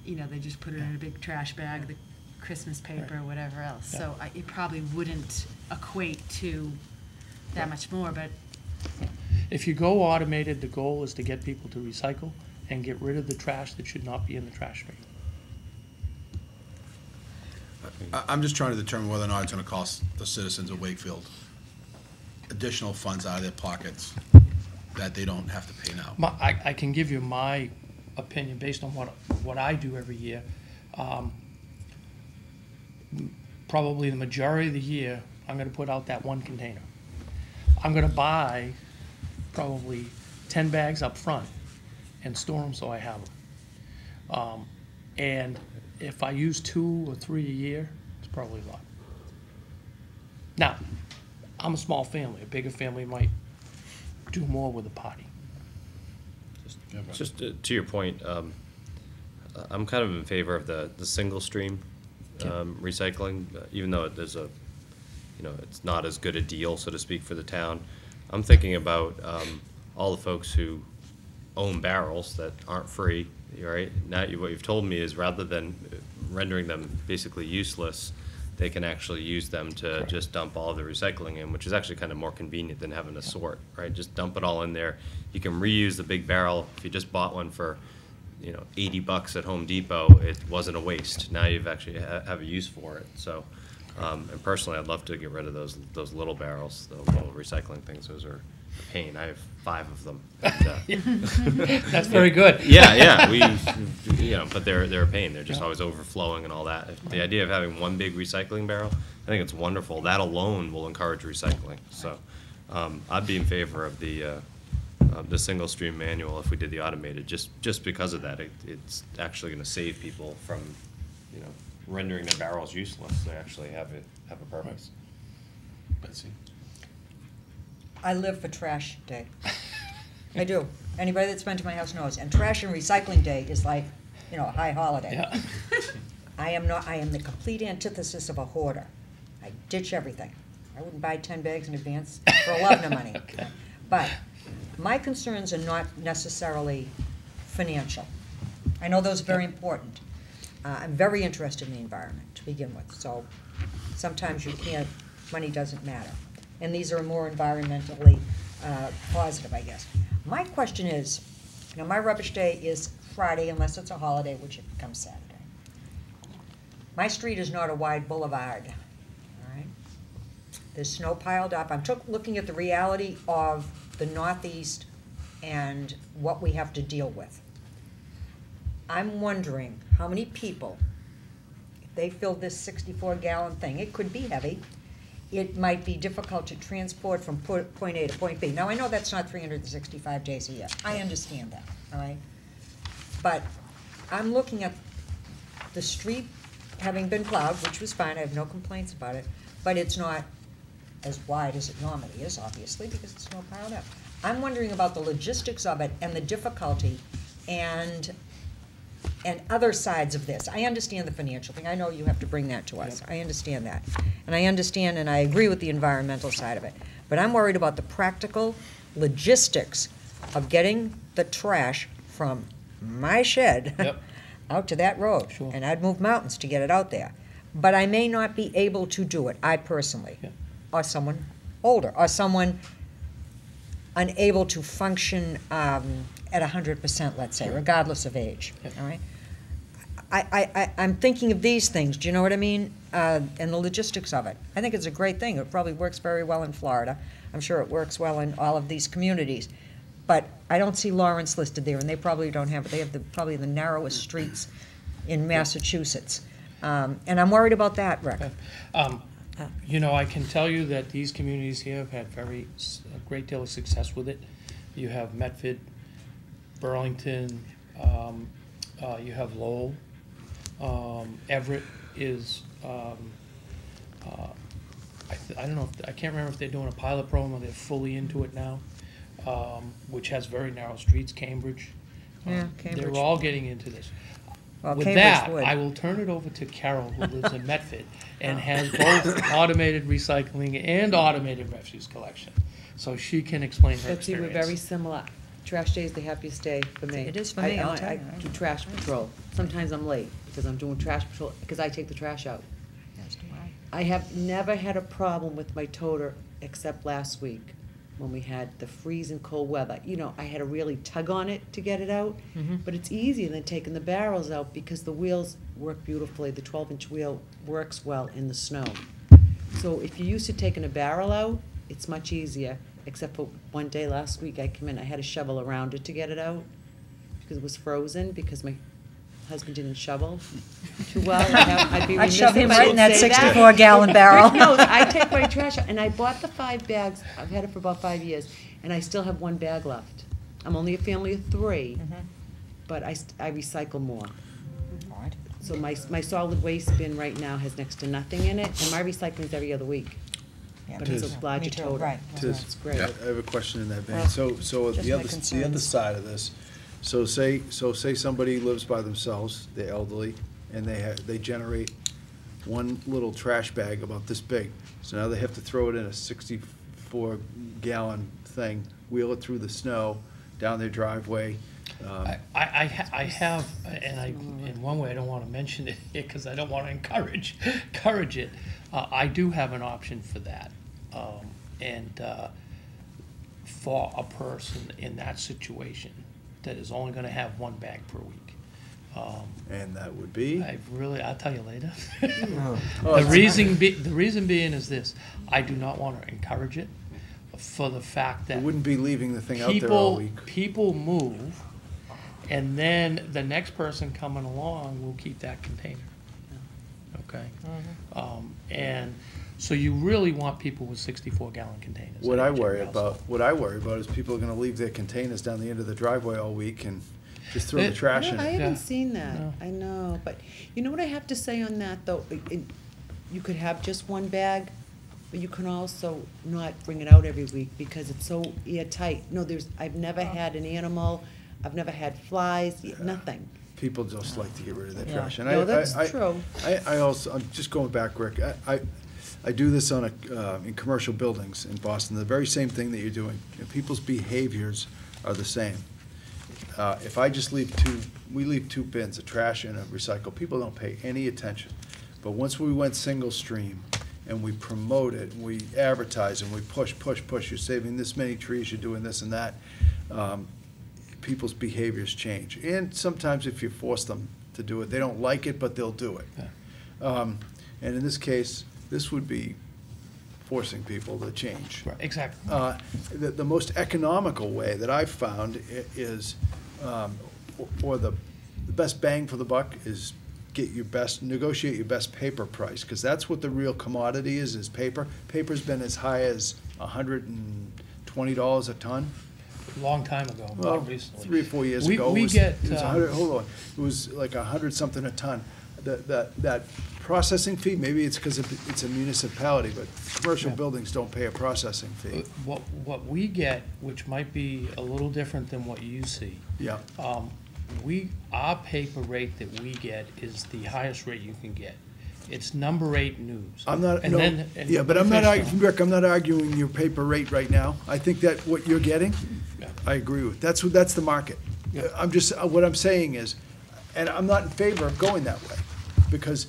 You know, they just put it in a big trash bag, the Christmas paper, whatever else. So it probably wouldn't equate to that much more, but If you go automated, the goal is to get people to recycle and get rid of the trash that should not be in the trash stream. I'm just trying to determine whether or not it's gonna cost the citizens of Wakefield additional funds out of their pockets that they don't have to pay now. I can give you my opinion based on what I do every year. Probably the majority of the year, I'm gonna put out that one container. I'm gonna buy probably 10 bags up front and store them so I have them. And if I use 2 or 3 a year, it's probably a lot. Now, I'm a small family. A bigger family might do more with a potty. Just to your point, I'm kind of in favor of the single stream recycling, even though there's it's not as good a deal, so to speak, for the town. I'm thinking about all the folks who own barrels that aren't free, right? Now, what you've told me is rather than rendering them basically useless, they can actually use them to just dump all of the recycling in, which is actually kind of more convenient than having to sort, right? Just dump it all in there. You can reuse the big barrel. If you just bought one for $80 at Home Depot, it wasn't a waste. Now you've actually have a use for it. So, and personally, I'd love to get rid of those little barrels, the little recycling things. Those are a pain. I have 5 of them. That's very good. Yeah, but they're a pain. They're just always overflowing and all that. The idea of having one big recycling barrel, I think it's wonderful. That alone will encourage recycling. So, I'd be in favor of the single stream manual if we did the automated, just because of that. It's actually going to save people from, rendering their barrels useless. They actually have a purpose. Betsy? I live for trash day. I do. Anybody that's been to my house knows. And trash and recycling day is like, a high holiday. Yeah. I am the complete antithesis of a hoarder. I ditch everything. I wouldn't buy 10 bags in advance for a lot of money. But my concerns are not necessarily financial. I know those are very important. I'm very interested in the environment to begin with. So sometimes money doesn't matter. And these are more environmentally positive, I guess. My question is, my rubbish day is Friday unless it's a holiday, which it becomes Saturday. My street is not a wide boulevard, all right? There's snow piled up. I'm looking at the reality of the Northeast and what we have to deal with. I'm wondering how many people, if they filled this 64-gallon thing, it could be heavy, it might be difficult to transport from point A to point B. Now, I know that's not 365 days a year. I understand that, all right? But I'm looking at the street having been plowed, which was fine, I have no complaints about it, but it's not as wide as it normally is, obviously, because it's snow piled up. I'm wondering about the logistics of it and the difficulty and other sides of this. I understand the financial thing. I know you have to bring that to us. I understand that. And I understand and I agree with the environmental side of it. But I'm worried about the practical logistics of getting the trash from my shed out to that road. Sure. And I'd move mountains to get it out there. But I may not be able to do it, I personally, or someone older, or someone unable to function at 100%, let's say, regardless of age, all right? I'm thinking of these things, do you know what I mean? And the logistics of it. I think it's a great thing. It probably works very well in Florida. I'm sure it works well in all of these communities. But I don't see Lawrence listed there, and they probably don't have it. They have probably the narrowest streets in Massachusetts. And I'm worried about that, Rick. I can tell you that these communities here have had a great deal of success with it. You have Medford, Burlington, you have Lowell. Everett is, I don't know, I can't remember if they're doing a pilot program or they're fully into it now, which has very narrow streets. Cambridge. Cambridge. They're all getting into this. Well, With Cambridge that, would. I will turn it over to Carol, who lives in Medford, and has both automated recycling and automated refuse collection. So she can explain her Betsy, we're experience. very similar. Trash day is the happiest day for me. It is for me, I'll tell I you. do trash patrol. Sometimes I'm late because I'm doing trash patrol, because I take the trash out. As do I. I have never had a problem with my toter except last week when we had the freezing cold weather. I had to really tug on it to get it out, but it's easier than taking the barrels out because the wheels work beautifully. The 12-inch wheel works well in the snow. So if you're used to taking a barrel out, it's much easier, except for one day last week I came in, I had to shovel around it to get it out because it was frozen because my husband didn't shovel too well. I'd be I'd remiss shove him if I right in that didn't say 64-gallon barrel. No, I take my trash out, and I bought the 5 bags. I've had it for about 5 years, and I still have 1 bag left. I'm only a family of 3, but I recycle more. All right. So my solid waste bin right now has next to nothing in it, and my recycling is every other week. Yeah, But me it's too. a larger Me too, total. right. It's great. I have a question in that vein. Well, So just the my other concerns. side of this, so say somebody lives by themselves, they're elderly, and they generate one little trash bag about this big. So now they have to throw it in a 64-gallon thing, wheel it through the snow, down their driveway. I have, in one way, I don't want to mention it here because I don't want to encourage it. I do have an option for that. And for a person in that situation, that is only gonna have one bag per week. And that would be? I'll tell you later. Oh, The reason being is this, I do not want to encourage it for the fact that You wouldn't be leaving the thing out there all week. people move, and then the next person coming along will keep that container. Okay? And so you really want people with 64-gallon containers. What in I every worry household. about is people are gonna leave their containers down the end of the driveway all week and just throw the trash in No, I it. haven't seen that. I know, but you know what I have to say on that, though? You could have just one bag, but you can also not bring it out every week because it's so airtight. No, I've never had an animal, I've never had flies, nothing. People just like to get rid of their Yeah. trash. And No, that's true. I also, I'm just going back, Rick, I do this in commercial buildings in Boston, the very same thing that you're doing. And people's behaviors are the same. If I just we leave two bins, a trash and a recycle, people don't pay any attention. But once we went single stream and we promote it, and we advertise and we push, you're saving this many trees, you're doing this and that, people's behaviors change. And sometimes if you force them to do it, they don't like it, but they'll do it. And in this case, this would be forcing people to change. Right, exactly. The most economical way that I've found is, or the best bang for the buck is negotiate your best paper price, because that's what the real commodity is paper. Paper's been as high as $120 a ton. Long time ago, Well, not recently. 3 or 4 years ago. We it was, get, it was 100, hold on, it was like 100-something a ton. That processing fee, maybe it's because it's a municipality, but commercial buildings don't pay a processing fee. What we get, which might be a little different than what you see. Yeah. Our paper rate that we get is the highest rate you can get. It's number 8 news. I'm not, And no, then- and yeah, but I'm not, finish on- Rick, I'm not arguing your paper rate right now. I think that what you're getting, I agree with. That's the market. I'm just, what I'm saying is, and I'm not in favor of going that way, because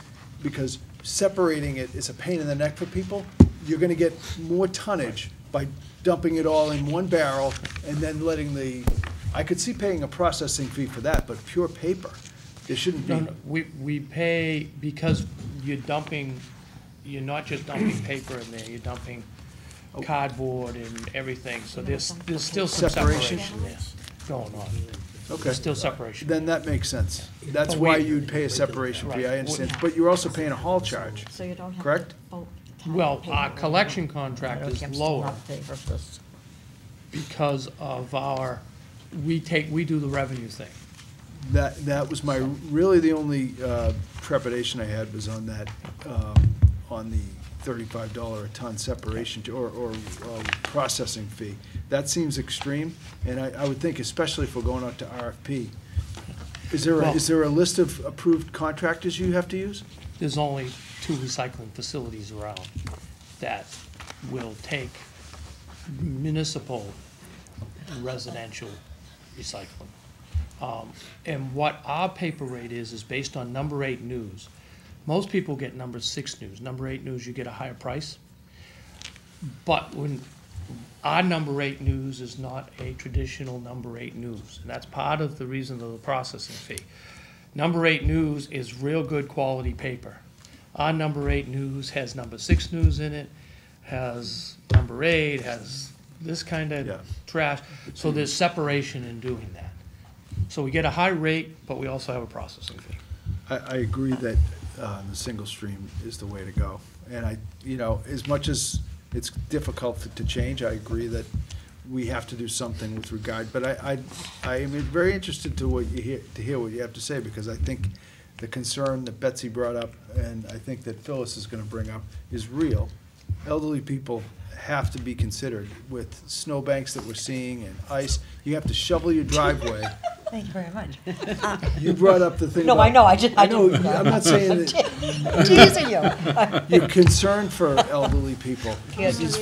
separating it is a pain in the neck for people. You're gonna get more tonnage by dumping it all in one barrel and then letting I could see paying a processing fee for that, but pure paper, there shouldn't be. No, we pay, because you're not just dumping paper in there, you're dumping cardboard and everything, so there's still some separation there going on. Okay. There's still separation. Then that makes sense. That's But why we- you'd pay a separation fee, I Right. understand. But you're also paying a haul charge, So you don't have to correct? vote. Well, our collection contract Okay, is I'm still lower not in favor of this. because of we do the revenue thing. That was really the only trepidation I had was on that, on the $35 a ton separation or processing fee. That seems extreme, and I would think, especially if we're going out to RFP. Is there a list of approved contractors you have to use? There's only 2 recycling facilities around that will take municipal residential recycling. And what our paper rate is based on number 8 news. Most people get number 6 news. Number 8 news, you get a higher price. But when our number 8 news is not a traditional number 8 news, and that's part of the reason of the processing fee. Number 8 news is real good quality paper. Our number 8 news has number 6 news in it, has number 8, has this kind of trash. So there's separation in doing that. So we get a high rate, but we also have a processing fee. I agree that the single stream is the way to go. And as much as it's difficult to change, I agree that we have to do something with regard. But I am very interested to hear what you have to say, because I think the concern that Betsy brought up, and I think that Phyllis is going to bring up, is real. Elderly people have to be considered with snowbanks that we're seeing and ice. You have to shovel your driveway. Thank you very much. You brought up the thing No, about. I know, I know, didn't. I'm not saying I'm that. teasing you. You're concerned for elderly people.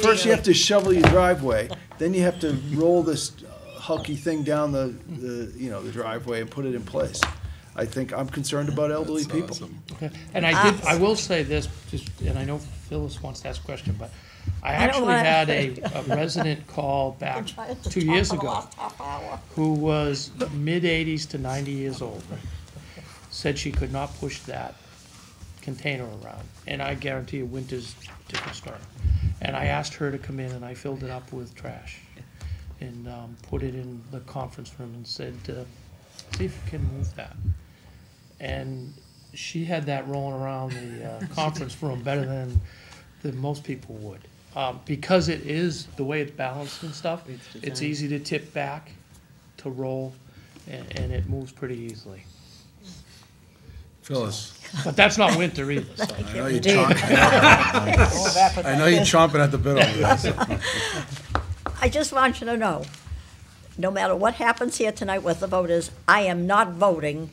First you have to shovel your driveway, then you have to roll this hulky thing down the driveway and put it in place. I think I'm concerned about elderly people. Okay. And I will say this, and I know Phyllis wants to ask a question, but I I don't actually wanna- had a resident call back 2 years ago who was mid-80s to 90 years old. Said she could not push that container around, and I guarantee you winter's a different story. And I asked her to come in, and I filled it up with trash and put it in the conference room and said, see if you can move that. And she had that rolling around the conference room better than most people would. Because it is, the way it's balanced and stuff, it's easy to tip back, to roll, and it moves pretty easily. Phyllis. But that's not winter either, so. I know you're chomping. I know you're chomping at the bit over there. I just want you to know, no matter what happens here tonight with the voters, I am not voting.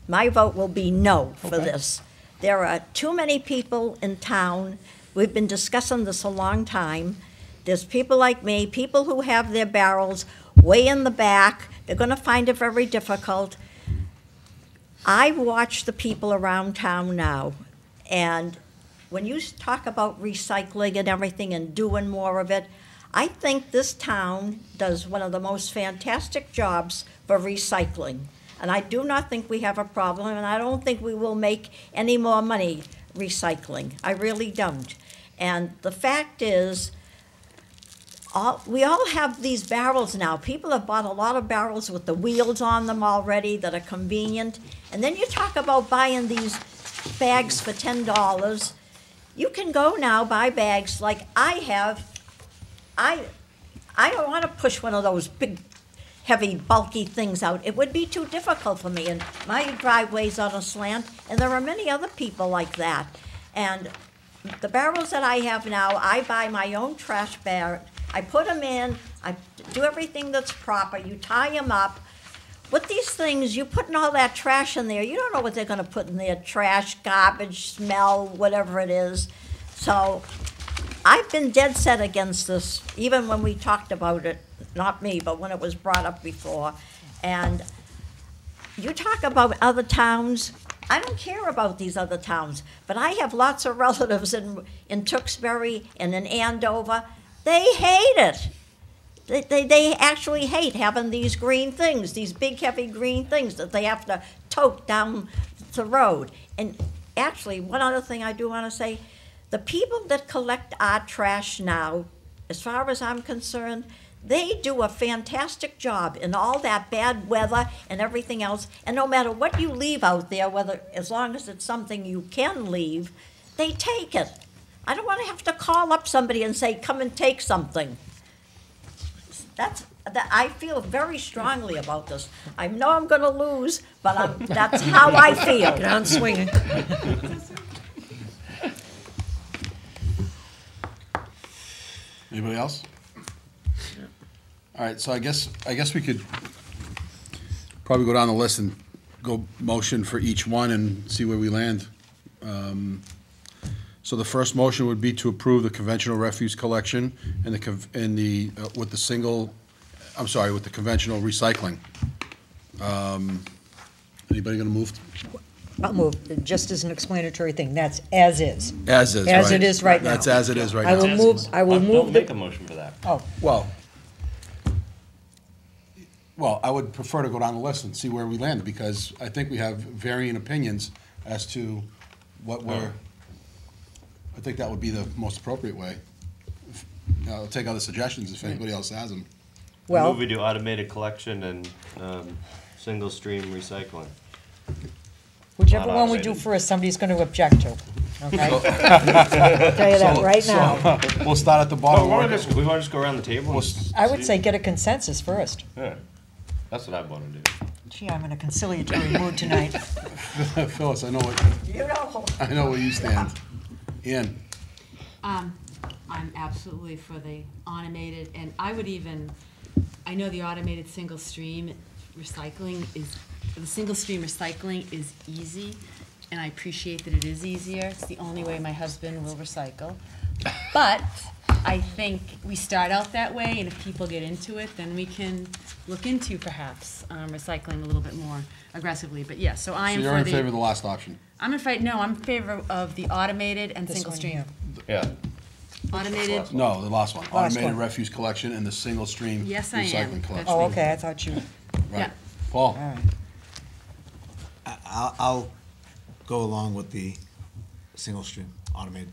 My vote will be no for this. There are too many people in town. We've been discussing this a long time. There's people like me, people who have their barrels way in the back. They're going to find it very difficult. I watch the people around town now, and when you talk about recycling and everything and doing more of it, I think this town does one of the most fantastic jobs for recycling. And I do not think we have a problem, and I don't think we will make any more money recycling. I really don't. And the fact is, we all have these barrels now. People have bought a lot of barrels with the wheels on them already that are convenient. And then you talk about buying these bags for $10. You can go now buy bags like I have. I don't want to push one of those big, heavy, bulky things out. It would be too difficult for me. And my driveway's on a slant, and there are many other people like that. And the barrels that I have now, I buy my own trash bag. I put them in, I do everything that's proper, you tie them up. With these things, you're putting all that trash in there, you don't know what they're gonna put in there, trash, garbage, smell, whatever it is. So, I've been dead set against this, even when we talked about it, not me, but when it was brought up before. And you talk about other towns, I don't care about these other towns, but I have lots of relatives in Tewksbury and in Andover. They hate it. They actually hate having these green things, these big, heavy green things that they have to tote down the road. And actually, one other thing I do want to say, the people that collect our trash now, as far as I'm concerned, they do a fantastic job in all that bad weather and everything else. And no matter what you leave out there, whether as long as it's something you can leave, they take it. I don't want to have to call up somebody and say, come and take something. I feel very strongly about this. I know I'm going to lose, but that's how I feel. Get on swinging. Anybody else? All right, so I guess we could probably go down the list and go motion for each one and see where we land. So the first motion would be to approve the conventional refuse collection and with the conventional recycling. Anybody gonna move? I'll move, just as an explanatory thing, that's as is. As is, right. As it is right now. That's as it is right now. I will move. Don't make a motion for that. Oh, Well, I would prefer to go down the list and see where we land, because I think we have varying opinions as to what I think that would be the most appropriate way. I'll take other suggestions if anybody else has them. well, Move we do automated collection and single stream recycling. whichever Not one we do automated. first, somebody's going to object to, okay? I'll tell you that right now. We'll start at the bottom. We want to just go around the table? and I would see? say get a consensus first. Yeah, that's what I want to do. Gee, I'm in a conciliatory mood tonight. Phyllis, I know You know. I know where you stand. Ian? I'm absolutely for the automated, and I know the automated single stream recycling is easy, and I appreciate that it is easier. It's the only way my husband will recycle. But I think we start out that way, and if people get into it, then we can look into perhaps recycling a little bit more aggressively. But yeah, so I am for the. So you're in favor of the last option? I'm in favor of the automated and This single one stream. here. Yeah. Automated, No, the last one. Last Automated one. refuse collection and the single stream Yes, I am. recycling collection. Oh, okay, I thought you, yeah. Right. Paul? all right. I'll go along with the single stream automated.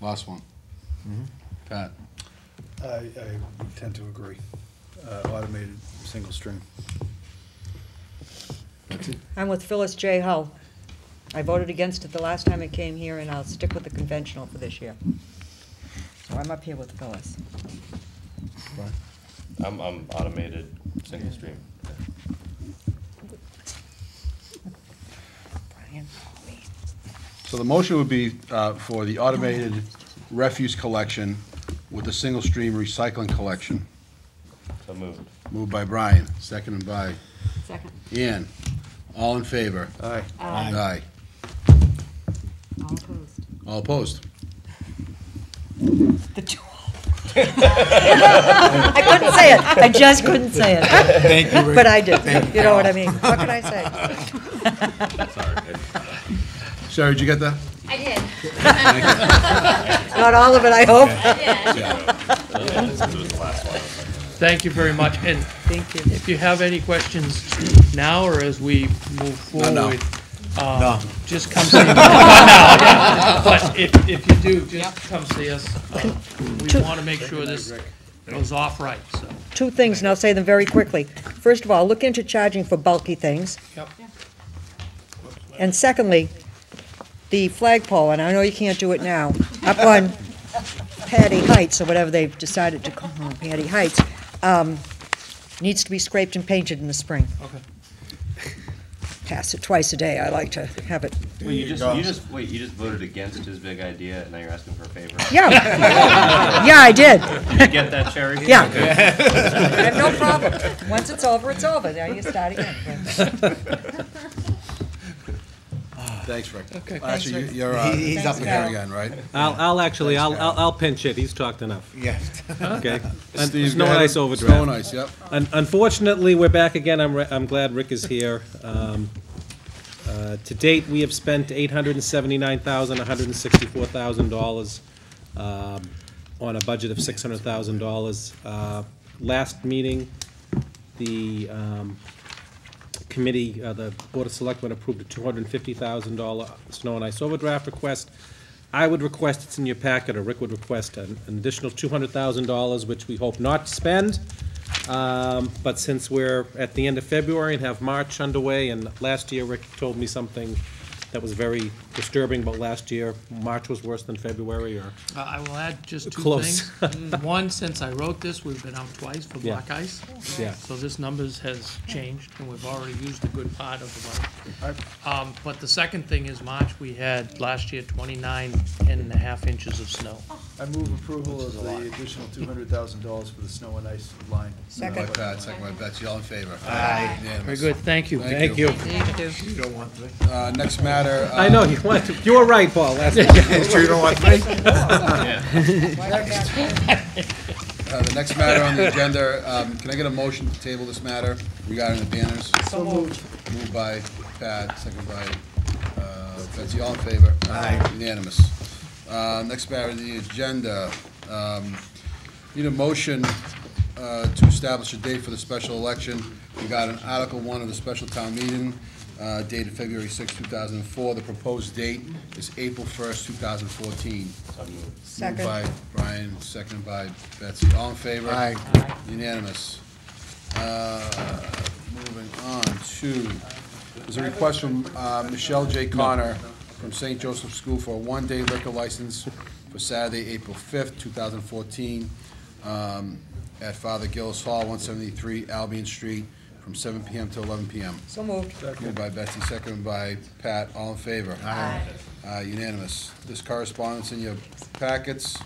Last one. Pat? I tend to agree. Automated, single stream. I'm with Phyllis J. Hull. I voted against it the last time it came here, and I'll stick with the conventional for this year. So I'm up here with Phyllis. I'm automated, single stream. Brian, So the motion would be for the automated refuse collection with the single stream recycling collection. So moved. Moved by Brian, seconded by Second. Ian. All in favor? Aye. Aye. All opposed. All opposed? The two. I couldn't say it. I just couldn't say it. Thank you, Rick. But I did. You know what I mean? What can I say? Sherry, did you get that? I did. Not all of it, I hope. Thank you very much, and Thank you. if you have any questions now or as we move forward, No. just come see me. No, but if you do, just come see us. We want to make sure this goes off right, so. Two things, and I'll say them very quickly. First of all, look into charging for bulky things. Yep. And secondly, the flagpole, and I know you can't do it now, up on Patty Heights, or whatever they've decided to call it, Patty Heights, needs to be scraped and painted in the spring. Okay. Pass it twice a day. I like to have it. Wait, you just voted against his big idea, and now you're asking for a favor? Yeah. Yeah, I did. Did you get that, Cherry? Yeah. Okay. I have no problem. Once it's over, it's over. Now you start again. Thanks, Rick. Okay. Actually, Rick. you're, He's up up here again. again, right? I'll pinch it, he's talked enough. Yeah. Okay. And Steve, snow go and ahead. ice overdraft. Snow and ice, yep. Unfortunately, we're back again. I'm glad Rick is here. To date, we have spent $879,164,000 on a budget of $600,000. Last meeting, the committee, the Board of Selectmen approved a $250,000 snow and ice overdraft request. I would request, it's in your packet, or Rick would request an additional $200,000, which we hope not to spend. But since we're at the end of February and have March underway, and last year Rick told me something that was very disturbing about last year, March was worse than February, or? I will add just two Close. things. One, since I wrote this, we've been out twice for Yeah. black ice. Yeah. So this numbers has changed, and we've already used a good part of the money. But the second thing is March, we had last year 29.5 inches of snow. I move approval of the additional $200,000 for the snow and ice line. Second by Pat, second by Betsy, all in favor? Aye. Unanimous. Very good, thank you. Thank you. You don't want three? Next matter. I know, you want to, you were right, Paul, last time. It's true, you don't want three? The next matter on the agenda, can I get a motion to table this matter regarding the banners? So moved. Moved by Pat, second by Betsy, all in favor? Aye. Unanimous. Next matter on the agenda, need a motion to establish a date for the special election. We got an Article 1 of the special town meeting dated February 6, 2004. The proposed date is April 1st, 2014. Second. Moved by Brian, seconded by Betsy. All in favor? Aye. Unanimous. Moving on to, there's a request from Michelle J. Connor from St. Joseph School for a one-day liquor license for Saturday, April 5th, 2014, at Father Gillis Hall, 173 Albion Street, from 7 p.m. to 11 p.m. So moved. Moved by Betsy, seconded by Pat. All in favor? Aye. Unanimous. This correspondence in your packets.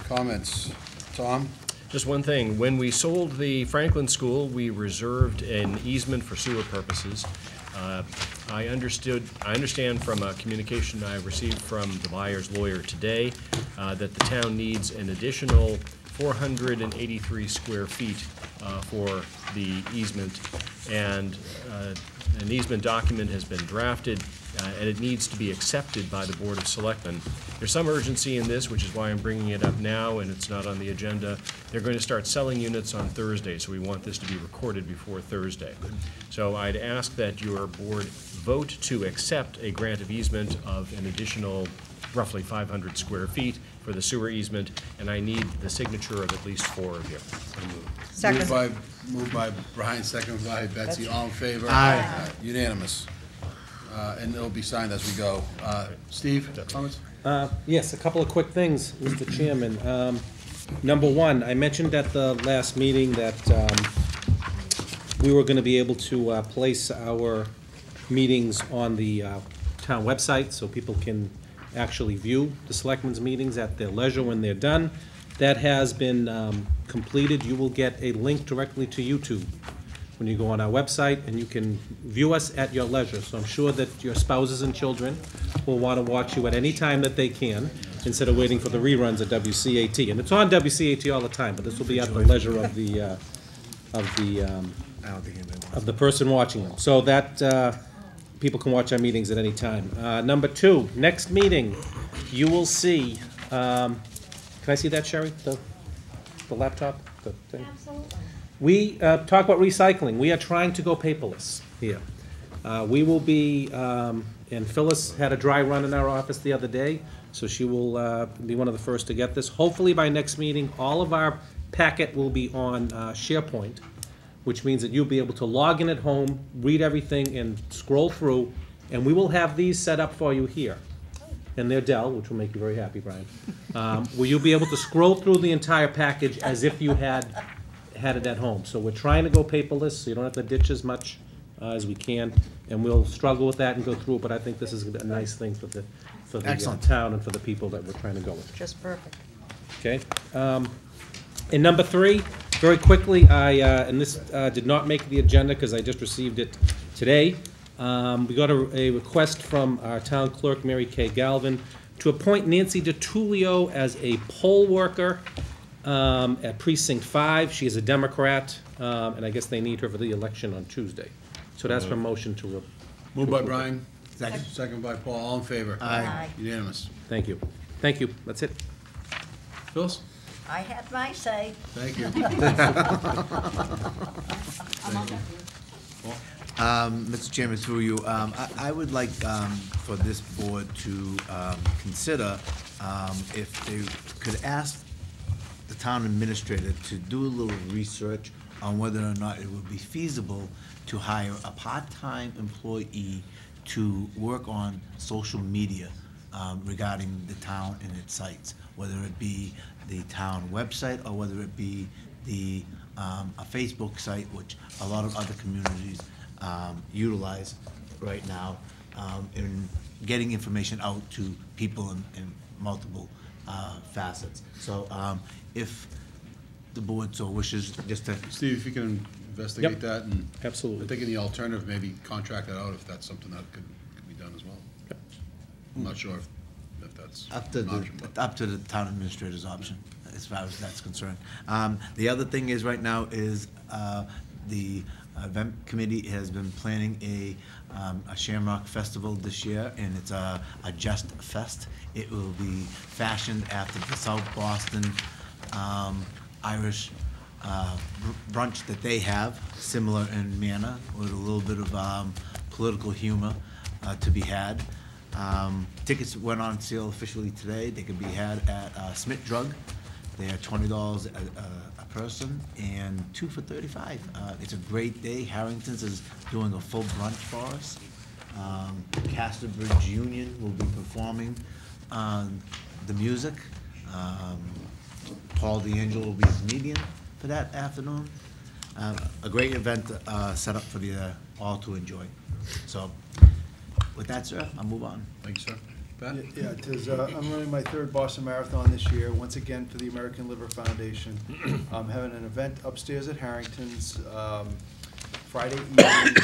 Comments? Tom? Just one thing, when we sold the Franklin School, we reserved an easement for sewer purposes. I understand from a communication I received from the buyer's lawyer today that the town needs an additional 483 square feet for the easement, and An easement document has been drafted, and it needs to be accepted by the Board of Selectmen. There's some urgency in this, which is why I'm bringing it up now, and it's not on the agenda. They're going to start selling units on Thursday, so we want this to be recorded before Thursday. So I'd ask that your board vote to accept a grant of easement of an additional roughly 500 square feet for the sewer easement, and I need the signature of at least 4 of you. Second. Moved by Brian, second by Betsy, all in favor? Aye. Unanimous. And it'll be signed as we go. Steve, comments? Yes, a couple of quick things, Mr. Chairman. Number one, I mentioned at the last meeting that we were going to be able to place our meetings on the town website so people can actually view the selectmen's meetings at their leisure when they're done. That has been completed. You will get a link directly to YouTube when you go on our website, and you can view us at your leisure. So I'm sure that your spouses and children will want to watch you at any time that they can, instead of waiting for the reruns at WCAT. And it's on WCAT all the time, but this will be at the leisure of the person watching them. So that people can watch our meetings at any time. Number two, next meeting, you will see. Can I see that, Sherry? The laptop, the thing. Absolutely. We talk about recycling. We are trying to go paperless here. We will be, and Phyllis had a dry run in our office the other day, so she will be one of the first to get this. Hopefully by next meeting, all of our packet will be on SharePoint, which means that you'll be able to log in at home, read everything, and scroll through, and we will have these set up for you here. And they're Dell, which will make you very happy, Brian. Where you'll be able to scroll through the entire package as if you had it at home. So we're trying to go paperless, so you don't have to ditch as much as we can, and we'll struggle with that and go through it, but I think this is a nice thing for the town and for the people that we're trying to go with. Just perfect. Okay. And number three, very quickly, and this did not make the agenda because I just received it today. We got a request from our town clerk, Mary Kay Galvin, to appoint Nancy DiTullio as a poll worker at Precinct 5. She is a Democrat, and I guess they need her for the election on Tuesday. So that's for motion to... Moved by Brian, second by Paul, all in favor? Aye. Unanimous. Thank you. Thank you. That's it. Phyllis? I had my say. Thank you. Mr. Chairman, through you, I would like for this board to consider if they could ask the town administrator to do a little research on whether or not it would be feasible to hire a part-time employee to work on social media regarding the town and its sites, whether it be the town website or whether it be a Facebook site, which a lot of other communities utilize right now in getting information out to people in multiple facets. So if the board so wishes, just to... Steve, if you can investigate that, and absolutely. I think in the alternative, maybe contract that out if that's something that could be done as well. I'm not sure if that's up to an option, but up to the town administrator's option, as far as that's concerned. The other thing is, right now, is the event committee has been planning a Shamrock Festival this year, and it's a Just Fest. It will be fashioned after the South Boston Irish brunch that they have, similar in manner, with a little bit of political humor to be had. Tickets went on sale officially today. They can be had at Smith Drug. They are $20 a person and 2 for $35. It's a great day. Harrington's is doing a full brunch for us. Casterbridge Union will be performing the music. Paul D'Angelo will be a comedian for that afternoon. A great event set up for the all to enjoy. So with that, sir, I'll move on. Thank you, sir. Pat? Yeah, it is, I'm running my 3rd Boston Marathon this year, once again for the American Liver Foundation. I'm having an event upstairs at Harrington's Friday evening,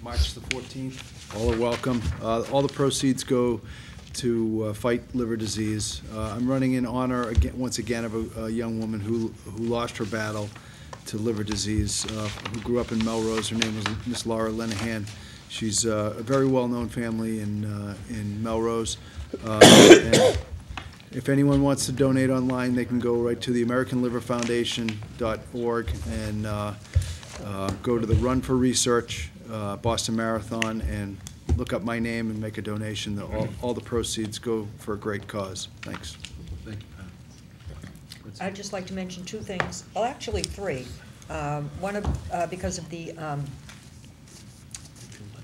March the 14th. All are welcome. All the proceeds go to fight liver disease. I'm running in honor, again, once again, of a young woman who lost her battle to liver disease, who grew up in Melrose. Her name was Miss Laura Lenahan. She's a very well-known family in Melrose. And if anyone wants to donate online, they can go right to the AmericanLiverFoundation.org and go to the Run for Research Boston Marathon and look up my name and make a donation. All the proceeds go for a great cause. Thanks. Thank you, Pat. I'd just like to mention two things, well, actually three. One because of the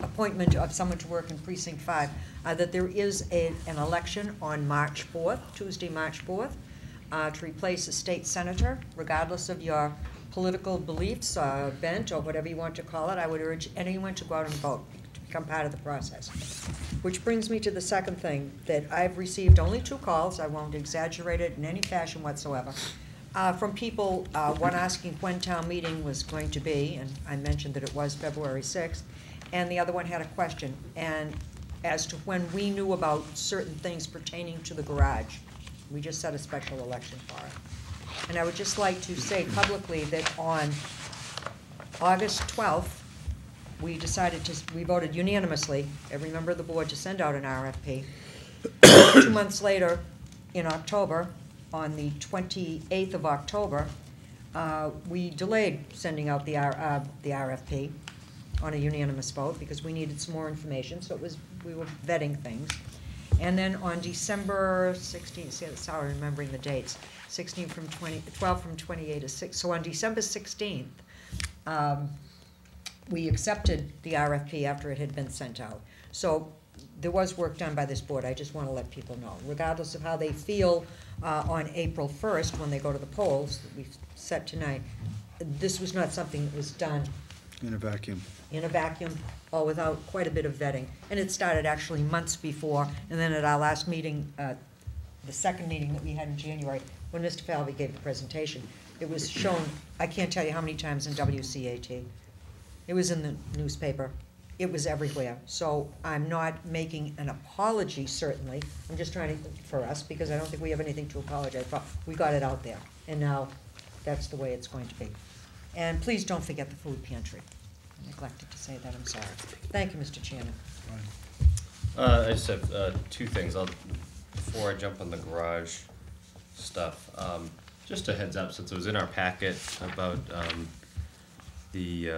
appointment of someone to work in Precinct 5, that there is an election on March 4th, Tuesday, March 4th, to replace a state senator, regardless of your political beliefs, bent, or whatever you want to call it. I would urge anyone to go out and vote, to become part of the process. Which brings me to the second thing, that I've received only 2 calls, I won't exaggerate it in any fashion whatsoever, from people, one asking when town meeting was going to be, and I mentioned that it was February 6th, and the other one had a question, and as to when we knew about certain things pertaining to the garage. We just set a special election for it. And I would just like to say publicly that on August 12th, we voted unanimously, every member of the board, to send out an RFP. 2 months later, in October, on the 28th of October, we delayed sending out the RFP on a unanimous vote because we needed some more information, so we were vetting things. And then on December 16th, see, that's how I'm remembering the dates, 16 from 20, 12 from 28 to 6. So on December 16th, we accepted the RFP after it had been sent out. So there was work done by this board. I just want to let people know, regardless of how they feel on April 1st when they go to the polls that we've set tonight, this was not something that was done In a vacuum. in a vacuum or without quite a bit of vetting. And it started actually months before, and then at our last meeting, the second meeting that we had in January, when Mr. Falvey gave the presentation, it was shown, I can't tell you how many times in WCAT. It was in the newspaper. It was everywhere. So I'm not making an apology, certainly. I'm just trying to, for us, because I don't think we have anything to apologize for. We got it out there, and now that's the way it's going to be. And please don't forget the food pantry. I neglected to say that, I'm sorry. Thank you, Mr. Chairman. I just have 2 things. Before I jump on the garage stuff, just a heads up, since it was in our packet about the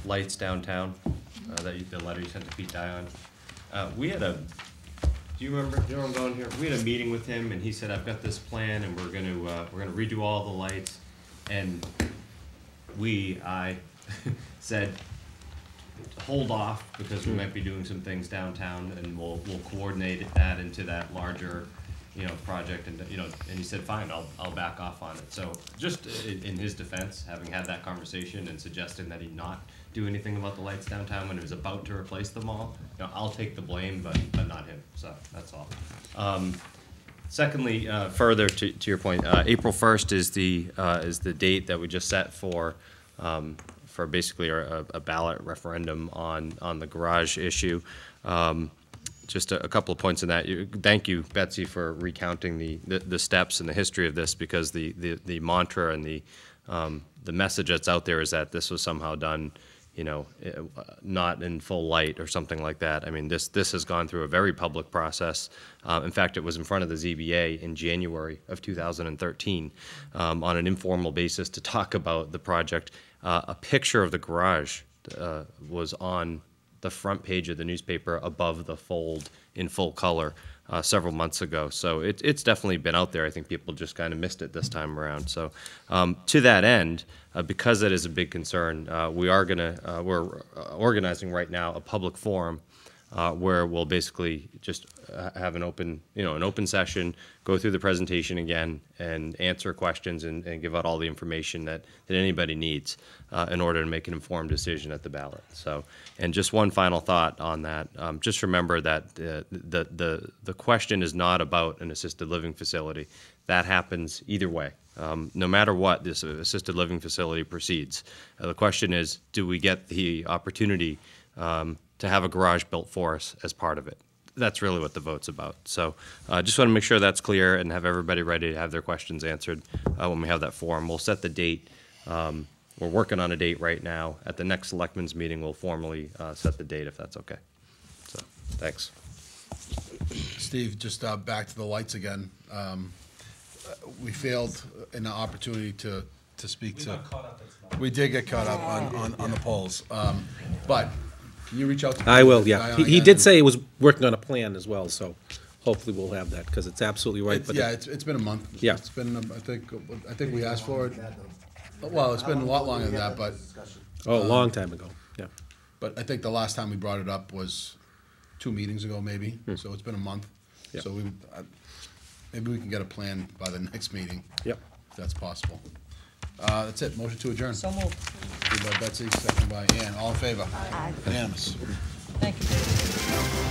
lights downtown, the letter you sent to Pete Dion. We had do you remember where I'm going here? We had a meeting with him, and he said, I've got this plan, and we're gonna redo all the lights. And I said, hold off, because we might be doing some things downtown, and we'll coordinate that into that larger, project, and, and he said, fine, I'll back off on it. So just in his defense, having had that conversation and suggesting that he not do anything about the lights downtown when he was about to replace them all, I'll take the blame, but not him, so that's all. Secondly, further to your point, April 1st is the date that we just set for basically a ballot referendum on the garage issue. Just a couple of points in that. Thank you, Betsy, for recounting the steps and the history of this, because the mantra and the message that's out there is that this was somehow done, not in full light or something like that. I mean, this has gone through a very public process. In fact, it was in front of the ZBA in January of 2013 on an informal basis to talk about the project. A picture of the garage was on the front page of the newspaper above the fold in full color several months ago. So it's definitely been out there. I think people just kind of missed it this time around. So to that end, because that is a big concern, we're organizing right now a public forum where we'll basically just have an open session, go through the presentation again, and answer questions and give out all the information that anybody needs in order to make an informed decision at the ballot. So, and just one final thought on that. Just remember that the question is not about an assisted living facility. That happens either way. No matter what this assisted living facility proceeds. The question is, do we get the opportunity to have a garage built for us as part of it? That's really what the vote's about. So just want to make sure that's clear and have everybody ready to have their questions answered when we have that forum. We'll set the date We're working on a date right now. At the next Selectmen's meeting, we'll formally set the date, if that's okay. So, thanks. Steve, just back to the lights again. We failed in the opportunity to speak to. We did get caught up on the polls. But can you reach out to? I will, yeah. He again? did say he was working on a plan as well, so hopefully we'll have that, because it's absolutely right. But Yeah, it's been a month. Yeah. It's been, I think we asked for it. Well, it's been a lot longer than that, but. Oh, a long time ago, yeah. But I think the last time we brought it up was 2 meetings ago, maybe, so it's been a month. Yeah. So maybe we can get a plan by the next meeting. Yep. If that's possible. That's it, motion to adjourn. So moved. Moved by Betsy, second by Ann, all in favor? Aye. Unanimous. Thank you.